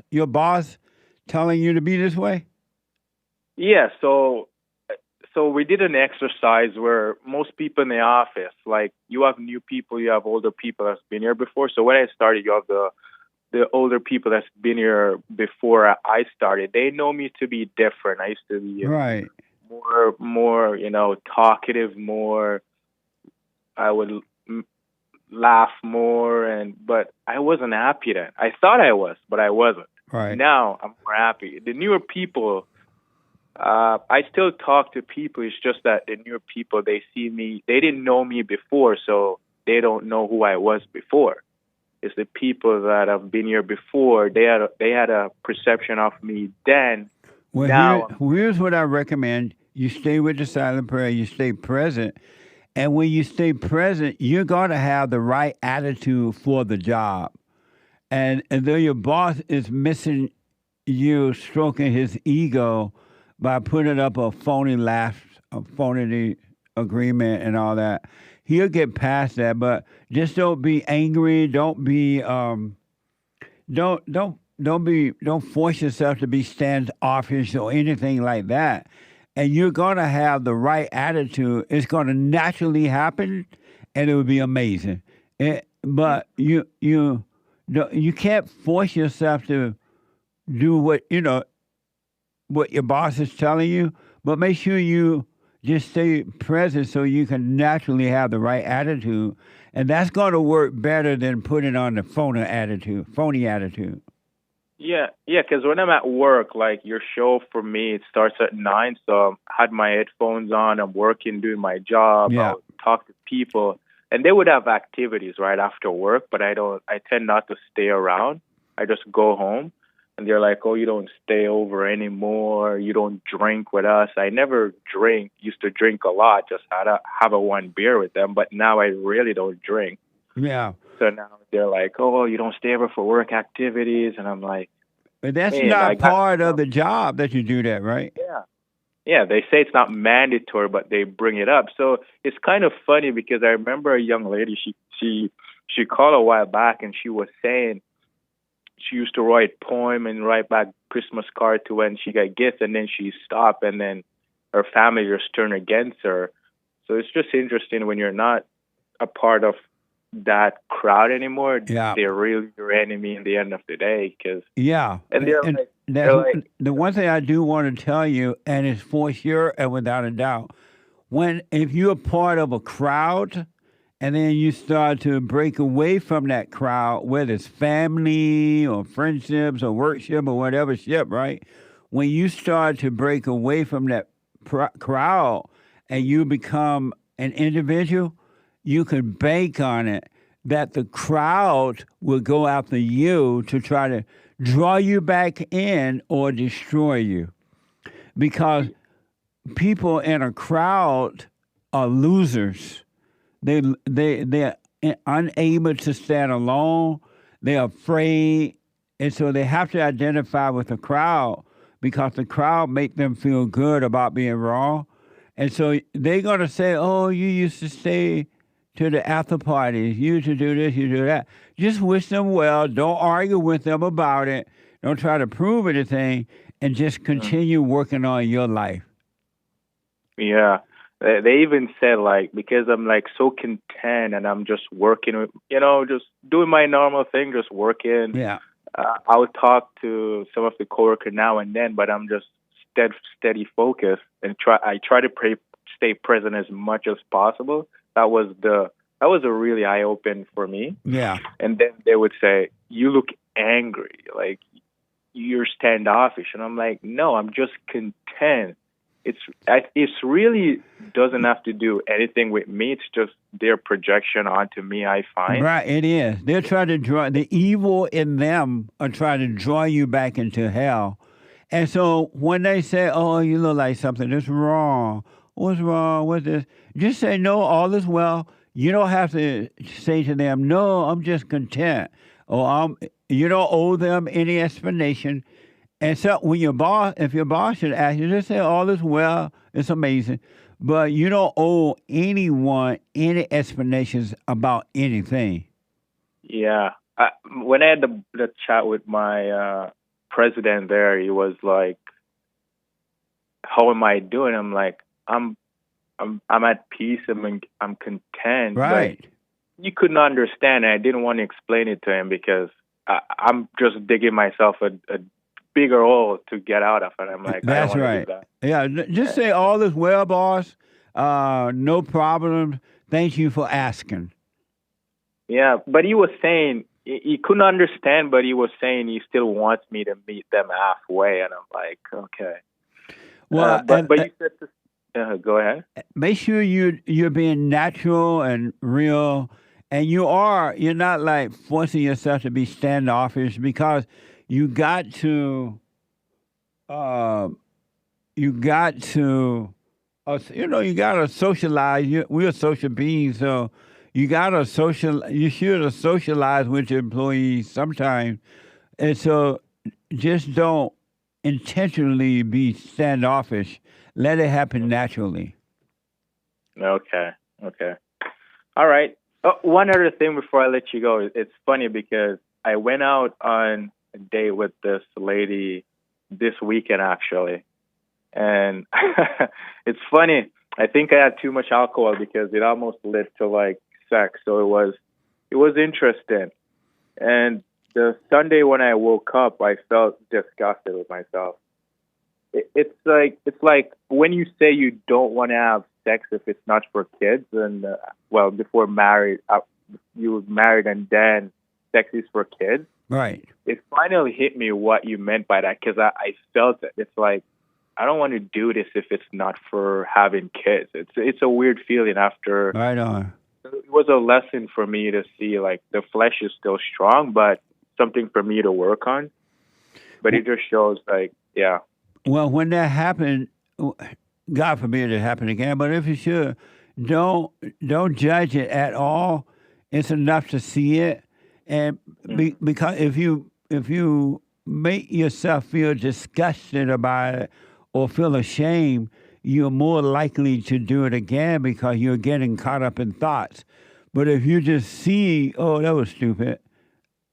telling you to be this way?
Yeah, so we did an exercise where most people in the office, like you have new people, you have older people that's been here before. So when I started, you have the older people that's been here before I started. They know me to be different. I used to be
right.
more, talkative, more. I would laugh more, but I wasn't happy then. I thought I was, but I wasn't.
Right.
Now I'm more happy. The newer people, I still talk to people. It's just that the newer people, they see me. They didn't know me before, so they don't know who I was before. It's the people that have been here before. They had a perception of me then.
Well,
now
here's what I recommend. You stay with the silent prayer. You stay present. And when you stay present, you're going to have the right attitude for the job. And though your boss is missing you stroking his ego by putting up a phony agreement and all that, he'll get past that. But just don't be angry. Don't be don't force yourself to be standoffish or anything like that. And you're going to have the right attitude. It's going to naturally happen, and it will be amazing. But you can't force yourself to do what your boss is telling you. But make sure you just stay present so you can naturally have the right attitude, and that's going to work better than putting on the phony attitude.
Yeah, because when I'm at work, like your show for me, it starts at 9, so I had my headphones on, I'm working, doing my job,
Yeah.
I would talk to people, and they would have activities right after work, but I tend not to stay around. I just go home, and they're like, oh, you don't stay over anymore, you don't drink with us. I never used to drink a lot, just have a one beer with them, but now I really don't drink.
Yeah.
So now they're like, oh, you don't stay over for work activities. And I'm like,
but that's not part of the job that you do that, right?
Yeah. Yeah, they say it's not mandatory, but they bring it up. So it's kind of funny because I remember a young lady, she called a while back and she was saying she used to write poem and write back Christmas card to when she got gifts, and then she stopped, and then her family just turned against her. So it's just interesting when you're not a part of that crowd anymore.
Yeah.
They're really your enemy in the end of the day.
Yeah.
And
the one thing I do want to tell you, and it's for sure and without a doubt, if you're a part of a crowd and then you start to break away from that crowd, whether it's family or friendships or workship or whatever ship, right? When you start to break away from that crowd and you become an individual, you can bank on it that the crowd will go after you to try to draw you back in or destroy you. Because people in a crowd are losers. They're unable to stand alone. They're afraid. And so they have to identify with the crowd because the crowd make them feel good about being wrong. And so they're going to say, oh, you used to stay to the after parties. You used to do this, you do that. Just wish them well. Don't argue with them about it. Don't try to prove anything, and just continue working on your life.
Yeah. They even said, like, because I'm, like, so content and I'm just working with, just doing my normal thing, just working.
Yeah.
I would talk to some of the coworkers now and then, but I'm just steady focused and I try to stay present as much as possible. That was a really eye-open for me.
Yeah.
And then they would say, you look angry, like you're standoffish. And I'm like, no, I'm just content. It's really doesn't have to do anything with me. It's just their projection onto me, I find.
Right, it is. They're trying to the evil in them are trying to draw you back into hell. And so when they say, "Oh, you look like something that's wrong," what's wrong with this? Just say, "No, all is well." You don't have to say to them, "No, I'm just content," or you don't owe them any explanation. And so when if your boss should ask you, just say, "All is well. It's amazing," but you don't owe anyone any explanations about anything.
Yeah. When I had the chat with my president there, he was like, "How am I doing?" I'm like, I'm at peace. I'm content."
Right.
But you couldn't understand, and I didn't want to explain it to him because I'm just digging myself a bigger hole to get out of it. I'm like,
That's
I don't want
right.
to do that.
Yeah, just say, "All is well, boss. No problem. Thank you for asking."
Yeah, but he was saying he couldn't understand, but he was saying he still wants me to meet them halfway, and I'm like, okay.
Well,
but you said to go ahead.
Make sure you're being natural and real, and you're not like forcing yourself to be standoffish, because you got to socialize. We're social beings, so you should socialize with your employees sometimes, and so just don't intentionally be standoffish. Let it happen naturally.
Okay. All right. One other thing before I let you go. It's funny because I went out on a date with this lady this weekend, actually. And it's funny. I think I had too much alcohol because it almost led to like sex. So it was interesting. And the Sunday when I woke up, I felt disgusted with myself. It's like when you say you don't want to have sex if it's not for kids, and before married, you were married and then sex is for kids.
Right.
It finally hit me what you meant by that, because I felt it. It's like, I don't want to do this if it's not for having kids. It's a weird feeling after.
Right on.
It was a lesson for me to see, like, the flesh is still strong, but something for me to work on. But it just shows, like, yeah.
Well, when that happened, God forbid it happen again, but if it should, don't judge it at all. It's enough to see it, and because if you make yourself feel disgusted about it or feel ashamed, you're more likely to do it again because you're getting caught up in thoughts. But if you just see, "Oh, that was stupid,"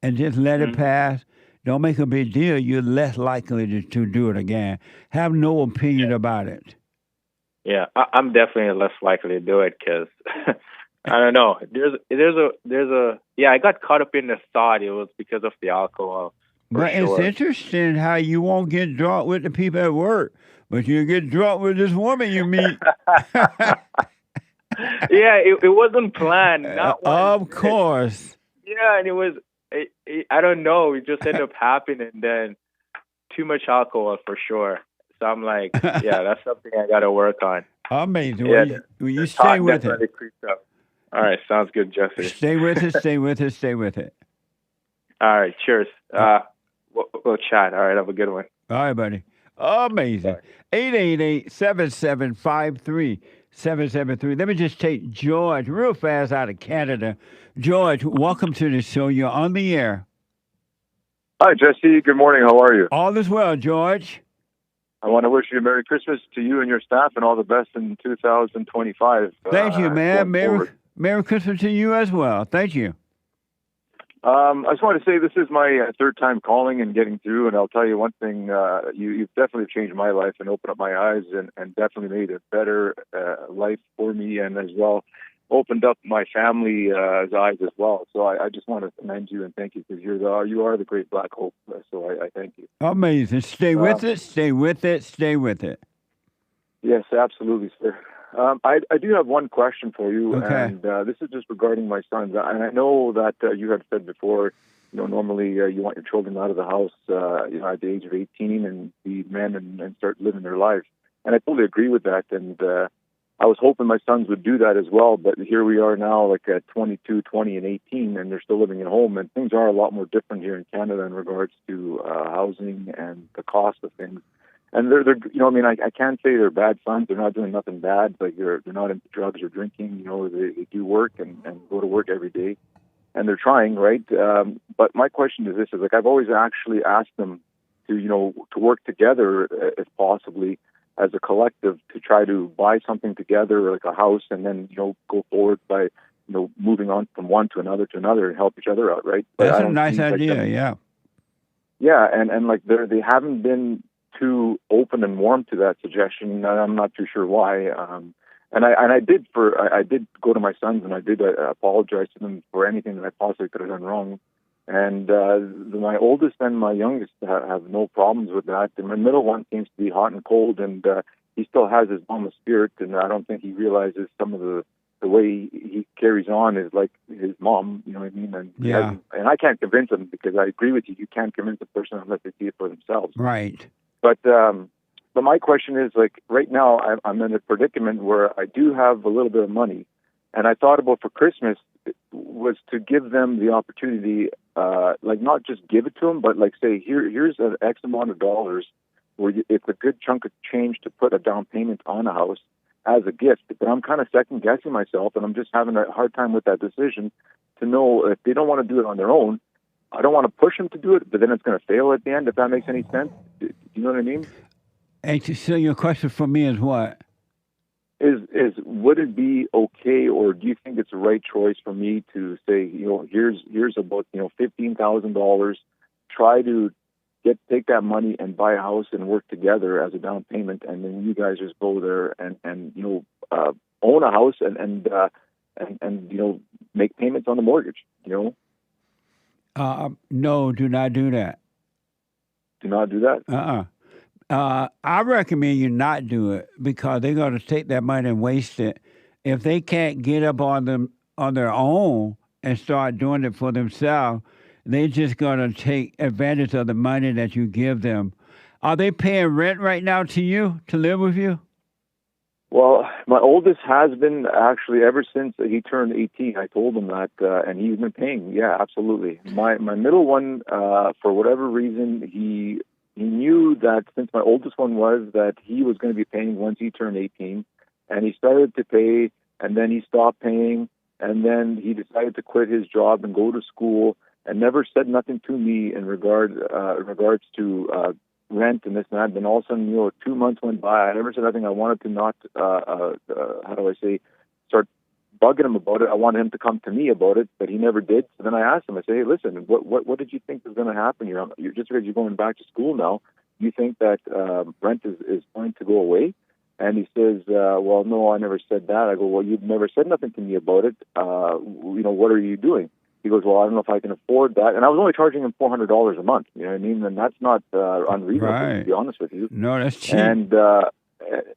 and just let it pass, don't make a big deal, you're less likely to do it again. Have no opinion about it.
Yeah, I'm definitely less likely to do it because I don't know. I got caught up in the thought. It was because of the alcohol.
But it's interesting how you won't get drunk with the people at work, but you get drunk with this woman you meet.
Yeah, it wasn't planned. Not one.
Of course.
Yeah, and it was. I don't know. It just ended up happening, and then too much alcohol for sure. So I'm like, yeah, that's something I got to work on.
Amazing.
Yeah,
Will you stay with it?
All right, sounds good, Jesse.
Stay with it. Stay with it. Stay with it.
All right, cheers. We'll chat. All right, have a good one.
All right, buddy. Amazing. 888-775-3773. Let me just take George real fast out of Canada. George, welcome to the show. You're on the air.
Hi, Jesse. Good morning. How are you?
All is well, George.
I want to wish you a Merry Christmas to you and your staff and all the best in 2025.
Thank you, man. Merry Christmas to you as well. Thank you.
I just want to say this is my third time calling and getting through, and I'll tell you one thing. You've definitely changed my life and opened up my eyes and definitely made a better life for me, and as well opened up my family's eyes as well. So I just want to commend you and thank you, because you are the great Black hope. So I thank you.
Amazing. Stay with it. Stay with it. Stay with it.
Yes, absolutely, sir. I do have one question for you,
okay.
And this is just regarding my sons. And I know that you have said before, normally you want your children out of the house, at the age of 18 and be men and start living their lives. And I totally agree with that. And I was hoping my sons would do that as well, but here we are now, like at 22, 20, and 18, and they're still living at home. And things are a lot more different here in Canada in regards to housing and the cost of things. And they're I can't say they're bad sons. They're not doing nothing bad. Like they're not into drugs or drinking. They do work and go to work every day, and they're trying, right? But my question is this: is like I've always actually asked them to work together if possibly, as a collective, to try to buy something together, like a house, and then go forward by moving on from one to another and help each other out, right? But
That's a nice idea, yeah.
Yeah, and like they haven't been too open and warm to that suggestion, and I'm not too sure why. And I did go to my sons and I did apologize to them for anything that I possibly could have done wrong. And my oldest and my youngest have no problems with that. And my middle one seems to be hot and cold, and he still has his mama's spirit, and I don't think he realizes some of the way he carries on is like his mom, you know what I mean? And
yeah.
And I can't convince him, because I agree with you. You can't convince a person unless they see it for themselves.
Right.
But my question is, like, right now I'm in a predicament where I do have a little bit of money, and I thought about for Christmas was to give them the opportunity, like not just give it to them, but like say, here's an X amount of dollars, where it's a good chunk of change to put a down payment on a house as a gift. But I'm kind of second guessing myself, and I'm just having a hard time with that decision to know if they don't want to do it on their own. I don't want to push them to do it, but then it's going to fail at the end, if that makes any sense. Do you know what I mean?
And so your question for me is what?
Is would it be okay, or do you think it's the right choice for me to say, here's about $15,000, try to take that money and buy a house and work together as a down payment, and then you guys just go there and own a house and make payments on the mortgage,
No, do not do that.
Do not do that?
I recommend you not do it, because they're going to take that money and waste it. If they can't get up on their own and start doing it for themselves, they're just going to take advantage of the money that you give them. Are they paying rent right now to you, to live with you?
Well, my oldest has been, actually, ever since he turned 18. I told him that, and he's been paying. Yeah, absolutely. My middle one, for whatever reason, he knew that since my oldest one that he was going to be paying once he turned 18, and he started to pay, and then he stopped paying, and then he decided to quit his job and go to school, and never said nothing to me in regards to rent and this and that. Then all of a sudden, 2 months went by. I never said nothing. I wanted to not, start bugging him about it. I wanted him to come to me about it, but he never did. So then I asked him, I said, hey, listen, what did you think was going to happen here? You're just because you're going back to school now, you think that rent is going to go away? And he says, well, no, I never said that. I go, well, you've never said nothing to me about it. What are you doing? He goes, well, I don't know if I can afford that. And I was only charging him $400 a month. You know what I mean? And that's not unreasonable, to be honest with you.
No, that's cheap.
And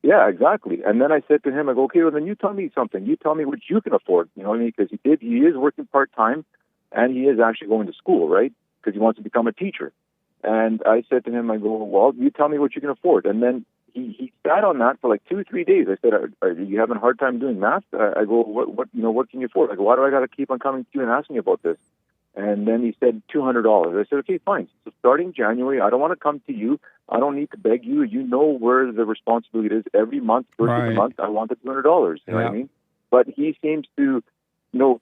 yeah, exactly. And then I said to him, I go, okay, well, then you tell me something. You tell me what you can afford. You know what I mean? Because he is working part-time, and he is actually going to school, right? Because he wants to become a teacher. And I said to him, I go, well, you tell me what you can afford. And then he sat on that for like 2 or 3 days. I said, are you having a hard time doing math? I go, what can you afford? I go, why do I got to keep on coming to you and asking you about this? And then he said $200. I said, okay, fine. So starting January, I don't want to come to you. I don't need to beg you. You know where the responsibility is. Every month, first of the month, I want the $200. You know what I mean? But he seems to,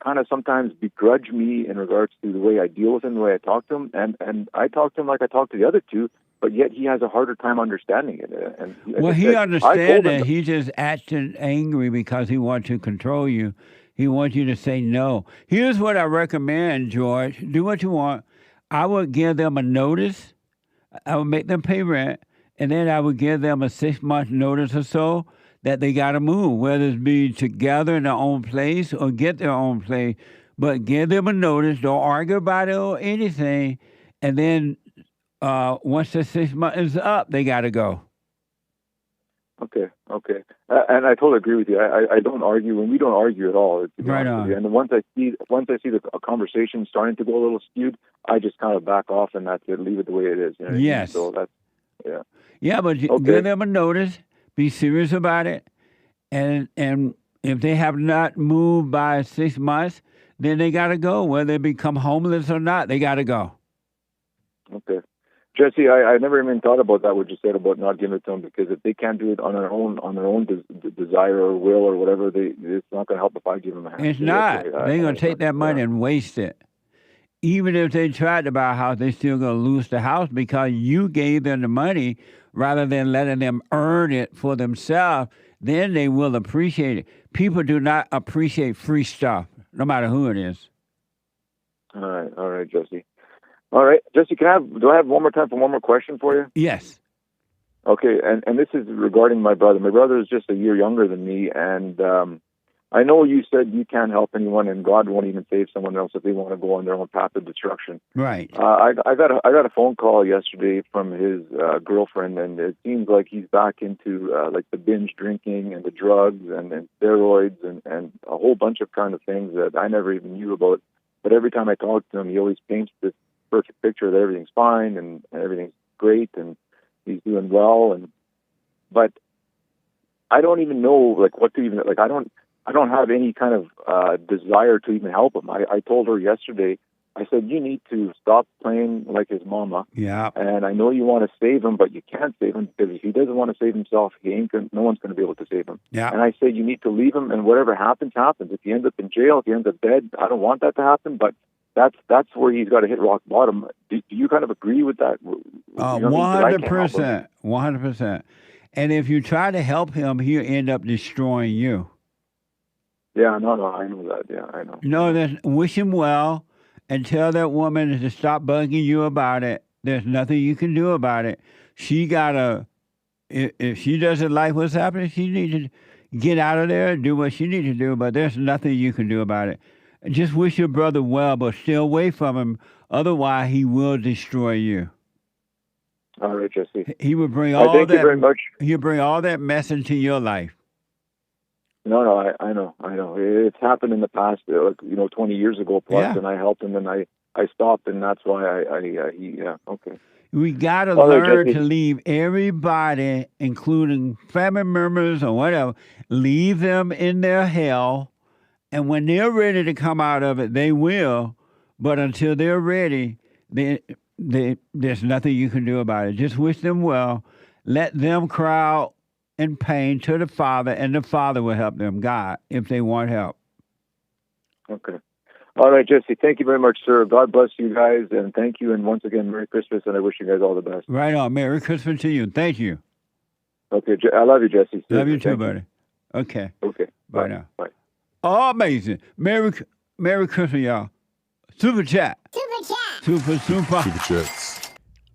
kind of sometimes begrudge me in regards to the way I deal with him, the way I talk to him. And I talk to him like I talk to the other two, but yet he has a harder time understanding it. And
he understands that. He's just acting angry because he wants to control you. He wants you to say no. Here's what I recommend, George. Do what you want. I would give them a notice. I would make them pay rent, and then I would give them a 6-month notice or so that they got to move, whether it be together in their own place or get their own place. But give them a notice. Don't argue about it or anything. And then once the 6 months is up, they got to go.
Okay. And I totally agree with you. I don't argue, and we don't argue at all.
Right on.
And once I see the conversation starting to go a little skewed, I just kind of back off, and that's it. Leave it the way it is. You know what I mean? So that's, yeah.
Yeah, but give them a notice. Be serious about it. And if they have not moved by 6 months, then they got to go. Whether they become homeless or not, they got to go.
Okay. Jesse, I never even thought about that, what you said about not giving it to them, because if they can't do it on their own desire or will or whatever, it's not going to help if I give them a hand.
It's not. They're going to take that money and waste it. Even if they tried to buy a house, they're still going to lose the house because you gave them the money rather than letting them earn it for themselves. Then they will appreciate it. People do not appreciate free stuff, no matter who it is.
All right, Jesse. All right, Jesse, do I have one more time for one more question for you?
Yes.
Okay, and this is regarding my brother. My brother is just a year younger than me, and I know you said you can't help anyone, and God won't even save someone else if they want to go on their own path of destruction.
Right.
I got a phone call yesterday from his girlfriend, and it seems like he's back into like the binge drinking and the drugs and steroids and a whole bunch of kind of things that I never even knew about. But every time I talk to him, he always paints this perfect picture that everything's fine and everything's great and he's doing well. But I don't even know like what to even like. I don't have any kind of desire to even help him. I told her yesterday, I said, you need to stop playing like his mama.
Yeah.
And I know you want to save him, but you can't save him because if he doesn't want to save himself, no one's going to be able to save him.
Yeah.
And I said, you need to leave him, and whatever happens, happens. If he ends up in jail, if he ends up dead, I don't want that to happen, but that's where he's got to hit rock bottom. Do you kind of agree with that?
100%. 100%. And if you try to help him, he'll end up destroying you.
Yeah, no, I know that. Yeah, I know.
No, wish him well and tell that woman to stop bugging you about it. There's nothing you can do about it. She if she doesn't like what's happening, she needs to get out of there and do what she needs to do, but there's nothing you can do about it. Just wish your brother well, but stay away from him. Otherwise, he will destroy you.
All right, Jesse.
He will bring
thank you very much.
He'll bring all that mess into your life.
No, I know. It's happened in the past, 20 years ago plus, and I helped him, and I stopped, and that's why okay.
We got to learn to leave everybody, including family members or whatever, leave them in their hell, and when they're ready to come out of it, they will, but until they're ready, there's nothing you can do about it. Just wish them well. Let them cry out in pain to the Father, and the Father will help them, God, if they want help.
Okay. All right, Jesse, thank you very much, sir. God bless you guys, and thank you, and once again, Merry Christmas, and I wish you guys all the best.
Right on. Merry Christmas to you. Thank you.
Okay, I love you, Jesse.
Love you too, buddy. Okay.
Okay.
Bye now.
Bye.
Oh, amazing. Merry Christmas, y'all. Super chat. Super
chats.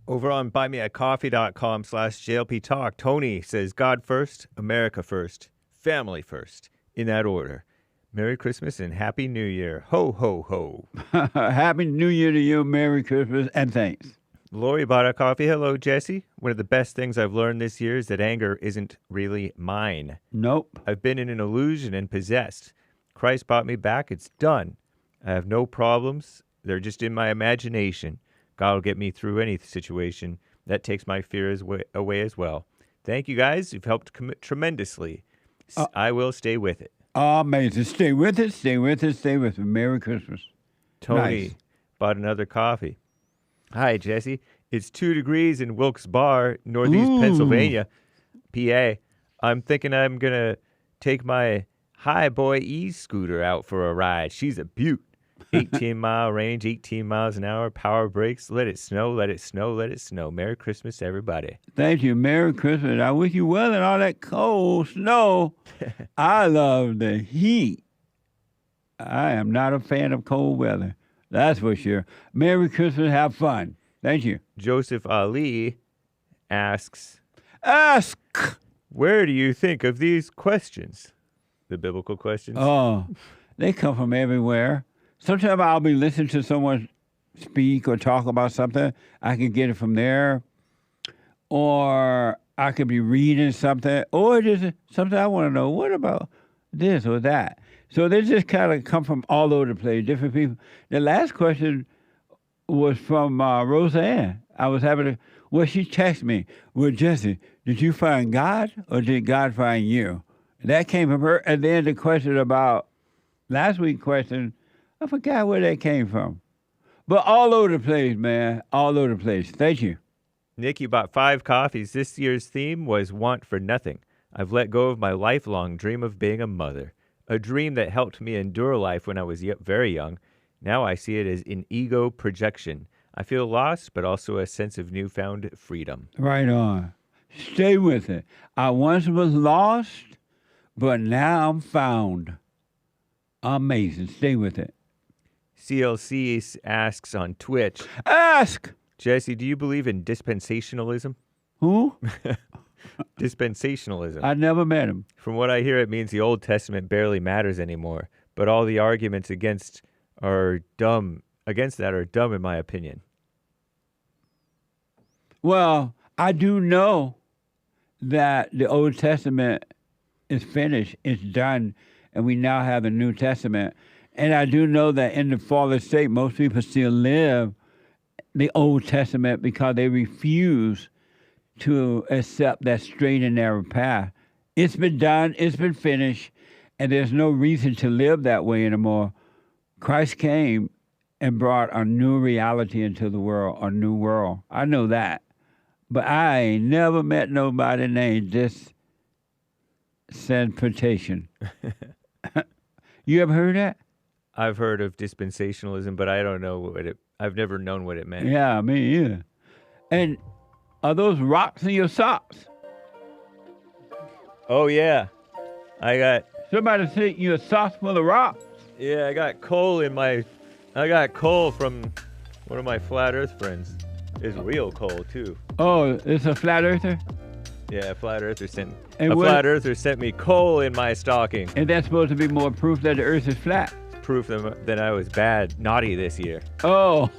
Over on buymeacoffee.com/JLP Talk, Tony says, God first, America first, family first, in that order. Merry Christmas and Happy New Year. Ho, ho, ho.
Happy New Year to you. Merry Christmas and thanks.
Lori bought a coffee. Hello, Jesse. One of the best things I've learned this year is that anger isn't really mine.
Nope.
I've been in an illusion and possessed. Christ bought me back. It's done. I have no problems. They're just in my imagination. God will get me through any situation. That takes my fears away as well. Thank you, guys. You've helped tremendously. I will stay with it.
Amazing. Stay with it. Stay with it. Stay with it. Merry Christmas.
Tony bought another coffee. Hi, Jesse. It's 2 degrees in Wilkes Barre, Northeast Pennsylvania, PA. I'm thinking I'm going to take my High Boy e-scooter out for a ride. She's a beaut. 18-mile range, 18 miles an hour, power brakes. Let it snow, let it snow, let it snow. Merry Christmas, everybody.
Thank you. Merry Christmas. I wish you well in all that cold snow. I love the heat. I am not a fan of cold weather. That's for sure. Merry Christmas. Have fun. Thank you.
Joseph Ali asks, where do you think of these questions? The biblical questions?
Oh, they come from everywhere. Sometimes I'll be listening to someone speak or talk about something. I can get it from there. Or I could be reading something. Or just something I want to know. What about this or that? So they just kind of come from all over the place, different people. The last question was from Roseanne. I was having she texted me, well, Jesse, did you find God or did God find you? That came from her. And then the question about last week's question, I forgot where that came from. But all over the place, man. All over the place. Thank you.
Nick, you bought 5 coffees. This year's theme was want for nothing. I've let go of my lifelong dream of being a mother, a dream that helped me endure life when I was very young. Now I see it as an ego projection. I feel lost, but also a sense of newfound freedom.
Right on. Stay with it. I once was lost, but now I'm found. Amazing. Stay with it.
CLC asks on Twitch.
Ask!
Jesse, do you believe in dispensationalism?
Who?
Dispensationalism.
I never met him.
From what I hear, it means the Old Testament barely matters anymore, but all the arguments against that are dumb in my opinion.
Well, I do know that the Old Testament is finished, it's done, and we now have the New Testament. And I do know that in the fallen state, most people still live the Old Testament because they refuse to accept that straight and narrow path. It's been done, it's been finished, and there's no reason to live that way anymore. Christ came and brought a new reality into the world, a new world. I know that. But I ain't never met nobody named dispensationalism. You ever heard that?
I've heard of dispensationalism, but I don't know I've never known what it meant.
Yeah, me either. And are those rocks in your socks?
Oh, yeah.
Somebody sent you a sock full of rocks?
Yeah, I got coal from one of my flat earth friends. It's real coal, too.
Oh, it's a flat earther?
Yeah, a flat earther sent me coal in my stocking.
And that's supposed to be more proof that the earth is flat?
Proof that I was naughty this year.
Oh.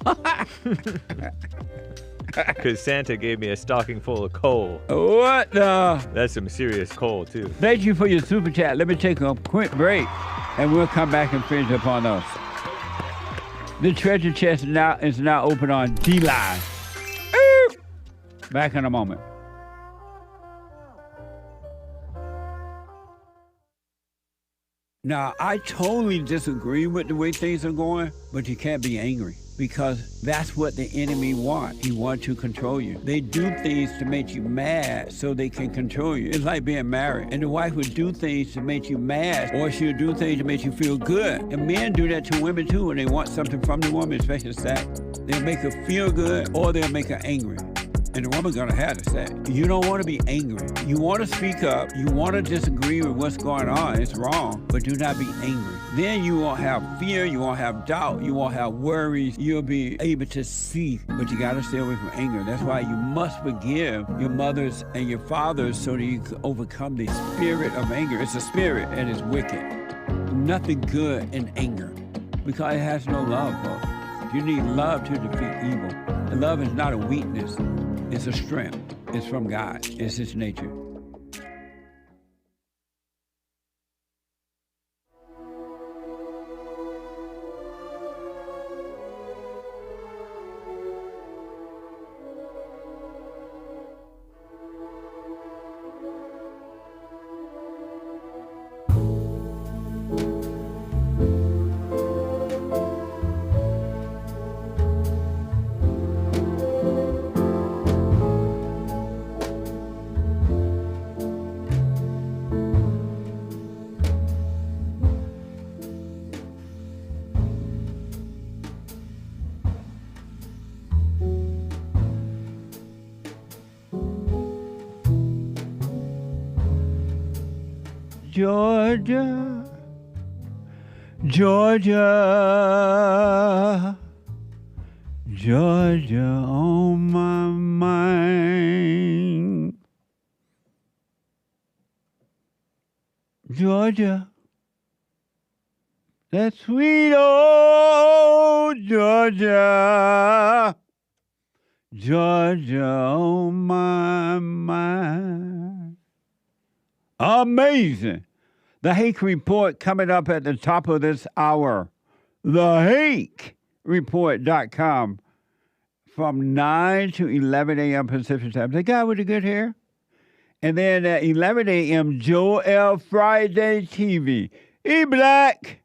Because Santa gave me a stocking full of coal.
What the?
That's some serious coal, too.
Thank you for your super chat. Let me take a quick break, and we'll come back and finish up on us. The treasure chest is now open on D-Live. Back in a moment. Now, I totally disagree with the way things are going, but you can't be angry because that's what the enemy wants. He wants to control you. They do things to make you mad so they can control you. It's like being married. And the wife would do things to make you mad, or she'll do things to make you feel good. And men do that to women too when they want something from the woman, especially sex. They'll make her feel good or they'll make her angry. And the woman's gonna have to say, you don't want to be angry. You want to speak up. You want to disagree with what's going on. It's wrong, but do not be angry. Then you won't have fear. You won't have doubt. You won't have worries. You'll be able to see, but you got to stay away from anger. That's why you must forgive your mothers and your fathers so that you can overcome the spirit of anger. It's a spirit and it's wicked. Nothing good in anger because it has no love, folks. You need love to defeat evil. And love is not a weakness. It's a strength. It's from God. It's His nature. Georgia, Georgia, Georgia on my mind. Georgia, that sweet old Georgia, Georgia on my mind. Amazing. The Hake Report coming up at the top of this hour. TheHakeReport.com from 9 to 11 a.m. Pacific time. The guy with the good hair. And then at 11 a.m., Joel Friday TV. E-Black.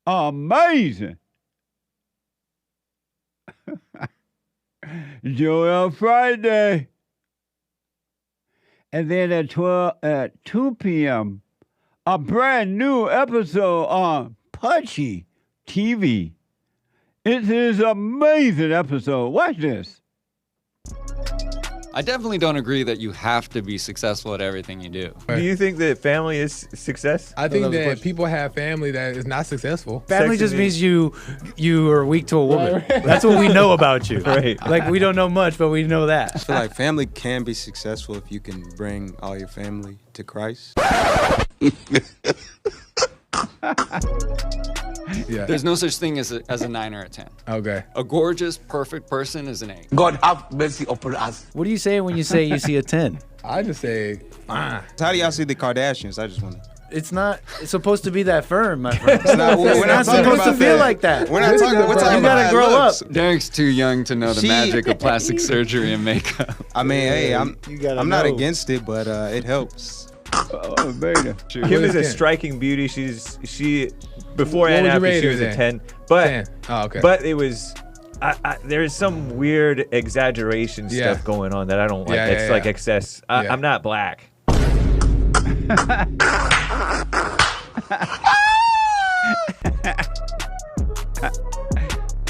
Amazing. Joel Friday. And then at 2 p.m., a brand new episode on Punchie TV. It is an amazing episode. Watch this.
I definitely don't agree that you have to be successful at everything you do.
Do you think that family is success?
I think that people have family that is not successful.
Family just means you are weak to a woman. That's what we know about you.
Right.
Like, we don't know much, but we know that.
I feel like family can be successful if you can bring all your family to Christ.
Yeah.
There's no such thing as a 9 or a 10.
Okay.
A gorgeous, perfect person is an 8.
God have mercy upon us.
What do you say when you say you see a 10?
I just say,
How do y'all see the Kardashians? I just want to.
It's not supposed to be that firm, my friend.
It's not,
we're not supposed to feel like that.
We're not talking, we're talking
you gotta
about
grow
looks.
up.
Derek's too young to know the magic of plastic surgery and makeup.
I mean, hey, I'm not
know.
against it, but it helps.
Oh, beta.
Kim is a striking beauty. She before
What
and
would you
after
rate
she
her
was a
then?
10. But
10. Oh, okay.
But it was there's some weird exaggeration
Yeah.
stuff going on that I don't like.
Yeah,
It's
yeah,
like
yeah.
excess.
Yeah.
I'm not black.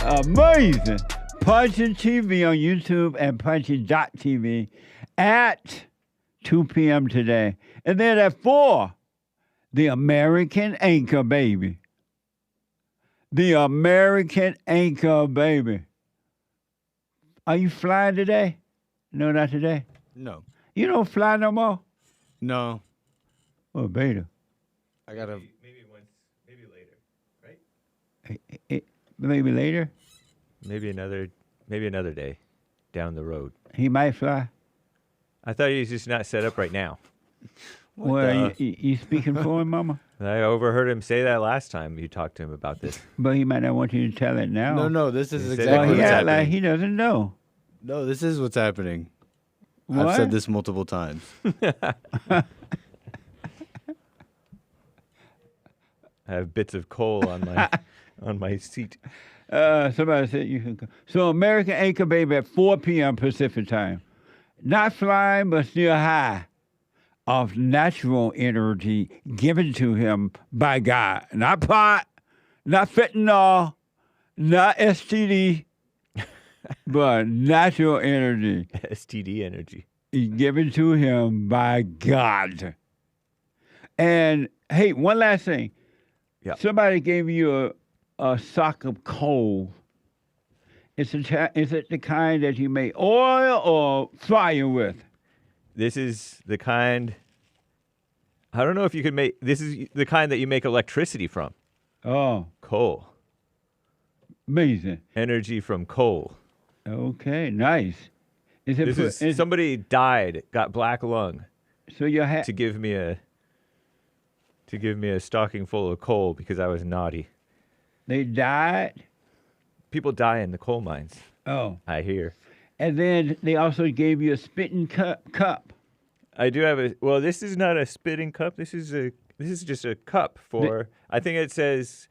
Amazing. Punchie TV on YouTube and Punchie.tv at 2 p.m. today. And then at 4, the American Anchor Baby. The American Anchor Baby. Are you flying today? No, not today.
No.
You don't fly no more?
No.
Oh, beta.
I gotta.
Maybe later, right?
Maybe later?
Maybe another day down the road.
He might fly.
I thought he was just not set up right now.
Well, you speaking for him, Mama?
I overheard him say that last time you talked to him about this.
But he might not want you to tell it now.
No, this is
He said
exactly
Well, he
what's
act like
happening.
he doesn't know.
No, this is what's happening.
What?
I've said this multiple times.
I have bits of coal on my seat.
Somebody said you can. So American Anchor Baby at 4 p.m. Pacific time. Not flying, but still high of natural energy given to him by God. Not pot, not fentanyl, not STD, but natural energy.
STD energy.
Given to him by God. And hey, one last thing.
Yeah.
Somebody gave you a sock of coal. Is it the kind that you make oil or fire with?
This is the kind. I don't know if you could make. This is the kind that you make electricity from.
Oh,
Coal.
amazing.
Energy from coal.
Okay, nice. Is it?
This is somebody died, got black lung,
So your hat.
to give me a stocking full of coal because I was naughty.
They died.
People die in the coal mines.
Oh,
I hear.
and then they also gave you a spitting cup.
I do have a. Well, this is not a spitting cup. This is just a cup for. I think it says.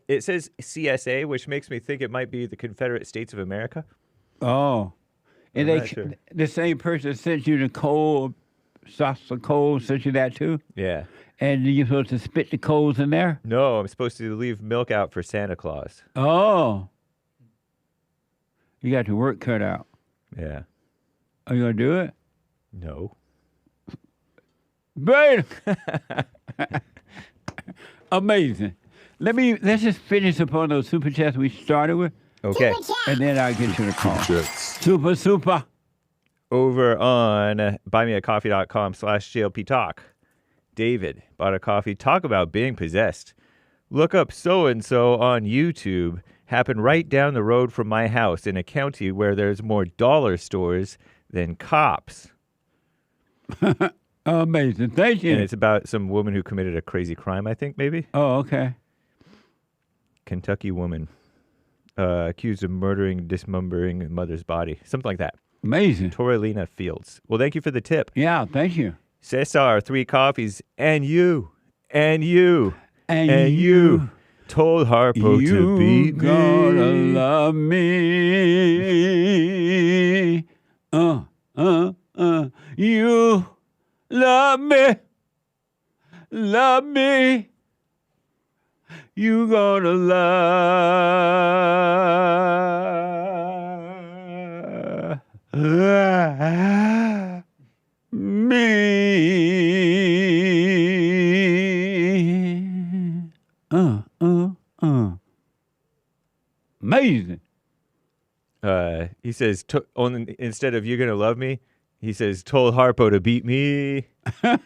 It says CSA, which makes me think it might be the Confederate States of America.
Oh, and
I'm not sure.
the same person sent you the coal, sauce of coal, sent you that too.
Yeah.
And you're supposed to spit the coals in there.
No, I'm supposed to leave milk out for Santa Claus.
Oh, you got your work cut out.
Yeah.
Are you gonna do it?
No.
Beta. Amazing. Let's just finish upon those super chats we started with.
Okay.
And then I'll get to the call. Super.
Over on buymeacoffee.com/JLP Talk. David bought a coffee. Talk about being possessed. Look up so-and-so on YouTube. Happened right down the road from my house in a county where there's more dollar stores than cops.
Amazing. Thank you.
And it's about some woman who committed a crazy crime, I think, maybe.
Oh, okay.
Kentucky woman accused of murdering, dismembering mother's body. Something like that.
Amazing.
Torelina Fields. Well, thank you for the tip.
Yeah, thank you.
Cesar, 3 coffees, and you, and you, and you. Told Harpo to beat me.
You gonna love me. You love me. Love me. You gonna love me. Amazing.
He says, instead of "you're gonna love me," he says, "Told Harpo to beat me."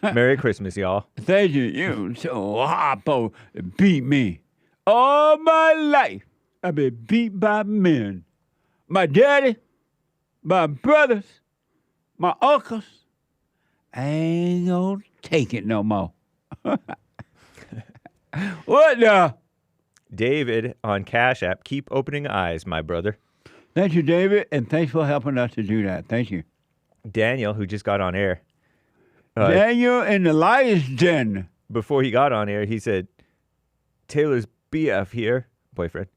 Merry Christmas, y'all.
Thank you. You told Harpo to beat me. All my life, I've been beat by men. My daddy, my brothers, my uncles. I ain't gonna take it no more. What the?
David on Cash App, keep opening eyes, my brother.
Thank you, David, and thanks for helping us to do that. Thank you.
Daniel, who just got on air.
Daniel in the lion's den.
Before he got on air, he said, "Taylor's BF here, boyfriend.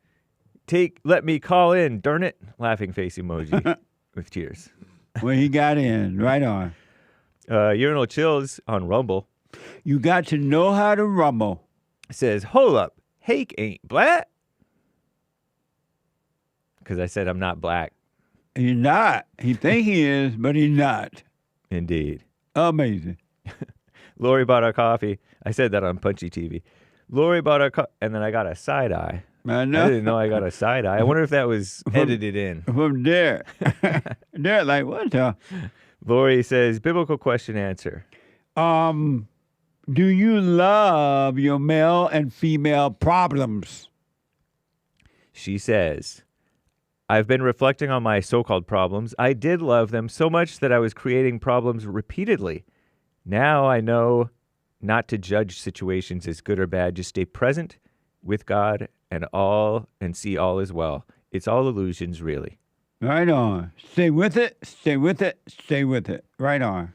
Let me call in, darn it." Laughing face emoji with tears.
When he got in, right on.
Urinal Chills on Rumble.
You got to know how to rumble.
Says, hold up, Hake ain't black. Because I said I'm not black.
He's not. He think he is, but he's not.
Indeed.
Amazing.
Lori bought our coffee. I said that on Punchie TV. Lori bought our and then I got a side eye.
I know.
I didn't know I got a side eye. I wonder if that was edited in.
From there. They're like, what the?
Lori says, biblical question answer.
Do you love your male and female problems?
She says, I've been reflecting on my so-called problems. I did love them so much that I was creating problems repeatedly. Now I know not to judge situations as good or bad. Just stay present with God and see all as well. It's all illusions, really.
Right on. Stay with it, stay with it, stay with it. Right on.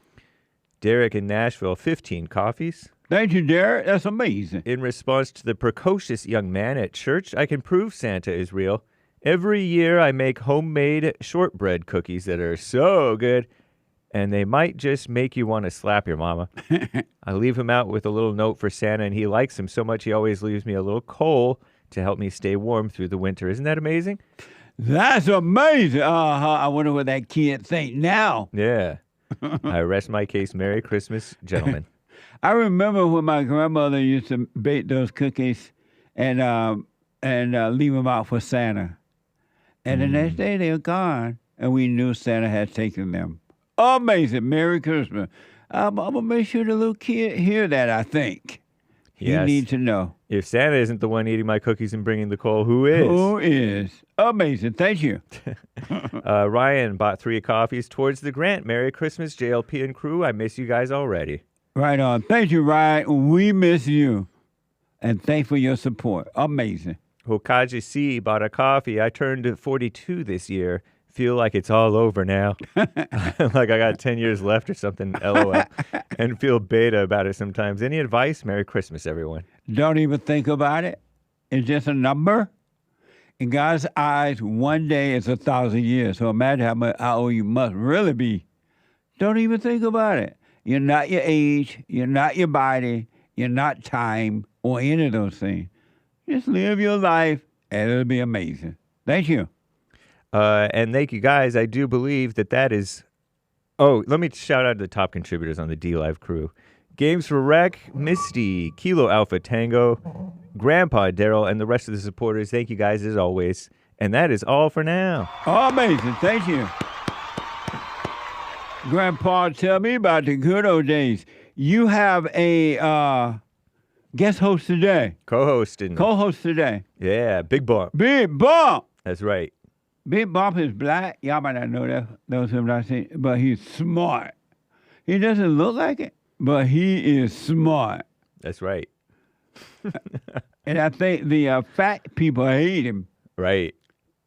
Derek in Nashville, 15 coffees.
Thank you, Derek. That's amazing.
In response to the precocious young man at church, I can prove Santa is real. Every year I make homemade shortbread cookies that are so good, and they might just make you want to slap your mama. I leave him out with a little note for Santa, and he likes him so much he always leaves me a little coal to help me stay warm through the winter. Isn't that amazing?
That's amazing. I wonder what that kid think now.
Yeah. I rest my case. Merry Christmas, gentlemen.
I remember when my grandmother used to bake those cookies and leave them out for Santa. And the next day they were gone, and we knew Santa had taken them. Amazing. Merry Christmas. I'm going to make sure the little kid hear that, I think.
Yes.
You need to know.
If Santa isn't the one eating my cookies and bringing the coal, who is?
Who is? Amazing. Thank you.
Ryan bought 3 coffees towards the grant. Merry Christmas, JLP and crew. I miss you guys already.
Right on. Thank you, Ryan. We miss you. And thanks for your support. Amazing.
Hokaji C bought a coffee. I turned 42 this year. Feel like it's all over now. Like I got 10 years left or something, LOL. And feel beta about it sometimes. Any advice? Merry Christmas, everyone.
Don't even think about it. It's just a number. In God's eyes, one day is 1,000 years. So imagine how old you must really be. Don't even think about it. You're not your age. You're not your body. You're not time or any of those things. Just live your life, and it'll be amazing. Thank you.
And thank you, guys. I do believe that is... Oh, let me shout out to the top contributors on the D-Live crew. Games for Rec, Misty, Kilo Alpha Tango, Grandpa Daryl, and the rest of the supporters. Thank you, guys, as always. And that is all for now.
Amazing. Thank you. Grandpa, tell me about the good old days. You have a guest host today.
Co-hosting.
Co-host today.
Yeah, Big Bump.
Big Bump.
That's right.
Big Bump is black. Y'all might not know that. Those who have not seen, but he's smart. He doesn't look like it, but he is smart.
That's right.
And I think the fat people hate him.
Right.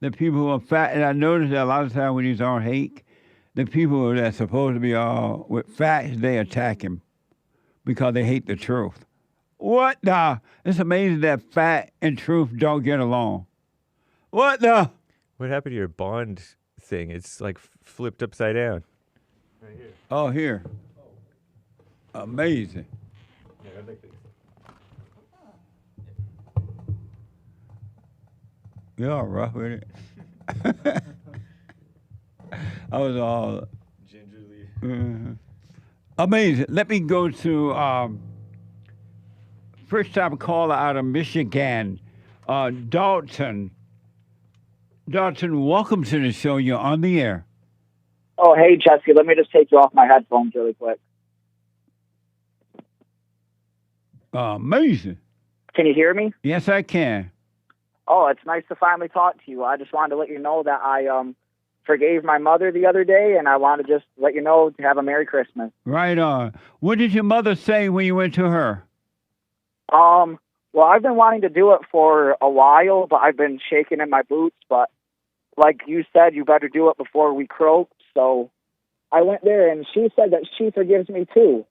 The people who are fat, and I noticed that a lot of times when he's on Hake, the people that's supposed to be all with fat, they attack him. because they hate the truth. What the? It's amazing that fact and truth don't get along. What the?
What happened to your bond thing? It's like flipped upside down. Right here.
Oh, here. Amazing.
Yeah, I like this.
You're all rough with it. I was all
gingerly.
Amazing. Let me go to first time caller out of Michigan, Dalton. Dalton, welcome to the show. You're on the air.
Oh, hey, Jesse. Let me just take you off my headphones really quick.
Amazing.
Can you hear me?
Yes, I can.
Oh, it's nice to finally talk to you. I just wanted to let you know that I forgave my mother the other day, and I want to just let you know to have a Merry Christmas.
Right on. What did your mother say when you went to her?
Well, I've been wanting to do it for a while, but I've been shaking in my boots. But like you said, you better do it before we croak. So I went there, and she said that she forgives me too.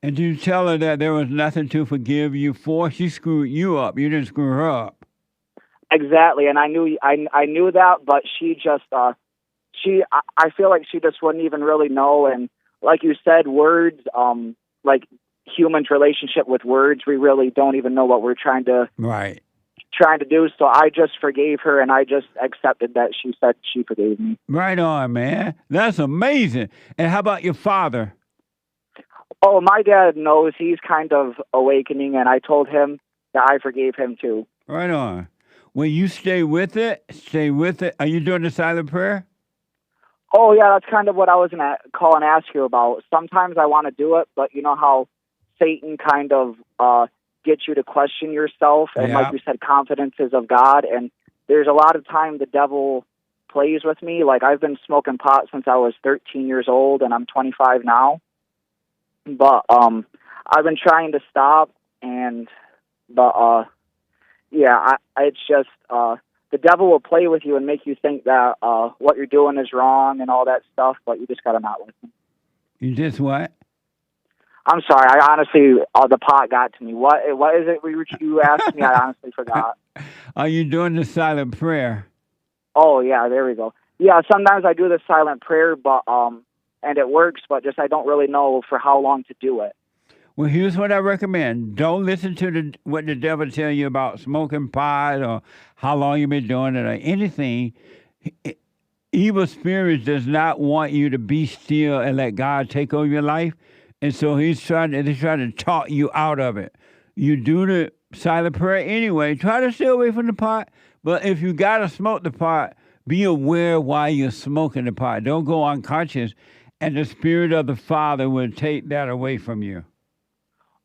And did you tell her that there was nothing to forgive you for? She screwed you up. You didn't screw her up.
Exactly, and I knew that, but she just I feel like she just wouldn't even really know. And like you said, words, like human relationship with words, we really don't even know what we're trying to do. So I just forgave her, and I just accepted that she said she forgave me.
Right on, man. That's amazing. And how about your father?
Oh, my dad knows. He's kind of awakening, and I told him that I forgave him too.
Right on. Will you stay with it? Stay with it. Are you doing the silent prayer?
Oh, yeah, that's kind of what I was going to call and ask you about. Sometimes I want to do it, but you know how Satan kind of gets you to question yourself, and like you said, confidence is of God, and there's a lot of time the devil plays with me. Like, I've been smoking pot since I was 13 years old, and I'm 25 now. But I've been trying to stop, it's just the devil will play with you and make you think that what you're doing is wrong and all that stuff, but you just got to not listen.
You just what?
I'm sorry. I honestly, the pot got to me. What is it you asked me? I honestly forgot.
Are you doing the silent prayer?
Oh, yeah, there we go. Yeah, sometimes I do the silent prayer, but and it works, but just I don't really know for how long to do it.
Well, here's what I recommend. Don't listen to what the devil tell you about smoking pot or how long you've been doing it or anything. Evil spirits does not want you to be still and let God take over your life. And so he's trying to talk you out of it. You do the silent prayer anyway. Try to stay away from the pot. But if you got to smoke the pot, be aware why you're smoking the pot. Don't go unconscious, and the spirit of the Father will take that away from you.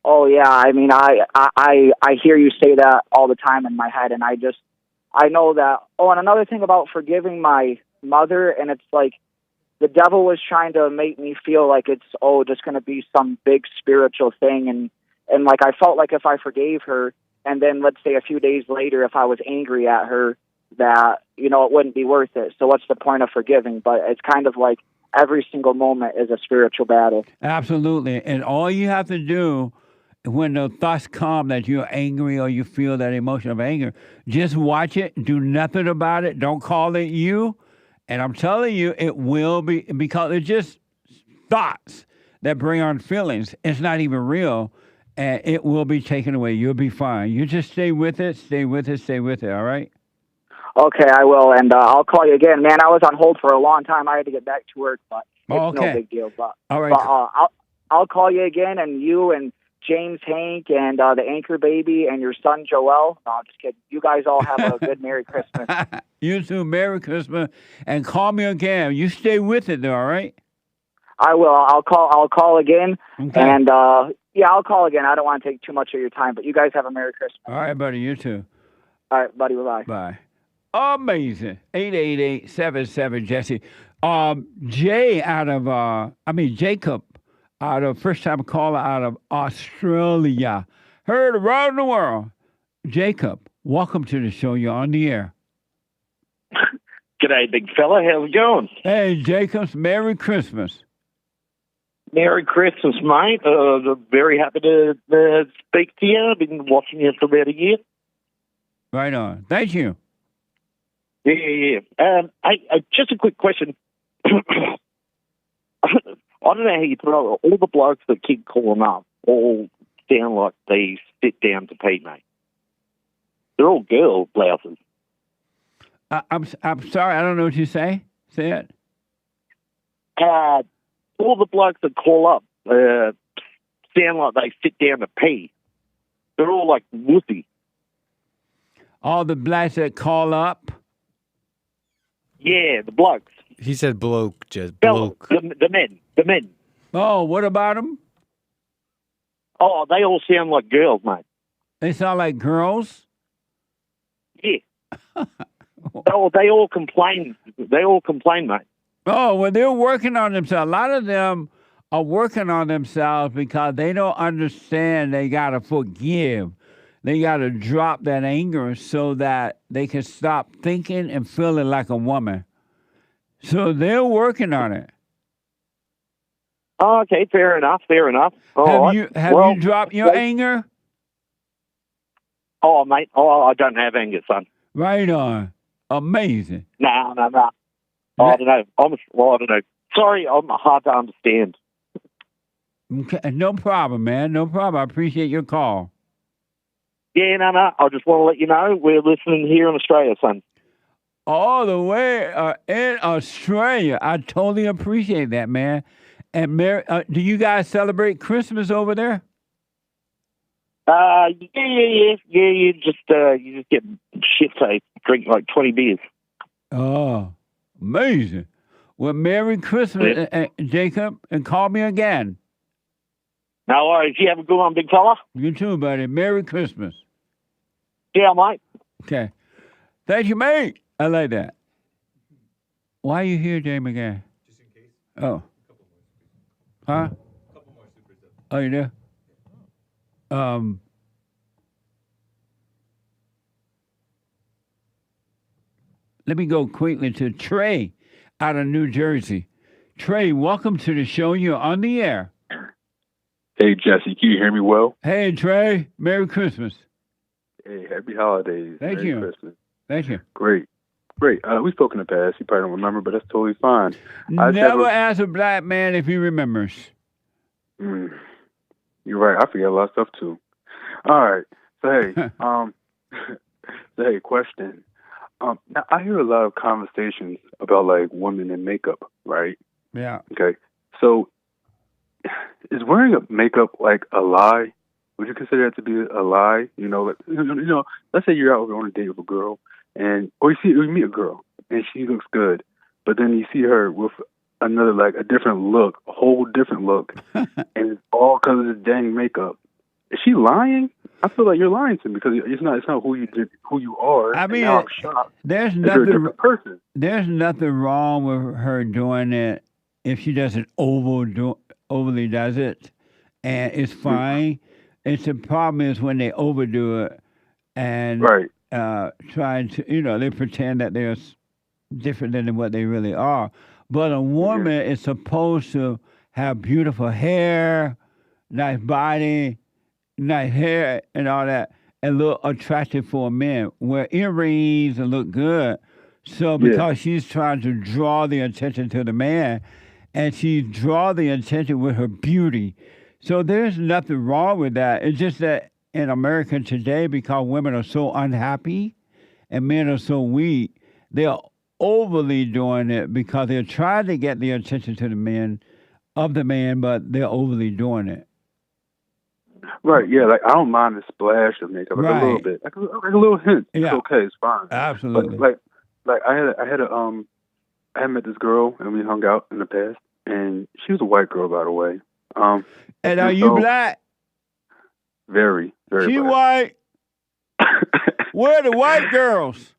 Oh, yeah. I mean, I hear you say that all the time in my head, and I know that. Oh, and another thing about forgiving my mother, and it's like the devil was trying to make me feel like it's, just going to be some big spiritual thing. And like I felt like if I forgave her, and then let's say a few days later, if I was angry at her, that, it wouldn't be worth it. So what's the point of forgiving? But it's kind of like every single moment is a spiritual battle.
Absolutely. And all you have to do when the thoughts come that you're angry or you feel that emotion of anger, just watch it, do nothing about it, don't call it you. And I'm telling you, it will be, because it's just thoughts that bring on feelings. It's not even real, and it will be taken away. You'll be fine. You just stay with it, all right?
Okay, I will, and I'll call you again. Man, I was on hold for a long time. I had to get back to work, but it's no big deal. But,
all right.
But, I'll call you again, and you and James Hank and the anchor baby and your son Joel. No, I'm just kidding. You guys all have a good Merry Christmas.
You too, Merry Christmas, and call me again. You stay with it, though, all right?
I will. I'll call again,
okay.
And I'll call again. I don't want to take too much of your time, but you guys have a Merry Christmas.
All right, buddy. You too.
All right, buddy. Bye.
Bye. Amazing. 888-77-JESSE. Jacob, out of first-time caller out of Australia. Heard around the world. Jacob, welcome to the show. You're on the air.
G'day, big fella. How's it going?
Hey, Jacob. Merry Christmas.
Merry Christmas, mate. Very happy to speak to you. I've been watching you for about a year.
Right on. Thank you.
Yeah. Just a quick question. I don't know how you put all the blokes that keep calling up all sound like they sit down to pee, mate. They're all girl blouses.
I'm sorry. I don't know what you say. Say it.
All the blokes that call up sound like they sit down to pee. They're all like wussy.
All the blacks that call up?
Yeah, the blokes.
He said bloke, just bloke.
The men.
Oh, what about them?
Oh, they all sound like girls, mate.
They sound like girls?
Yeah. They all complain. They all complain, mate.
Oh, well, they're working on themselves. A lot of them are working on themselves because they don't understand they got to forgive. They got to drop that anger so that they can stop thinking and feeling like a woman. So they're working on it.
Oh, okay, fair enough.
Have you dropped your anger?
Oh, mate. Oh, I don't have anger, son.
Right on. Amazing.
No. I don't know. I don't know. Sorry, I'm hard to understand.
Okay, no problem, man. No problem. I appreciate your call.
Yeah, no. I just want to let you know we're listening here in Australia, son.
All the way in Australia. I totally appreciate that, man. And do you guys celebrate Christmas over there?
Yeah. You just get shit-faced, drink like 20 beers.
Oh, amazing. Well, Merry Christmas, Jacob, and call me again.
No worries. You have a good one, big fella.
You too, buddy. Merry Christmas.
Yeah, mate.
Okay. Thank you, mate. I like that. Why are you here, Jay McGann? Just in case. Oh. Huh? Oh, you do? Let me go quickly to Trey out of New Jersey. Trey, welcome to the show. You're on the air.
Hey, Jesse, can you hear me well?
Hey, Trey. Merry Christmas.
Hey, happy holidays.
Thank
Merry
you.
Christmas.
Thank you.
Great. We spoke in the past. You probably don't remember, but that's totally fine.
Never ask a black man if he remembers.
You're right. I forget a lot of stuff, too. All right. So, hey, question. Now, I hear a lot of conversations about, like, women in makeup, right?
Yeah.
Okay. So, is wearing makeup, like, a lie? Would you consider that to be a lie? Let's say you're out on a date with a girl, or you meet a girl, and she looks good, but then you see her with another, like, a different look, a whole different look, and it's all because of this dang makeup. Is she lying? I feel like you're lying to me because it's not who you are.
I mean,
now I'm shocked.
There's
you're a different person.
There's nothing wrong with her doing it if she doesn't overly does it, and it's fine. It's the problem is when they overdo it and trying to, they pretend that they're different than what they really are. But a woman is supposed to have beautiful hair, nice body, nice hair, and all that, and look attractive for men. Wear earrings and look good. So because she's trying to draw the attention to the man, and she draw the attention with her beauty. So there's nothing wrong with that. It's just that in America today, because women are so unhappy and men are so weak, they're overly doing it because they're trying to get the attention to the man, but they're overly doing it.
Right, yeah, like I don't mind the splash of makeup, like a little bit, like a little hint. It's okay, it's fine.
Absolutely.
But I had met this girl and we hung out in the past, and she was a white girl, by the way.
And are you black?
Very, very
she
black.
White. Where are the white girls?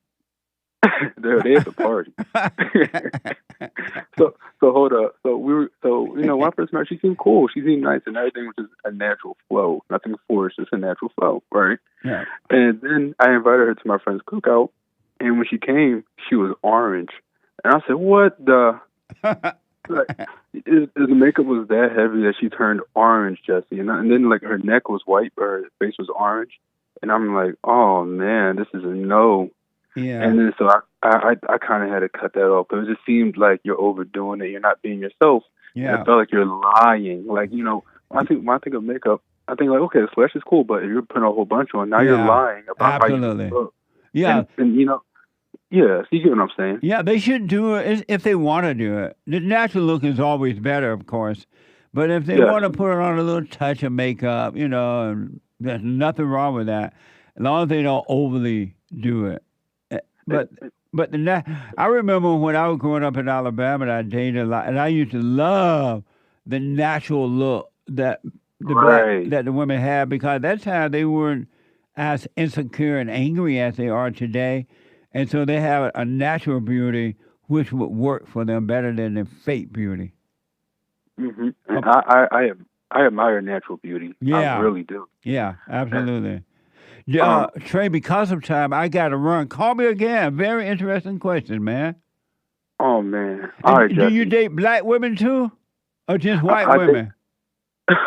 They at the party. So hold up. So when I first met her, she seemed cool. She seemed nice, and everything was just a natural flow. Nothing forced, just a natural flow, right?
Yeah.
And then I invited her to my friend's cookout, and when she came, she was orange, and I said, "What the?" like, the makeup was that heavy that she turned orange, Jesse, and then like her neck was white, but her face was orange, and I'm like, oh man, this is a no.
Yeah.
And then so I kind of had to cut that off because it just seemed like you're overdoing it. You're not being yourself.
Yeah.
And it felt like you're lying. Like, you know, when I think of makeup, I think like, okay, the flesh is cool, but if you're putting a whole bunch on, now you're lying about how you look.
Yeah.
And you know, yeah, so you get what I'm saying.
Yeah, they should do it if they want to do it. The natural look is always better, of course. But if they want to put on a little touch of makeup, you know, and there's nothing wrong with that, as long as they don't overly do it. But I remember when I was growing up in Alabama, and I dated a lot, and I used to love the natural look that the women had, because that's how they weren't as insecure and angry as they are today. And so they have a natural beauty which would work for them better than the fake beauty.
Mm-hmm. And I admire natural beauty.
Yeah.
I really do.
Yeah, absolutely. Trey, because of time, I got to run. Call me again. Very interesting question, man.
Oh, man. All right,
do you date black women too, or just white women?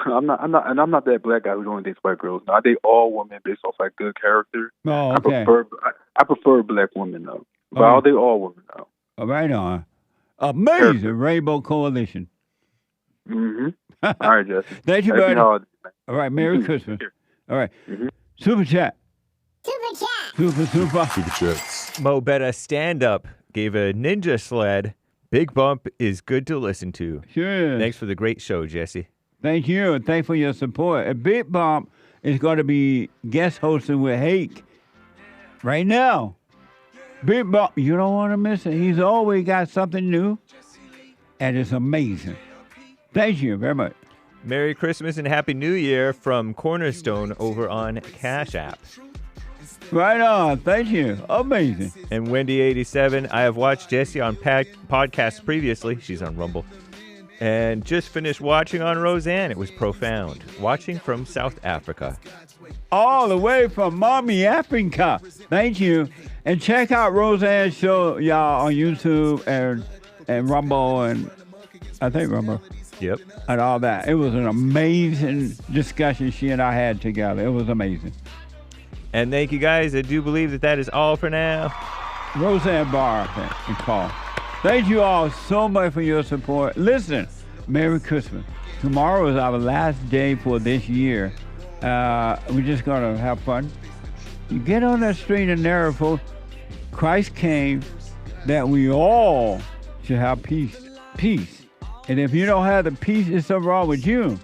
I'm not that black guy who only dates white girls. No, I date all women based off like good character.
Oh, okay.
I prefer black women though, but I'll date all women though.
Oh, right on. Amazing Rainbow Coalition.
Mm-hmm. All right, Jesse.
Thank you, buddy. All right, Merry Christmas. All right.
Mm-hmm.
Super chat. Super.
Super chats. Mo Betta Stand Up gave a ninja sled. Big Bump is good to listen to.
Sure.
Thanks for the great show, Jesse.
Thank you, and thanks for your support. And Big Bump is going to be guest hosting with Hake right now. Big Bump, you don't want to miss it. He's always got something new, and it's amazing. Thank you very much.
Merry Christmas and Happy New Year from Cornerstone over on Cash App.
Right on. Thank you. Amazing.
And Wendy87, I have watched Jesse on podcasts previously. She's on Rumble. And just finished watching on Roseanne. It was profound. Watching from South Africa.
All the way from Mommy Africa. Thank you. And check out Roseanne's show, y'all, on YouTube and Rumble, and I think Rumble.
Yep.
And all that. It was an amazing discussion she and I had together. It was amazing.
And thank you guys. I do believe that is all for now.
Roseanne Barr and call. Thank you all so much for your support. Listen, Merry Christmas. Tomorrow is our last day for this year. We're just going to have fun. You get on that straight and narrow, folks. Christ came that we all should have peace. Peace. And if you don't have the peace, there's something wrong with you.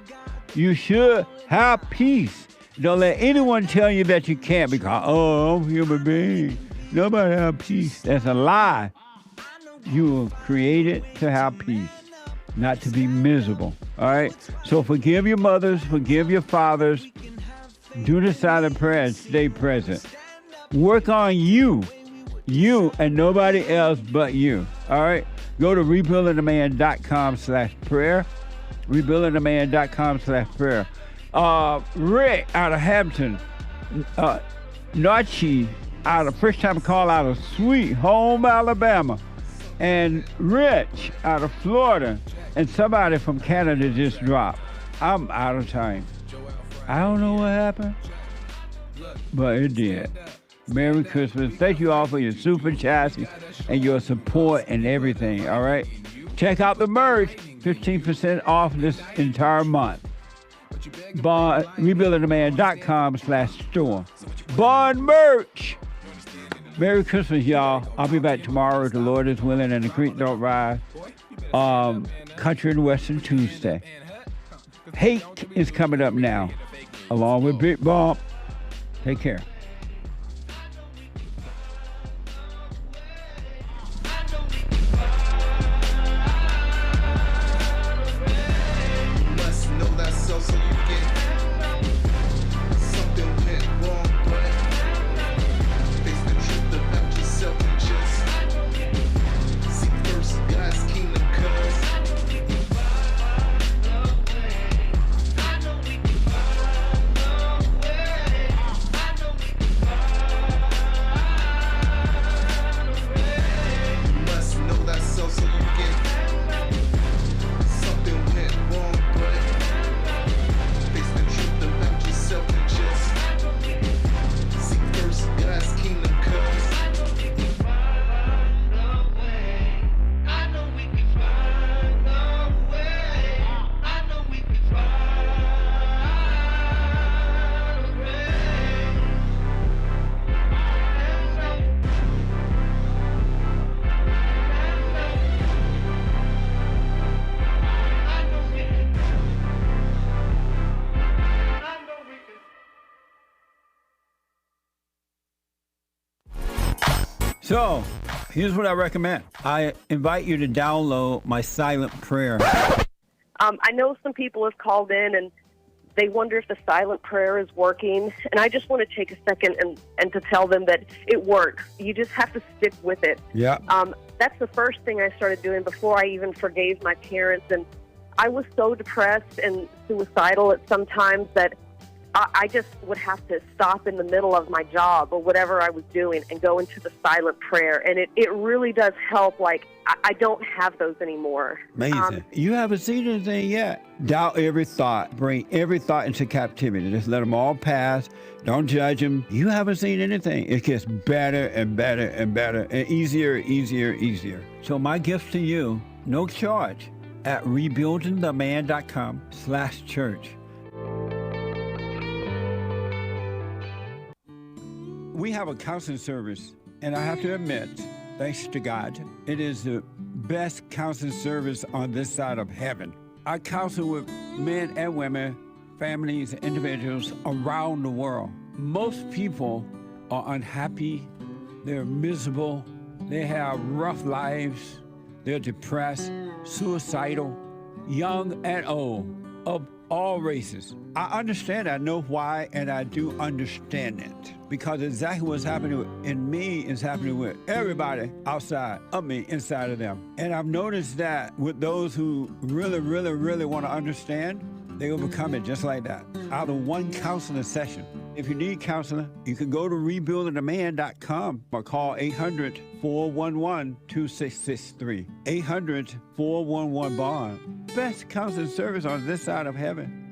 You should have peace. Don't let anyone tell you that you can't because, I'm a human being. Nobody have peace. That's a lie. You were created to have peace, not to be miserable. All right? So forgive your mothers, forgive your fathers. Do the silent prayer and stay present. Work on you and nobody else but you. All right? Go to rebuildingtheman.com/prayer. Rebuildingtheman.com/prayer. Rick out of Hampton. Nachi out of first time call out of Sweet Home, Alabama. And Rich out of Florida. And somebody from Canada just dropped. I'm out of time. I don't know what happened, but it did. Merry Christmas. Thank you all for your super chats and your support and everything, all right? Check out the merch. 15% off this entire month. Rebuildingtheman.com/store. Bond merch. Merry Christmas, y'all. I'll be back tomorrow if the Lord is willing and the creek don't rise. Country and Western Tuesday. Hake is coming up now, along with Big Bump. Take care.
Know that so
So, here's what I recommend. I invite you to download my silent prayer.
I know some people have called in and they wonder if the silent prayer is working. And I just want to take a second and to tell them that it works. You just have to stick with it.
Yeah.
That's the first thing I started doing before I even forgave my parents. And I was so depressed and suicidal at some times that I just would have to stop in the middle of my job or whatever I was doing and go into the silent prayer. And it really does help. Like, I don't have those anymore.
Amazing. You haven't seen anything yet. Doubt every thought. Bring every thought into captivity. Just let them all pass. Don't judge them. You haven't seen anything. It gets better and better and better and easier, easier, easier. So my gift to you, no charge, at rebuildingtheman.com/church. We have a counseling service, and I have to admit, thanks to God, it is the best counseling service on this side of heaven. I counsel with men and women, families, individuals around the world. Most people are unhappy, they're miserable, they have rough lives, they're depressed, suicidal, young and old, of all races. I understand, I know why, and I do understand it. Because exactly what's happening in me is happening with everybody outside of me, inside of them. And I've noticed that with those who really, really, really want to understand, they overcome it just like that, out of one counseling session. If you need counseling, you can go to rebuildingtheman.com or call 800-411-2663. 800-411-BOND. Best counseling service on this side of heaven.